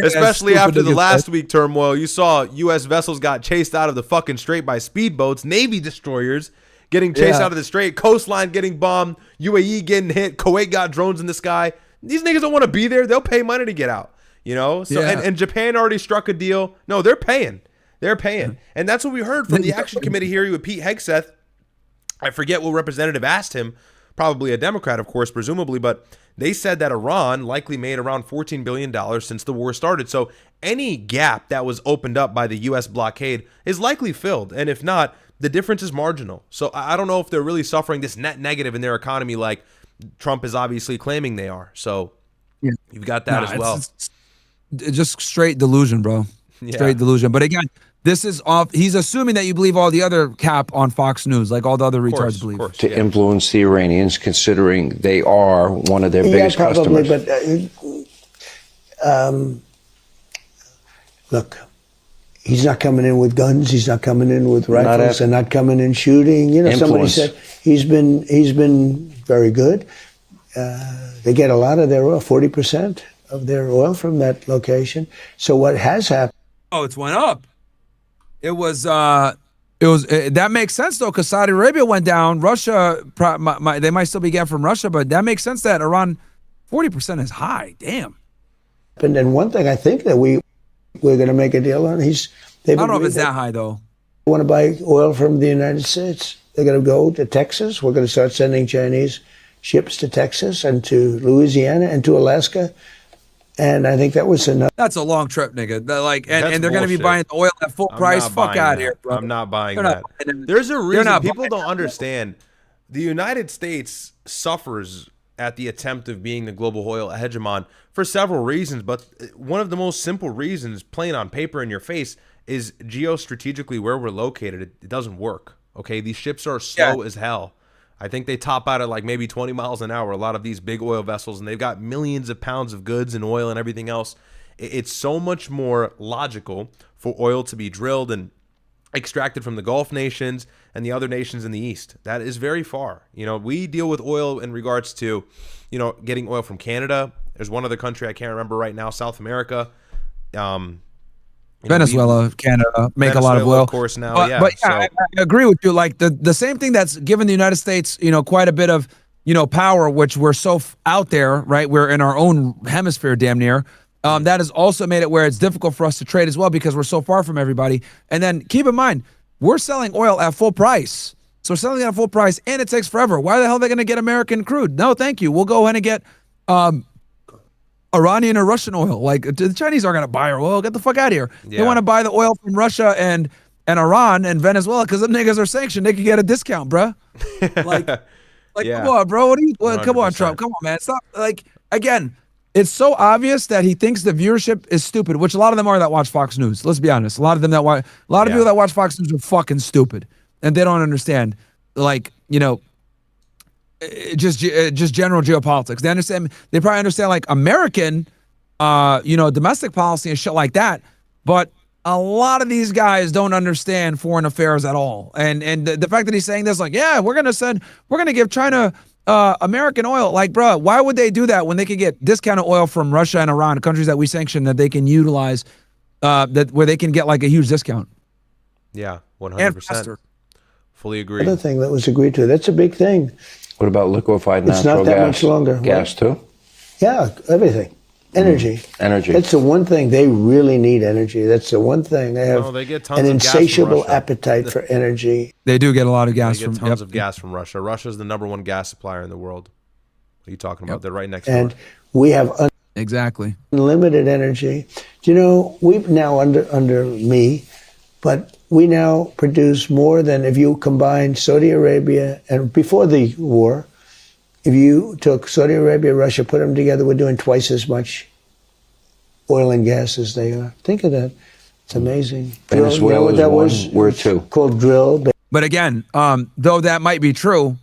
Especially after the last week turmoil. You saw U.S. vessels got chased out of the fucking strait by speedboats, Navy destroyers getting chased out of the strait, coastline getting bombed, UAE getting hit, Kuwait got drones in the sky. These niggas don't want to be there. They'll pay money to get out, you know? So and Japan already struck a deal. No, they're paying. They're paying. And that's what we heard from the Action Committee hearing with Pete Hegseth. I forget what representative asked him, probably a Democrat, of course, presumably, but they said that Iran likely made around $14 billion since the war started. So any gap that was opened up by the U.S. blockade is likely filled. And if not, the difference is marginal. So I don't know if they're really suffering this net negative in their economy like Trump is obviously claiming they are. So you've got that as well. It's just straight delusion, bro. Straight delusion. But again, this is off. He's assuming that you believe all the other cap on Fox News, like all the other retards believe. to influence the Iranians, considering they are one of their biggest probably, customers? But look, He's not coming in with guns. He's not coming in with rifles, and not coming in shooting. You know, somebody Influence. said he's been very good. They get a lot of their oil, 40% of their oil from that location. So what has happened? Oh, it's went up. It was that makes sense though, because Saudi Arabia went down. Russia, they might still be getting from Russia, but that makes sense that Iran, 40% is high. Damn. And one thing I think that we're going to make a deal on. I don't know if it's that high though. Want to buy oil from the United States? They're going to go to Texas. We're going to start sending Chinese ships to Texas and to Louisiana and to Alaska. And I think that was enough. That's a long trip, nigga. And they're going to be bullshit. buying the oil at full price. not Fuck buying out of that. here, bro. I'm not buying They're that. not buying it. There's a They're reason not people buying don't that. understand. The United States suffers at the attempt of being the global oil hegemon for several reasons, but one of the most simple reasons, plain on paper in your face, is geostrategically where we're located. It doesn't work. Okay, these ships are slow as hell. I think they top out at like maybe 20 miles an hour, a lot of these big oil vessels, and they've got millions of pounds of goods and oil and everything else. It's so much more logical for oil to be drilled and extracted from the Gulf nations and the other nations in the East. That is very far. You know, we deal with oil in regards to, you know, getting oil from Canada. There's one other country I can't remember right now, South America. Venezuela, Canada make a lot of Venezuela, oil. of course, now, But, yeah. but So- I agree with you. Like the same thing that's given the United States, you know, quite a bit of, you know, power, which we're so out there, right? We're in our own hemisphere, damn near. That has also made it where it's difficult for us to trade as well because we're so far from everybody. And then keep in mind, we're selling oil at full price. So we're selling it at full price, and it takes forever. Why the hell are they going to get American crude? No, thank you. We'll go ahead and get Iranian or Russian oil. Like the Chinese aren't going to buy our oil. Get the fuck out of here. They want to buy the oil from Russia and Iran and Venezuela because them niggas are sanctioned. They can get a discount, bruh. Yeah. Come on, bro. Come on, Trump. Come on, man. Stop. Like, again, it's so obvious that he thinks the viewership is stupid, which a lot of them are that watch Fox News. Let's be honest. A lot of them that people that watch Fox News are fucking stupid, and they don't understand, like, you know, just general geopolitics. They understand. They probably understand like American, you know, domestic policy and shit like that. But a lot of these guys don't understand foreign affairs at all. And the fact that he's saying this, like, yeah, we're gonna give China American oil. Like, bro, why would they do that when they could get discounted oil from Russia and Iran, countries that we sanction, that they can utilize, that where they can get like a huge discount? Yeah, And 100%. faster. Fully agree. Another thing that was agreed to. That's a big thing. What about liquefied It's natural not that gas? much longer. Gas too? Yeah, everything. Energy. Energy. That's the one thing they really need. Energy. That's the one thing they have. No, they get tons an of gas from insatiable Russia. appetite for energy. They do get a lot of gas They from get tons of gas from Russia. Russia's the #1 gas supplier in the world. What are you talking about? They're right next And door. we have exactly unlimited energy. Do you know, we've now under me, but we now produce more than if you combine Saudi Arabia and before the war, if you took Saudi Arabia, Russia, put them together, we're doing twice as much oil and gas as they are. Think of that. It's amazing. Venezuela what is that one, was? we're two. Called drill. But again, though that might be true,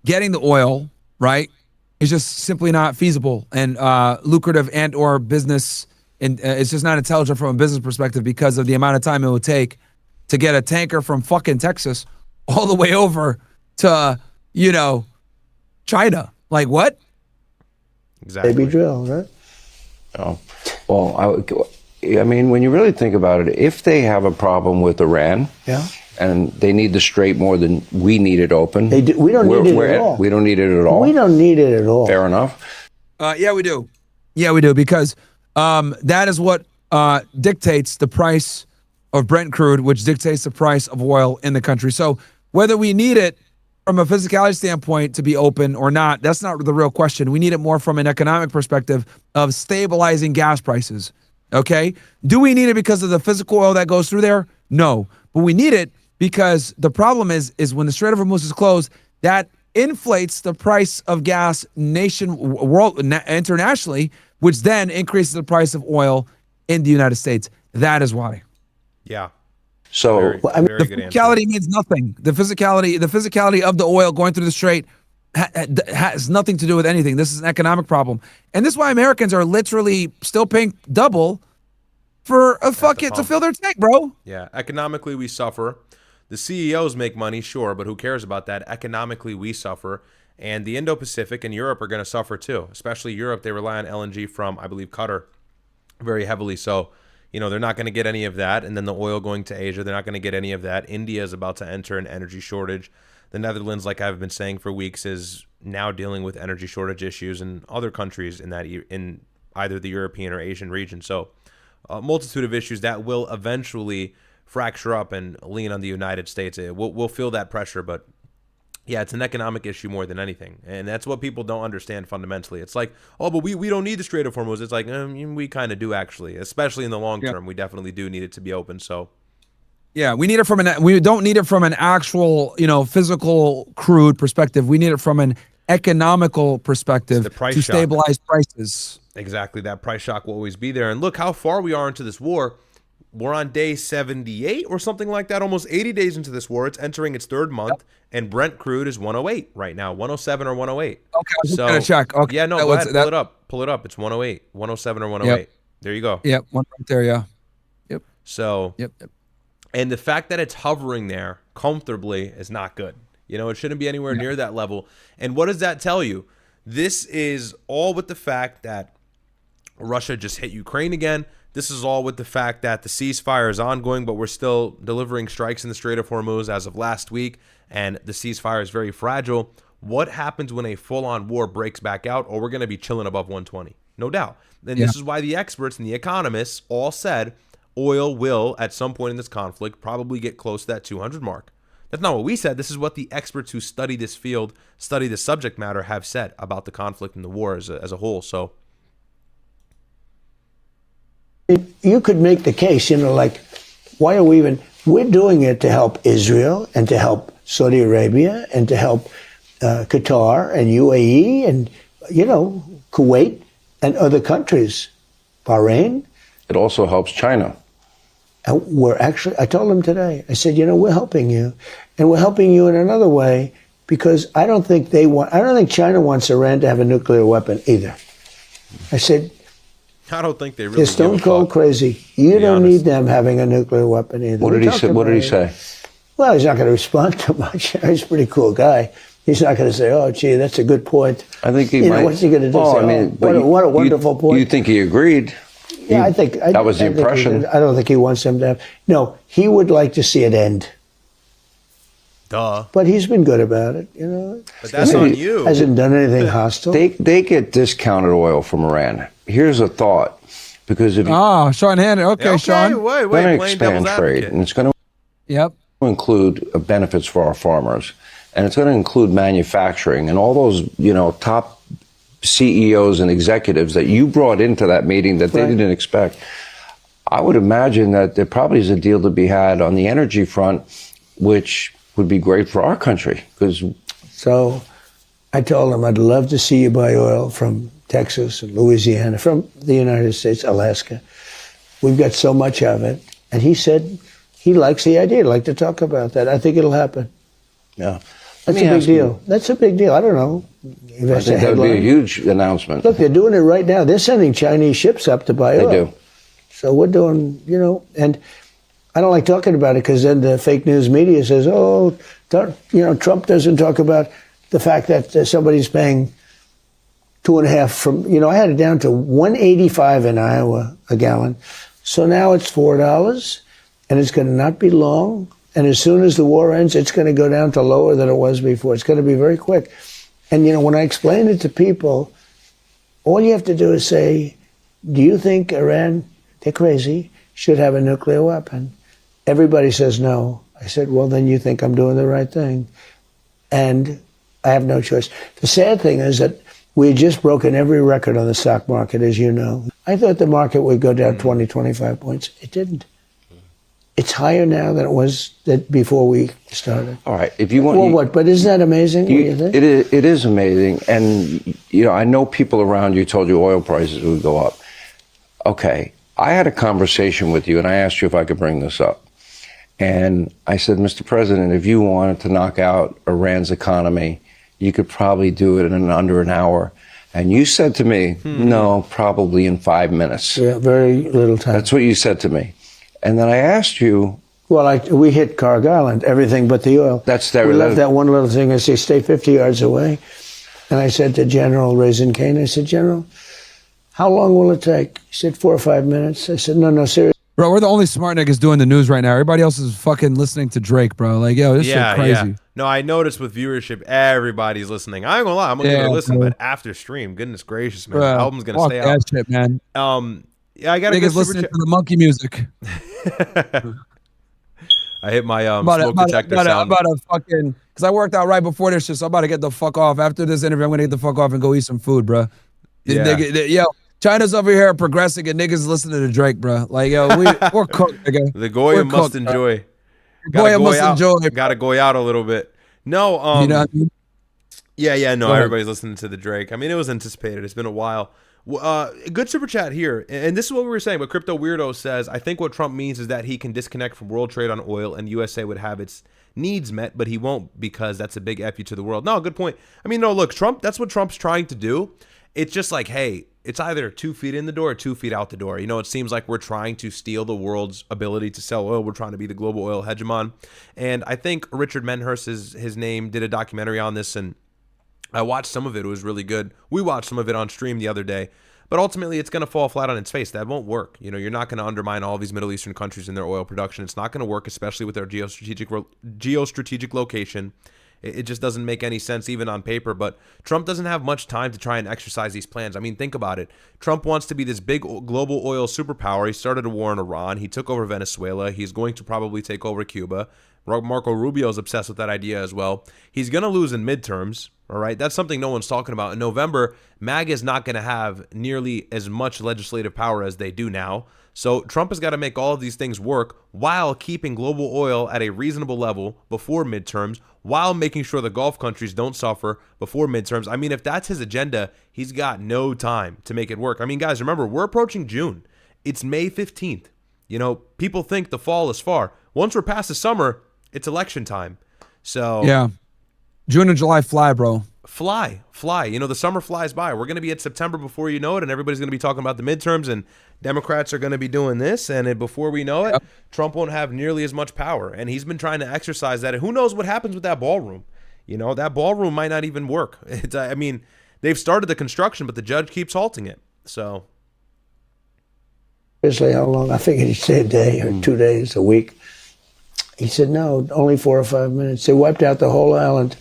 getting the oil, right, is just simply not feasible and lucrative and or business. And it's just not intelligent from a business perspective because of the amount of time it would take to get a tanker from fucking Texas all the way over to, you know, China. Like what? Exactly. Baby drill, right? Oh, well, I mean, when you really think about it, if they have a problem with Iran, Yeah. and they need the strait more than we need it open, we don't need it at all. We don't need it at all. We don't need it at all. Fair enough. Yeah, we do. Yeah, we do because that is what dictates the price of Brent crude, which dictates the price of oil in the country. So whether we need it from a physicality standpoint to be open or not, that's not the real question. We need it more from an economic perspective of stabilizing gas prices. Okay? Do we need it because of the physical oil that goes through there? No. But we need it because the problem is when the Strait of Hormuz is closed, that inflates the price of gas internationally, which then increases the price of oil in the United States. That is why. Yeah. So very the good answer. physicality means nothing. The physicality of the oil going through the strait has nothing to do with anything. This is an economic problem, and this is why Americans are literally still paying double for a to fill their tank, bro. Yeah, economically we suffer. The CEOs make money, sure, but who cares about that? Economically we suffer, and the Indo-Pacific and Europe are going to suffer too. Especially Europe, they rely on LNG from, I believe, Qatar very heavily. So, you know, they're not going to get any of that. And then the oil going to Asia, they're not going to get any of that. India is about to enter an energy shortage. The Netherlands, like I've been saying for weeks, is now dealing with energy shortage issues, and other countries in either the European or Asian region. So a multitude of issues that will eventually fracture up and lean on the United States. We'll feel that pressure, but yeah, it's an economic issue more than anything. And that's what people don't understand fundamentally. It's like, oh, but we don't need the Strait of Hormuz. It's like, we kind of do actually, especially in the long term. We definitely do need it to be open. So yeah, we need it we don't need it from an actual, physical crude perspective. We need it from an economical perspective to stabilize prices. Exactly. That price shock will always be there. And look how far we are into this war. We're on day 78 or something like that, almost 80 days into this war. It's entering its third month, and Brent crude is 108 right now, 107 or 108. Okay, I was just gonna check. Okay, yeah, no, go ahead, pull it up. Pull it up. It's 108, 107 or 108. Yep. There you go. Yep, one right there, yeah. Yep. So, yep. And the fact that it's hovering there comfortably is not good. It shouldn't be anywhere near that level. And what does that tell you? This is all with the fact that Russia just hit Ukraine again. This is all with the fact that the ceasefire is ongoing, but we're still delivering strikes in the Strait of Hormuz as of last week, and the ceasefire is very fragile. What happens when a full-on war breaks back out? Or we're going to be chilling above 120, no doubt. And this is why the experts and the economists all said oil will, at some point in this conflict, probably get close to that 200 mark. That's not what we said. This is what the experts who study this field, study the subject matter, have said about the conflict and the war as a whole. So you could make the case, like, why are we're doing it to help Israel and to help Saudi Arabia and to help Qatar and UAE and, Kuwait and other countries, Bahrain. It also helps China. And I told them today, I said, we're helping you. And we're helping you in another way because I don't think China wants Iran to have a nuclear weapon either. I said, I don't think they really they're stone cold crazy. You don't need them having a nuclear weapon either. What did he say? Well, he's not going to respond too much. He's a pretty cool guy. He's not going to say, "Oh, gee, that's a good point." I think he might. What's he going to do? What a wonderful point. You think he agreed? Yeah, I think that was the impression. I don't think he wants them to have. No, he would like to see it end. Duh. But he's been good about it, But that's on you. Hasn't done anything hostile. They get discounted oil from Iran. Here's a thought, because if Sean Hannon. Okay, Sean. Wait, going to expand trade, and it's going to include benefits for our farmers, and it's going to include manufacturing and all those top CEOs and executives that you brought into that meeting that they didn't expect. I would imagine that there probably is a deal to be had on the energy front, which would be great for our country. So I told him I'd love to see you buy oil from Texas and Louisiana, from the United States, Alaska. We've got so much of it. And he said he likes the idea. He'd like to talk about that. I think it'll happen. Yeah. That's a big deal. That's a big deal. I don't know. I think that would be a huge announcement. Look, they're doing it right now. They're sending Chinese ships up to buy oil. They do. So we're doing, and I don't like talking about it because then the fake news media says, Trump doesn't talk about the fact that somebody's paying 2.5 from, I had it down to $1.85 in Iowa a gallon. So now it's $4 and it's going to not be long. And as soon as the war ends, it's going to go down to lower than it was before. It's going to be very quick. And, when I explain it to people, all you have to do is say, do you think Iran, they're crazy, should have a nuclear weapon? Everybody says no. I said, well, then you think I'm doing the right thing. And I have no choice. The sad thing is that we had just broken every record on the stock market, as you know. I thought the market would go down 20, 25 points. It didn't. It's higher now than it was before we started. All right. If you want, well, what? But isn't that amazing? What do you think? It is amazing. And, I know people around you told you oil prices would go up. Okay. I had a conversation with you, and I asked you if I could bring this up. And I said, Mr. President, if you wanted to knock out Iran's economy, you could probably do it in under an hour. And you said to me, no, probably in 5 minutes. Yeah, very little time. That's what you said to me. And then I asked you. Well, we hit Carg Island, everything but the oil. We left that one little thing. I say, stay 50 yards away. And I said to General Raisin Kane, I said, General, how long will it take? He said, 4 or 5 minutes. I said, no, seriously. Bro, we're the only smart niggas doing the news right now. Everybody else is fucking listening to Drake, bro. Like, yo, this shit crazy. Yeah. No, I noticed with viewership, everybody's listening. I ain't gonna lie, I'm gonna listen, but after stream, goodness gracious, man, the album's gonna stay out. Shit, man. Yeah, I got niggas listening to the monkey music. I hit my smoke detector sound. I'm about to fucking, because I worked out right before this shit, so I'm about to get the fuck off. After this interview, I'm gonna get the fuck off and go eat some food, bro. Yeah. Yo, China's over here progressing and niggas listening to Drake, bro. Like, yo, we're cooked, nigga. The Goya must enjoy. Goya must enjoy. Gotta go out a little bit. No, you know what I mean? Yeah, no, everybody's listening to the Drake. I mean, it was anticipated. It's been a while. Good super chat here. And this is what we were saying, but Crypto Weirdo says, I think what Trump means is that he can disconnect from world trade on oil and USA would have its needs met, but he won't because that's a big F you to the world. No, good point. I mean, no, look, Trump, that's what Trump's trying to do. It's just like, hey, it's either 2 feet in the door or 2 feet out the door. You know, it seems like we're trying to steal the world's ability to sell oil. We're trying to be the global oil hegemon. And I think Richard Menhurst, his name, did a documentary on this, and I watched some of it. It was really good. We watched some of it on stream the other day. But ultimately, it's going to fall flat on its face. That won't work. You know, you're not going to undermine all these Middle Eastern countries in their oil production. It's not going to work, especially with their geostrategic location. It just doesn't make any sense even on paper. But Trump doesn't have much time to try and exercise these plans. I mean, think about it. Trump wants to be this big global oil superpower. He started a war in Iran. He took over Venezuela. He's going to probably take over Cuba. Marco Rubio is obsessed with that idea as well. He's going to lose in midterms. All right, that's something no one's talking about. In November, MAGA is not going to have nearly as much legislative power as they do now. So Trump has got to make all of these things work while keeping global oil at a reasonable level before midterms, while making sure the Gulf countries don't suffer before midterms. I mean, if that's his agenda, he's got no time to make it work. I mean, guys, remember, we're approaching June. It's May 15th. You know, people think the fall is far. Once we're past the summer, it's election time. So yeah, June and July fly, bro. Fly. You know, the summer flies by. We're going to be at September before you know it, and everybody's going to be talking about the midterms, and Democrats are going to be doing this, and before we know it, Trump won't have nearly as much power, and he's been trying to exercise that. And who knows what happens with that ballroom? You know, that ballroom might not even work. I mean, they've started the construction, but the judge keeps halting it. So, Seriously, how long? I figured he'd say a day or 2 days, a week. He said, no, only 4 or 5 minutes. They wiped out the whole island,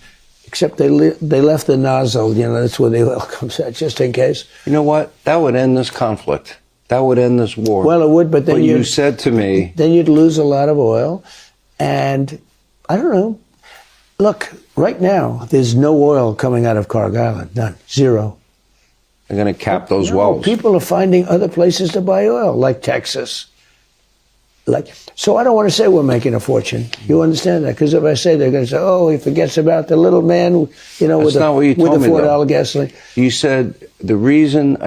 except they left the nozzle. You know, that's where the oil comes out, just in case. You know what? That would end this conflict. That would end this war. Well, it would, but then you said to me, then you'd lose a lot of oil. And I don't know. Look, right now, there's no oil coming out of Carg Island. None. Zero. They're going to cap those wells. People are finding other places to buy oil, like Texas. So I don't want to say we're making a fortune. You understand that? Because if I say, they're going to say, oh, he forgets about the little man, you know, with the $4 gasoline. You said, the reason,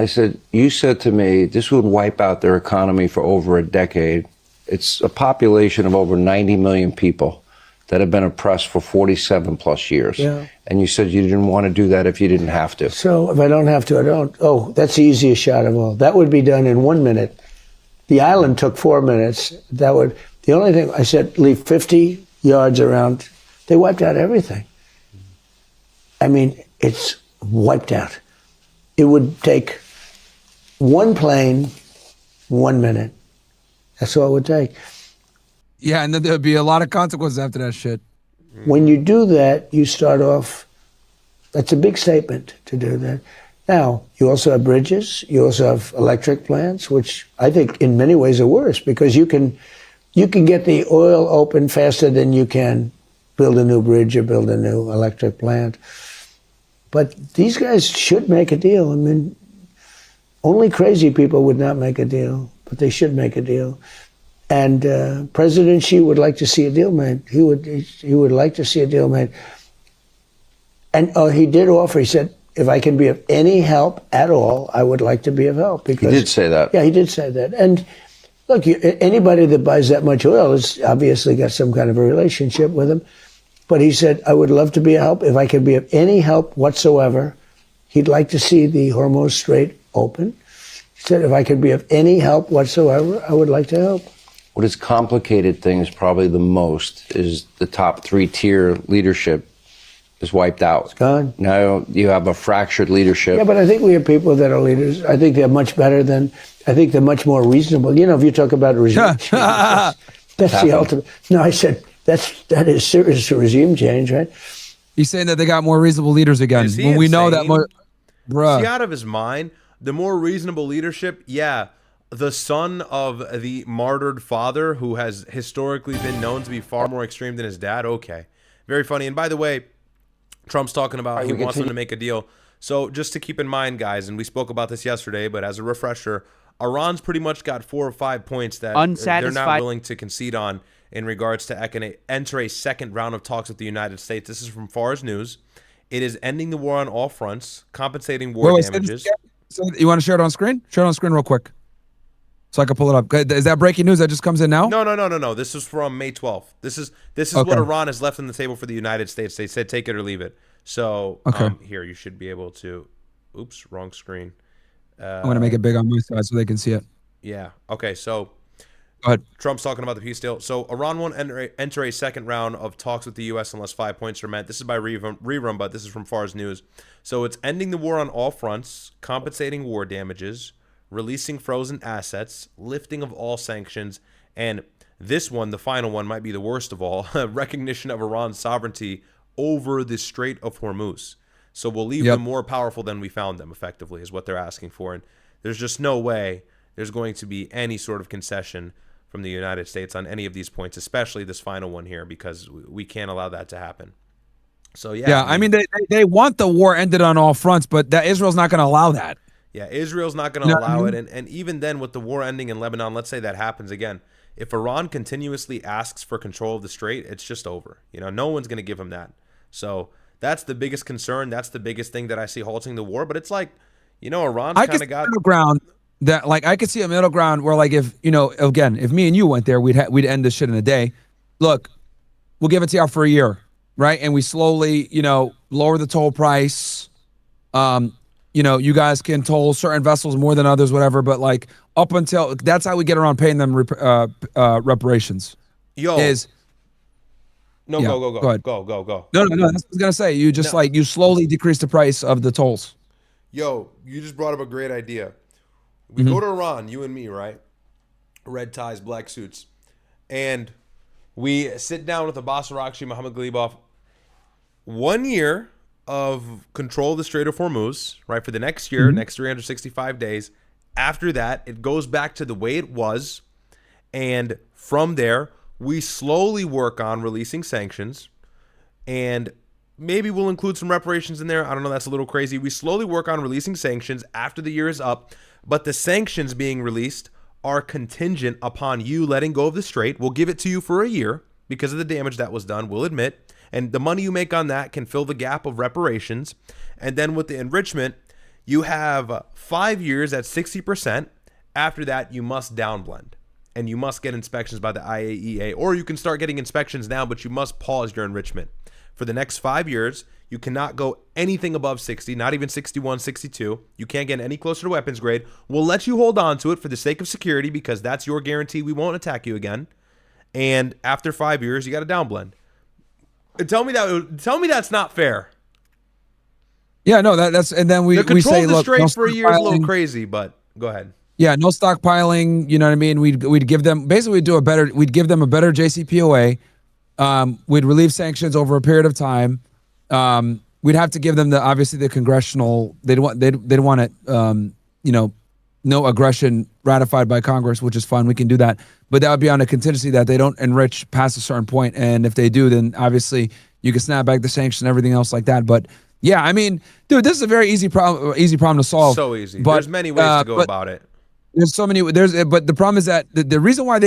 you said to me, this would wipe out their economy for over a decade. It's a population of over 90 million people that have been oppressed for 47 plus years. Yeah. And you said you didn't want to do that if you didn't have to. So if I don't have to, I don't. Oh, that's the easiest shot of all. That would be done in 1 minute. The island took 4 minutes. The only thing I said, leave 50 yards around. They wiped out everything. I mean, it's wiped out. It would take one plane, 1 minute. That's all it would take. Yeah, and then there'd be a lot of consequences after that shit. When you do that, you start off, that's a big statement to do that. Now, you also have bridges, you also have electric plants, which I think in many ways are worse because you can get the oil open faster than you can build a new bridge or build a new electric plant. But these guys should make a deal. I mean, only crazy people would not make a deal, but they should make a deal. And President Xi would like to see a deal made. He would like to see a deal made. And he did offer, he said, if I can be of any help at all, I would like to be of help. Because, he did say that. Yeah, he did say that. And look, anybody that buys that much oil has obviously got some kind of a relationship with him. But he said, I would love to be a help. If I can be of any help whatsoever, He'd like to see the Hormuz Strait open. He said, if I could be of any help whatsoever, I would like to help. What has complicated things probably the most is the top 3-tier leadership is wiped out. It's gone. Now you have a fractured leadership. Yeah, but I think we have people that are leaders. I think they're much better than, I think they're much more reasonable. You know, if you talk about regime change, that's the ultimate. No, I said, that is serious regime change, right? He's saying that they got more reasonable leaders again. Is he When we know that insane? more, bruh. Is he out of his mind? The more reasonable leadership, yeah. The son of the martyred father who has historically been known to be far more extreme than his dad. Okay. Very funny. And by the way, Trump's talking about he wants them to make a deal. So just to keep in mind, guys, and we spoke about this yesterday, but as a refresher, Iran's pretty much got 4 or 5 points that they're not willing to concede on in regards to enter a second round of talks with the United States. This is from Fars News. It is ending the war on all fronts, compensating war damages. So you want to share it on screen? Share it on screen real quick, so I can pull it up. Is that breaking news that just comes in now? No. This is from May 12th. This is what Iran has left on the table for the United States. They said take it or leave it. So here you should be able to. Oops, wrong screen. I'm gonna make it big on my side so they can see it. Yeah. Okay. So go ahead. Trump's talking about the peace deal. So Iran won't enter a second round of talks with the U.S. unless 5 points are met. This is by rerun, but this is from Fars News. So it's ending the war on all fronts, compensating war damages, releasing frozen assets, lifting of all sanctions, and this one, the final one, might be the worst of all, recognition of Iran's sovereignty over the Strait of Hormuz. So we'll leave them more powerful than we found them, effectively, is what they're asking for. And there's just no way there's going to be any sort of concession from the United States on any of these points, especially this final one here, because we can't allow that to happen. So, yeah. I mean, they want the war ended on all fronts, but that Israel's not going to allow that. Yeah, Israel's not going to allow it. And even then, with the war ending in Lebanon, let's say that happens again. If Iran continuously asks for control of the strait, it's just over. You know, no one's going to give them that. So that's the biggest concern. That's the biggest thing that I see halting the war. But it's like, you know, Iran's kind of got middle ground. That, like, I could see a middle ground where, like, if, you know, again, if me and you went there, we'd end this shit in a day. Look, we'll give it to you for a year, right? And we slowly, you know, lower the toll price. You know, you guys can toll certain vessels more than others, whatever. But, like, up until that's how we get around paying them reparations. Go ahead. No. No. That's what I was gonna say. You just you slowly decrease the price of the tolls. Yo, you just brought up a great idea. We go to Iran, you and me, right? Red ties, black suits. And we sit down with Abbas Araghchi, Mohammed Ghalibaf. 1 year of control of the Strait of Hormuz, right? For the next year, next 365 days. After that, it goes back to the way it was. And from there, we slowly work on releasing sanctions. And maybe we'll include some reparations in there. I don't know. That's a little crazy. We slowly work on releasing sanctions after the year is up. But the sanctions being released are contingent upon you letting go of the strait. We'll give it to you for a year because of the damage that was done, we'll admit. And the money you make on that can fill the gap of reparations. And then with the enrichment, you have 5 years at 60%. After that, you must downblend. And you must get inspections by the IAEA. Or you can start getting inspections now, but you must pause your enrichment. For the next 5 years, you cannot go anything above 60, not even 61, 62. You can't get any closer to weapons grade. We'll let you hold on to it for the sake of security because that's your guarantee we won't attack you again. And after 5 years, you got to downblend. Tell me that's not fair. Yeah, no, that's and then we say, the look, strait no for a year is a little stockpiling. crazy, but go ahead. Yeah, no stockpiling. You know what I mean? We'd give them basically we'd give them a better JCPOA. We'd relieve sanctions over a period of time. We'd have to give them obviously the congressional. They'd want it. You know, no aggression ratified by Congress, which is fine. We can do that, but that would be on a contingency that they don't enrich past a certain point. And if they do, then obviously you can snap back the sanctions and everything else like that. But yeah, I mean, dude, this is a very easy problem to solve. So easy. But, there's many ways to go about it. There's so many. But the problem is that the reason why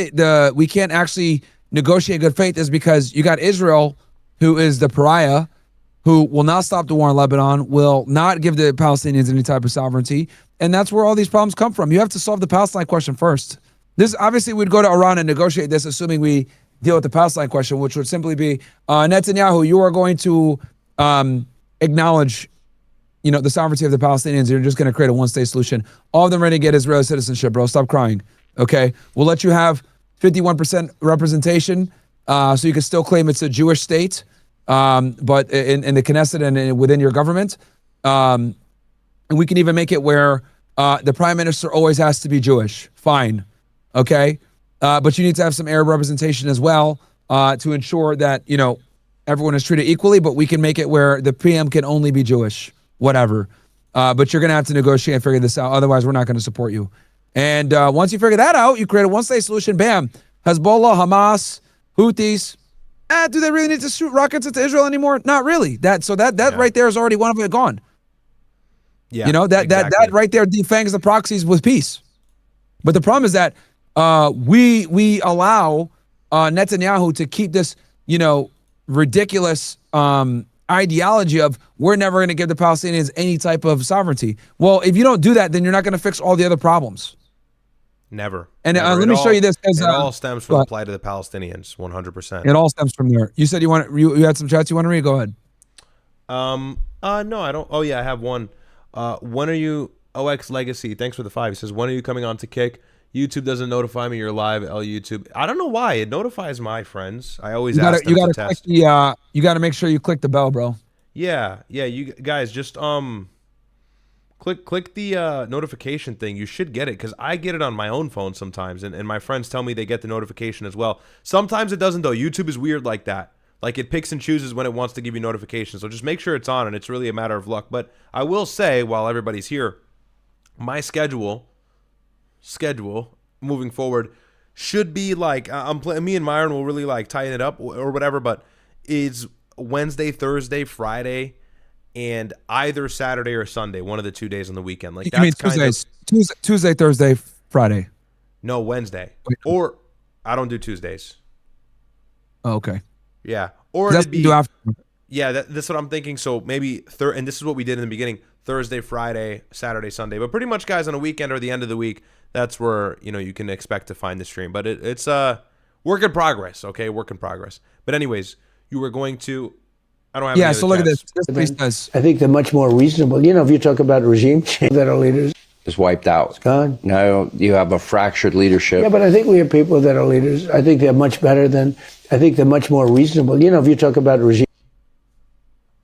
we can't actually negotiate good faith is because you got Israel, who is the pariah, who will not stop the war in Lebanon, will not give the Palestinians any type of sovereignty, and that's where all these problems come from. You have to solve the Palestine question first. This obviously we'd go to Iran and negotiate this, assuming we deal with the Palestine question, which would simply be Netanyahu, you are going to acknowledge the sovereignty of the Palestinians. You're just going to create a one-state solution. All of them are going to get Israeli citizenship, bro. Stop crying. Okay, we'll let you have 51% representation, so you can still claim it's a Jewish state, but in the Knesset and within your government, and we can even make it where the prime minister always has to be Jewish. Fine, okay, but you need to have some Arab representation as well to ensure that everyone is treated equally. But we can make it where the PM can only be Jewish. Whatever, but you're gonna have to negotiate and figure this out. Otherwise, we're not gonna support you. And once you figure that out, you create a one-state solution. Bam, Hezbollah, Hamas, Houthis. Do they really need to shoot rockets into Israel anymore? Not really. That right there is already one of it gone. Yeah, that right there defangs the proxies with peace. But the problem is that we allow Netanyahu to keep this ridiculous ideology of we're never going to give the Palestinians any type of sovereignty. Well, if you don't do that, then you're not going to fix all the other problems. Never. And Never. let me show you this. It all stems from the plight of the Palestinians, 100%. It all stems from there. You said you had some chats you want to read? Go ahead. No, I don't. Oh yeah, I have one. When are you OX Legacy? Thanks for the 5. He says, when are you coming on to Kick? YouTube doesn't notify me you're live. YouTube. I don't know why. It notifies my friends. I always ask them to test. You got to make sure you click the bell, bro. Yeah. You guys just click the notification thing. You should get it because I get it on my own phone sometimes, and my friends tell me they get the notification as well. Sometimes it doesn't though. YouTube is weird like that. Like it picks and chooses when it wants to give you notifications. So just make sure it's on, and it's really a matter of luck. But I will say, while everybody's here, my schedule moving forward should be like me and Myron will really like tighten it up or whatever, but is Wednesday, Thursday, Friday, and either Saturday or Sunday, one of the 2 days on the weekend. Like you mean Tuesday, Thursday, Friday? No, Wednesday. Or I don't do Tuesdays. Oh, okay. Yeah. Or that's do after. Yeah, that's what I'm thinking. So maybe and this is what we did in the beginning: Thursday, Friday, Saturday, Sunday. But pretty much, guys, on a weekend or the end of the week, that's where you can expect to find the stream. But it's a work in progress. Okay, work in progress. But anyways, you were going to. I don't have. Yeah. So look at this. This does. I think they're much more reasonable. If you talk about regime change, that are leaders is wiped out. It's gone. Now you have a fractured leadership. Yeah, but I think we have people that are leaders. I think they're much better than. I think they're much more reasonable. If you talk about regime.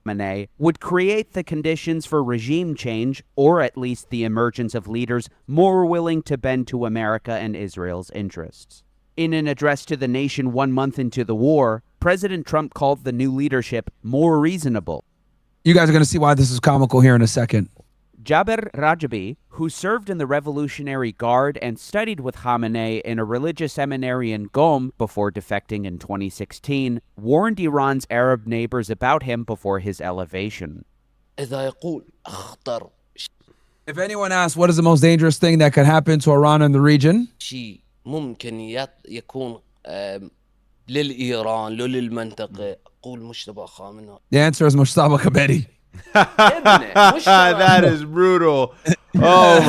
Khamenei would create the conditions for regime change, or at least the emergence of leaders more willing to bend to America and Israel's interests. In an address to the nation 1 month into the war, President Trump called the new leadership more reasonable. You guys are going to see why this is comical here in a second. Jaber Rajabi, who served in the Revolutionary Guard and studied with Khamenei in a religious seminary in Qom before defecting in 2016, warned Iran's Arab neighbors about him before his elevation. If anyone asks what is the most dangerous thing that could happen to Iran in the region, the answer is Mujtaba Kameni. That is brutal. Oh,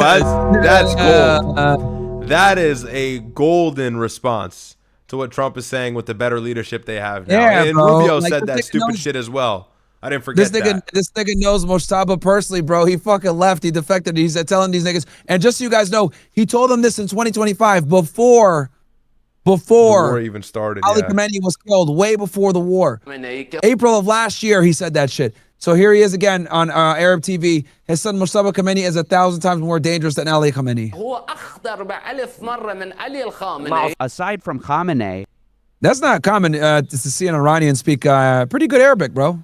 that's gold. That is a golden response to what Trump is saying with the better leadership they have now. Yeah, and bro. Rubio said that stupid shit as well. I didn't forget that. This nigga knows Mujtaba personally, bro. He fucking left. He defected. He's telling these niggas. And just so you guys know, he told them this in 2025 before the war even started. Ali Khamenei was killed, way before the war. April of last year, he said that shit. So here he is again on Arab TV. His son Mujtaba Kameni is 1,000 times more dangerous than Ali Khamenei. Aside from Khamenei, that's not common to see an Iranian speak pretty good Arabic, bro.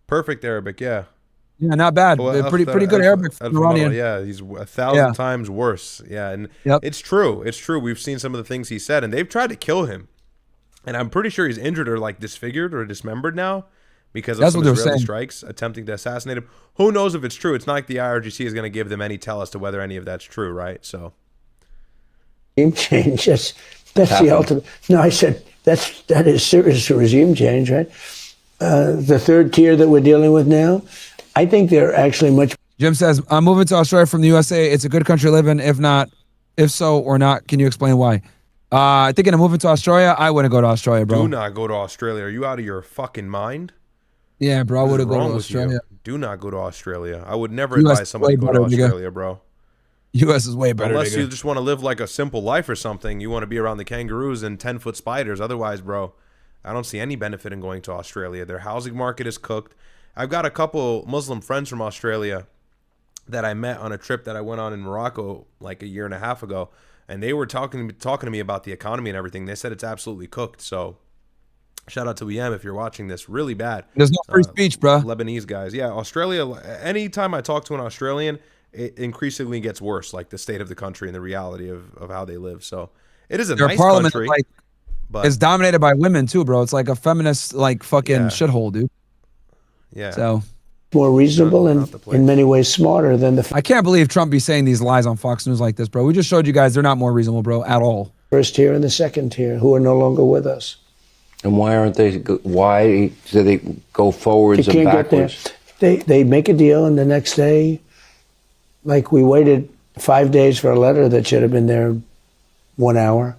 Perfect Arabic, yeah. Yeah, not bad. Pretty good Arabic for Iranian. Yeah, he's 1,000 times worse. Yeah, and it's true. It's true. We've seen some of the things he said, and they've tried to kill him. And I'm pretty sure he's injured or like disfigured or dismembered now because of some Israeli strikes attempting to assassinate him. Who knows if it's true? It's not like the IRGC is going to give them any tell as to whether any of that's true, right? So regime change. That's the ultimate. No, I said that is serious regime change, right? The third tier that we're dealing with now, I think they're actually much. Jim says, I'm moving to Australia from the USA. It's a good country to live in. If so or not, can you explain why? Thinking of moving to Australia, I wouldn't go to Australia, bro. Do not go to Australia. Are you out of your fucking mind? Yeah, bro, I What would is have gone wrong to with Australia. you? Do not go to Australia. I would never US advise is somebody to way go to better, nigga. Australia, bro. U.S. is way better. Unless nigga. you just want to live like a simple life or something. You want to be around the kangaroos and 10-foot spiders. Otherwise, bro, I don't see any benefit in going to Australia. Their housing market is cooked. I've got a couple Muslim friends from Australia that I met on a trip that I went on in Morocco like a year and a half ago, and they were talking to me about the economy and everything. They said it's absolutely cooked. So shout out to EM if you're watching this. Really bad. There's no free speech, bro. Lebanese guys. Yeah, Australia, anytime I talk to an Australian, it increasingly gets worse, like the state of the country and the reality of how they live. So it is a Their nice parliament country. is but it's dominated by women too, bro. It's like a feminist like fucking Yeah. shithole, dude. yeah. So More reasonable and in many ways smarter than the I can't believe Trump be saying these lies on Fox News like this, bro. We just showed you guys they're not more reasonable, bro, at all. first tier and the second tier who are no longer with us. And why aren't they? Why do they go forwards You and can't get there. backwards? They make a deal, and the next day, like we waited 5 days for a letter that should have been there 1 hour.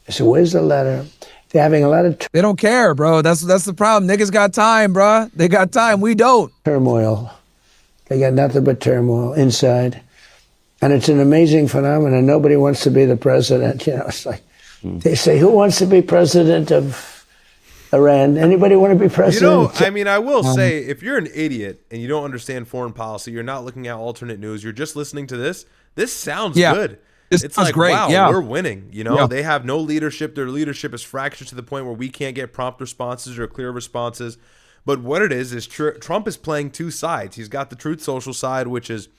I said, "Where's the letter?" They're having a lot of They don't care, bro. That's the problem. Niggas got time, bro. They got time. We don't. turmoil. They got nothing but turmoil inside, and it's an amazing phenomenon. Nobody wants to be the president. You know, it's like they say, "Who wants to be president of Iran?" Anybody want to be You president? know, I mean, I will say, if you're an idiot and you don't understand foreign policy, you're not looking at alternate news, you're just listening to this, this sounds Yeah. good. This It's sounds like, great, wow, yeah. we're winning. You know, Yeah. they have no leadership. Their leadership is fractured to the point where we can't get prompt responses or clear responses. But what it is Trump is playing two sides. He's got the Truth Social side, which is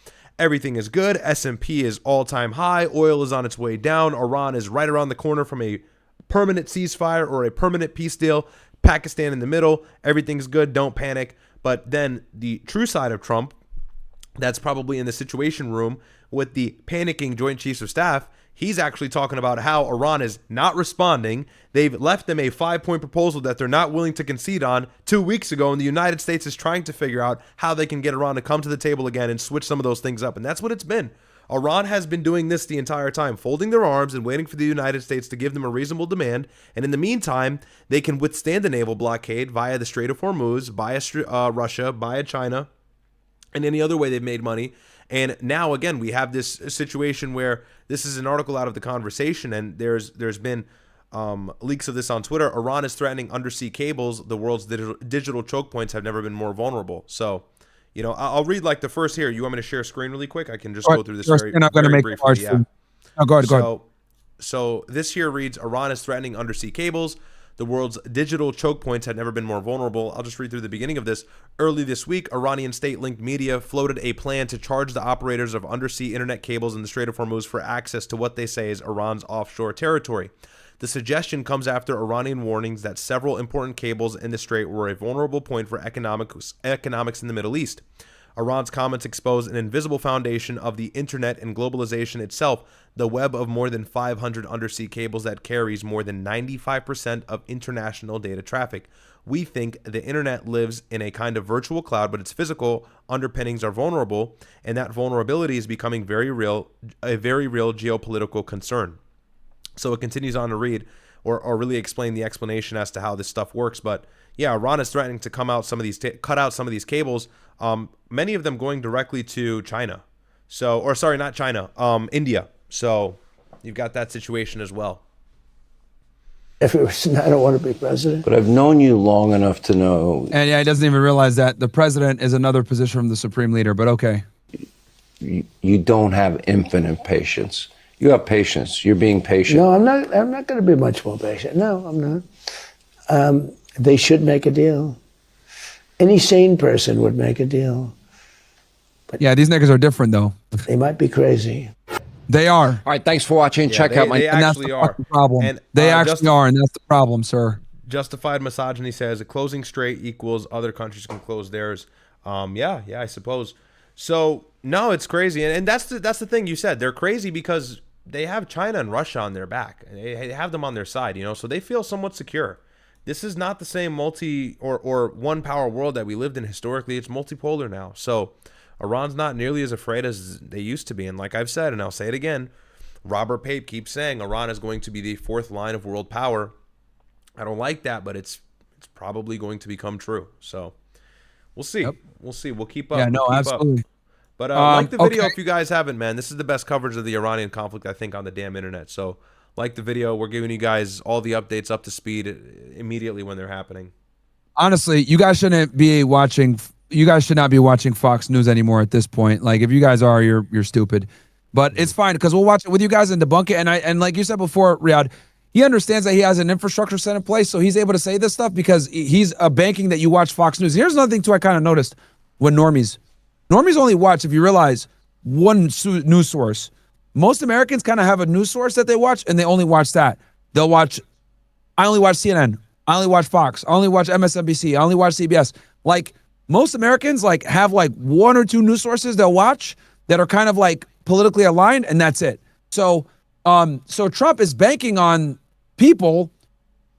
everything is good. S&P is all-time high. Oil is on its way down. Iran is right around the corner from a permanent ceasefire or a permanent peace deal. Pakistan in the middle. Everything's good. Don't panic. But then the true side of Trump, that's probably in the Situation Room with the panicking Joint Chiefs of Staff, he's actually talking about how Iran is not responding. They've left them a 5-point proposal that they're not willing to concede on 2 weeks ago, and the United States is trying to figure out how they can get Iran to come to the table again and switch some of those things up. And that's what it's been. Iran has been doing this the entire time, folding their arms and waiting for the United States to give them a reasonable demand. And in the meantime, they can withstand a naval blockade via the Strait of Hormuz, via Russia, via China, and any other way they've made money. And now, again, we have this situation where this is an article out of The Conversation, and there's been leaks of this on Twitter. Iran is threatening undersea cables. The world's digital choke points have never been more vulnerable. So, you know, I'll read like the first here. You want me to share screen really quick? I can just go through this very, You're not going to very make it briefly. large. Yeah. Oh, go ahead. So this here reads, Iran is threatening undersea cables. The world's digital choke points had never been more vulnerable. I'll just read through the beginning of this. Early this week, Iranian state-linked media floated a plan to charge the operators of undersea internet cables in the Strait of Hormuz for access to what they say is Iran's offshore territory. The suggestion comes after Iranian warnings that several important cables in the strait were a vulnerable point for economics in the Middle East. Iran's comments expose an invisible foundation of the internet and globalization itself, the web of more than 500 undersea cables that carries more than 95% of international data traffic. We think the internet lives in a kind of virtual cloud, but its physical underpinnings are vulnerable, and that vulnerability is becoming a very real geopolitical concern. So it continues on to read or really explain the explanation as to how this stuff works. But yeah, Iran is threatening to cut out some of these cables, many of them going directly to China. So, or sorry, not China, India. So you've got that situation as well. If it was, I don't want to be president. But I've known you long enough to know. And yeah, he doesn't even realize that the president is another position from the supreme leader, but okay. You don't have infinite patience. You have patience. You're being patient. No, I'm not. I'm not going to be much more patient. No, I'm not. They should make a deal. Any sane person would make a deal. But yeah, these niggas are different though. They might be crazy. They are. All right, thanks for watching. Check out my. And that's the fucking problem. And, they actually are, and that's the problem, sir. Justified misogyny says a closing strait equals other countries can close theirs. Yeah, I suppose. So no, it's crazy, and that's the thing you said. They're crazy because they have China and Russia on their back. They have them on their side, you know, so they feel somewhat secure. This is not the same multi or one power world that we lived in historically. It's multipolar now. So Iran's not nearly as afraid as they used to be. And like I've said, and I'll say it again, Robert Pape keeps saying Iran is going to be the fourth line of world power. I don't like that, but it's probably going to become true. So We'll see. Yep. We'll see. We'll keep up. Yeah, no, We'll keep absolutely. Up. But like the video okay. if you guys haven't, man. This is the best coverage of the Iranian conflict, I think, on the damn internet. So like the video. We're giving you guys all the updates up to speed immediately when they're happening. Honestly, you guys shouldn't be watching. You guys should not be watching Fox News anymore at this point. Like, if you guys are, you're stupid. But it's fine because we'll watch it with you guys and debunk it. And like you said before, Riyadh, he understands that he has an infrastructure set in place, so he's able to say this stuff because he's banking that you watch Fox News. Here's another thing too I kind of noticed when normies only watch, if you realize, one news source. Most Americans kind of have a news source that they watch, and they only watch that. They'll watch, I only watch CNN. I only watch Fox. I only watch MSNBC. I only watch CBS. Like, most Americans like have like one or two news sources they'll watch that are kind of like politically aligned, and that's it. So Trump is banking on people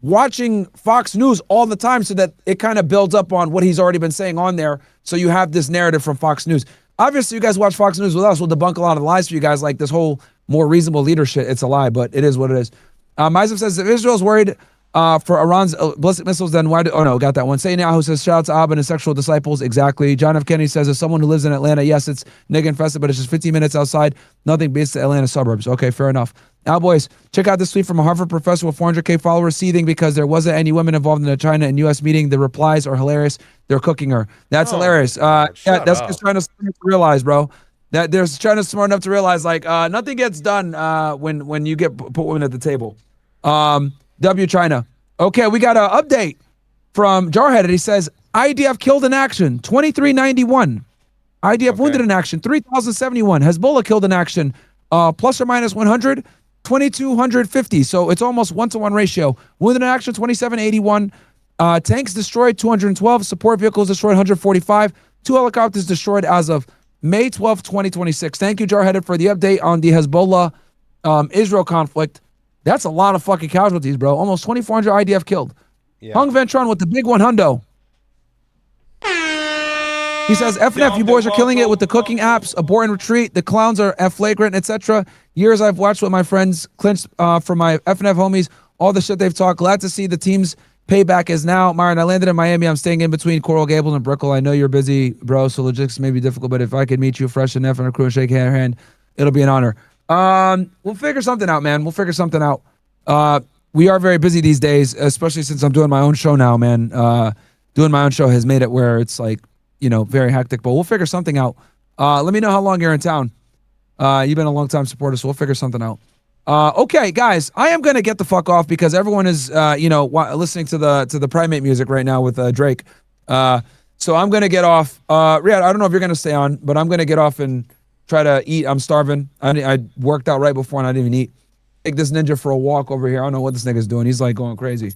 watching Fox News all the time so that it kind of builds up on what he's already been saying on there. So you have this narrative from Fox News. Obviously, you guys watch Fox News with us. We'll debunk a lot of the lies for you guys, like this whole more reasonable leadership. It's a lie, but it is what it is. Mizef says, if Israel's worried for Iran's ballistic missiles, then why do... Oh, no, got that one. Netanyahu says, shout out to Abba and his sexual disciples. Exactly. John F. Kennedy says, as someone who lives in Atlanta, yes, it's nigga infested, but it's just 15 minutes outside. Nothing beats the Atlanta suburbs. Okay, fair enough. Now, boys, check out this tweet from a Harvard professor with 400K followers seething because there wasn't any women involved in the China and U.S. meeting. The replies are hilarious. They're cooking her. That's hilarious. Yeah, that's just China to realize, bro. That there's China smart enough to realize, like, nothing gets done when you get put women at the table. W China. Okay, we got an update from Jarhead. He says, IDF killed in action, 2391. IDF wounded in action, 3,071. Hezbollah killed in action, plus or minus 100, 2,250. So it's almost 1-to-1 ratio. Wounded in action, 2,781. Tanks destroyed, 212. Support vehicles destroyed, 145. 2 helicopters destroyed as of May 12, 2026. Thank you, Jarhead, for the update on the Hezbollah Israel conflict. That's a lot of fucking casualties, bro. Almost 2,400 IDF killed. Yeah. Hung Ventron with the big one hundo. He says, FNF, you boys are killing it with the cooking apps, abort and retreat. The clowns are flagrant, etc. Years I've watched with my friends clinch for my FNF homies, all the shit they've talked. Glad to see the team's payback is now. Myron, I landed in Miami. I'm staying in between Coral Gables and Brickell. I know you're busy, bro, so logistics may be difficult, but if I could meet you fresh enough and a crew and shake your hand, it'll be an honor. We'll figure something out, man. We'll figure something out. We are very busy these days, especially since I'm doing my own show now, man. Doing my own show has made it where it's like, you know, very hectic, but we'll figure something out. Let me know how long you're in town. You've been a long time supporter, so we'll figure something out. Okay, guys, I am going to get the fuck off because everyone is, listening to the Primate music right now with Drake. So I'm going to get off. Riyadh, I don't know if you're going to stay on, but I'm going to get off and try to eat. I'm starving. I worked out right before and I didn't even eat. Take this ninja for a walk over here. I don't know what this nigga's doing. He's like going crazy.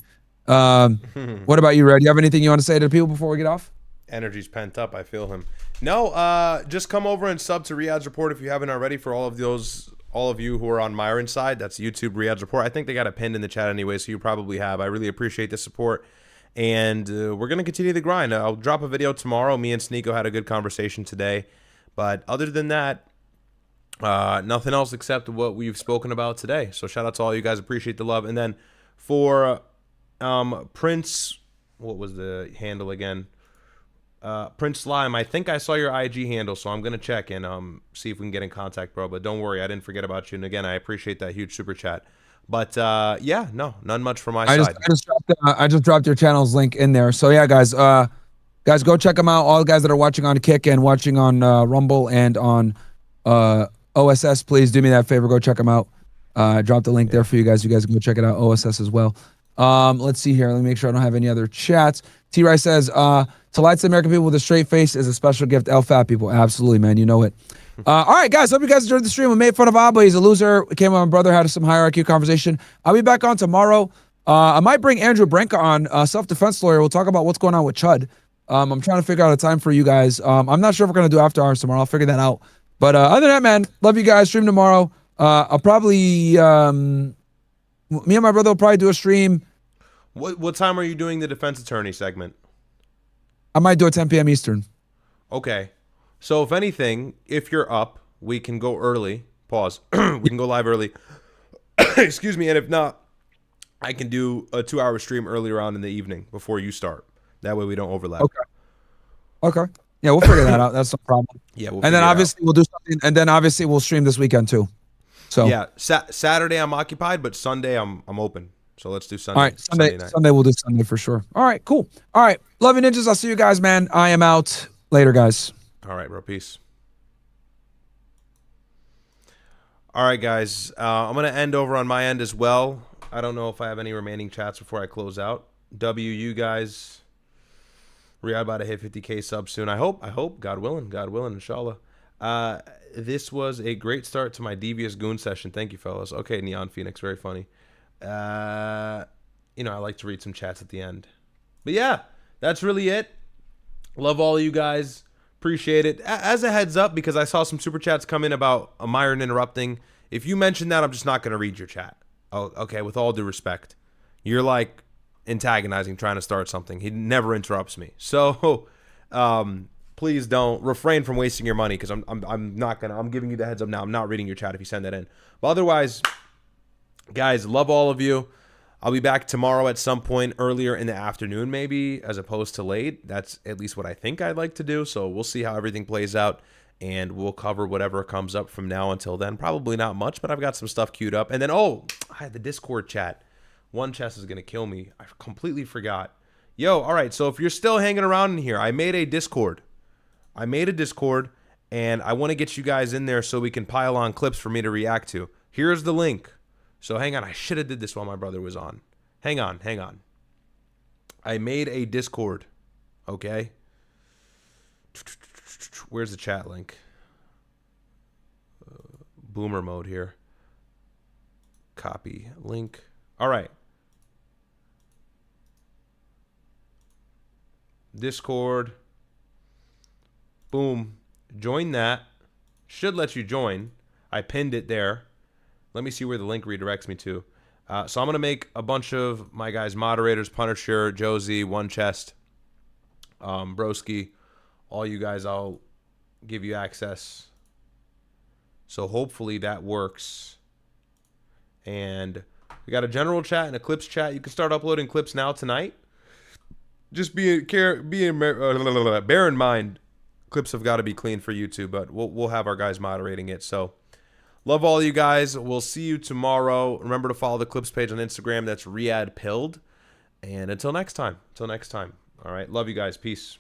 What about you, Red? You have anything you want to say to the people before we get off? Energy's pent up. I feel him. No, just come over and sub to Riyadh's Report if you haven't already. For all of you who are on Myron's side, that's YouTube Riyadh's Report. I think they got it pinned in the chat anyway, so you probably have. I really appreciate the support. And we're going to continue the grind. I'll drop a video tomorrow. Me and Sneeko had a good conversation today. But other than that, nothing else except what we've spoken about today. So shout out to all you guys. Appreciate the love. And then for Prince, what was the handle again? Prince Slime, I think I saw your IG handle, so I'm going to check and see if we can get in contact, bro. But don't worry, I didn't forget about you. And again, I appreciate that huge super chat. But yeah, no, none much from my side. I just dropped your channel's link in there. So yeah, guys, go check them out. All the guys that are watching on Kick and watching on Rumble and on OSS, please do me that favor. Go check them out. Drop the link there for you guys. You guys can go check it out. OSS as well. Let's see here. Let me make sure I don't have any other chats. T-Rice says, to lie to the American people with a straight face is a special gift. Fat people. Absolutely, man. You know it. All right, guys. Hope you guys enjoyed the stream. We made fun of Abba. He's a loser. We came on my brother, had some hierarchy conversation. I'll be back on tomorrow. I might bring Andrew Branca on, self-defense lawyer. We'll talk about what's going on with Chud. I'm trying to figure out a time for you guys. I'm not sure if we're going to do after hours tomorrow. I'll figure that out. But other than that, man, love you guys. Stream tomorrow. I'll probably, me and my brother will probably do a stream. What time are you doing the defense attorney segment? I might do it 10 p.m. Eastern. Okay. So if anything, if you're up, we can go early. Pause. We can go live early. Excuse me. And if not, I can do a 2-hour stream earlier on in the evening before you start. That way we don't overlap. Okay. Yeah, we'll figure that out. That's no problem. Yeah, we'll and then figure it obviously we'll do something, and then obviously we'll stream this weekend too. So Yeah, Saturday I'm occupied, but Sunday I'm open. So let's do Sunday. all right, Sunday night. we'll do Sunday for sure. All right, cool. All right, love you, ninjas. I'll see you guys, man. I am out later, guys. All right, bro. Peace. All right, guys. I'm going to end over on my end as well. I don't know if I have any remaining chats before I close out. You guys. Riyadh about to hit 50K subs soon. I hope. God willing, inshallah. This was a great start to my Devious Goon session. Thank you, fellas. Okay, Neon Phoenix. Very funny. I like to read some chats at the end. But yeah, that's really it. Love all of you guys. Appreciate it. As a heads up, because I saw some super chats come in about Myron interrupting. If you mention that, I'm just not going to read your chat. Oh, okay, with all due respect. You're like antagonizing, trying to start something. He never interrupts me. So please don't refrain from wasting your money, because I'm not going to. I'm giving you the heads up now. I'm not reading your chat if you send that in. But otherwise, guys, love all of you. I'll be back tomorrow at some point earlier in the afternoon, maybe, as opposed to late. That's at least what I think I'd like to do. So we'll see how everything plays out, and we'll cover whatever comes up from now until then. Probably not much, but I've got some stuff queued up. And then, I had the Discord chat. One Chess is going to kill me. I completely forgot. Yo, all right, so if you're still hanging around in here, I made a Discord. And I want to get you guys in there so we can pile on clips for me to react to. Here's the link. So hang on, I should have did this while my brother was on. Hang on. I made a Discord, okay? Where's the chat link? Boomer mode here. Copy link. All right. Discord. Boom. Join that. Should let you join. I pinned it there. Let me see where the link redirects me to. So I'm going to make a bunch of my guys moderators, Punisher, Josie, One Chest, Broski, all you guys, I'll give you access. So hopefully that works. And we got a general chat and a clips chat. You can start uploading clips now tonight. Just bear in mind, clips have got to be clean for YouTube, but we'll have our guys moderating it. So love all you guys. We'll see you tomorrow. Remember to follow the clips page on Instagram. That's Riyadh Pilled. And until next time. All right. Love you guys. Peace.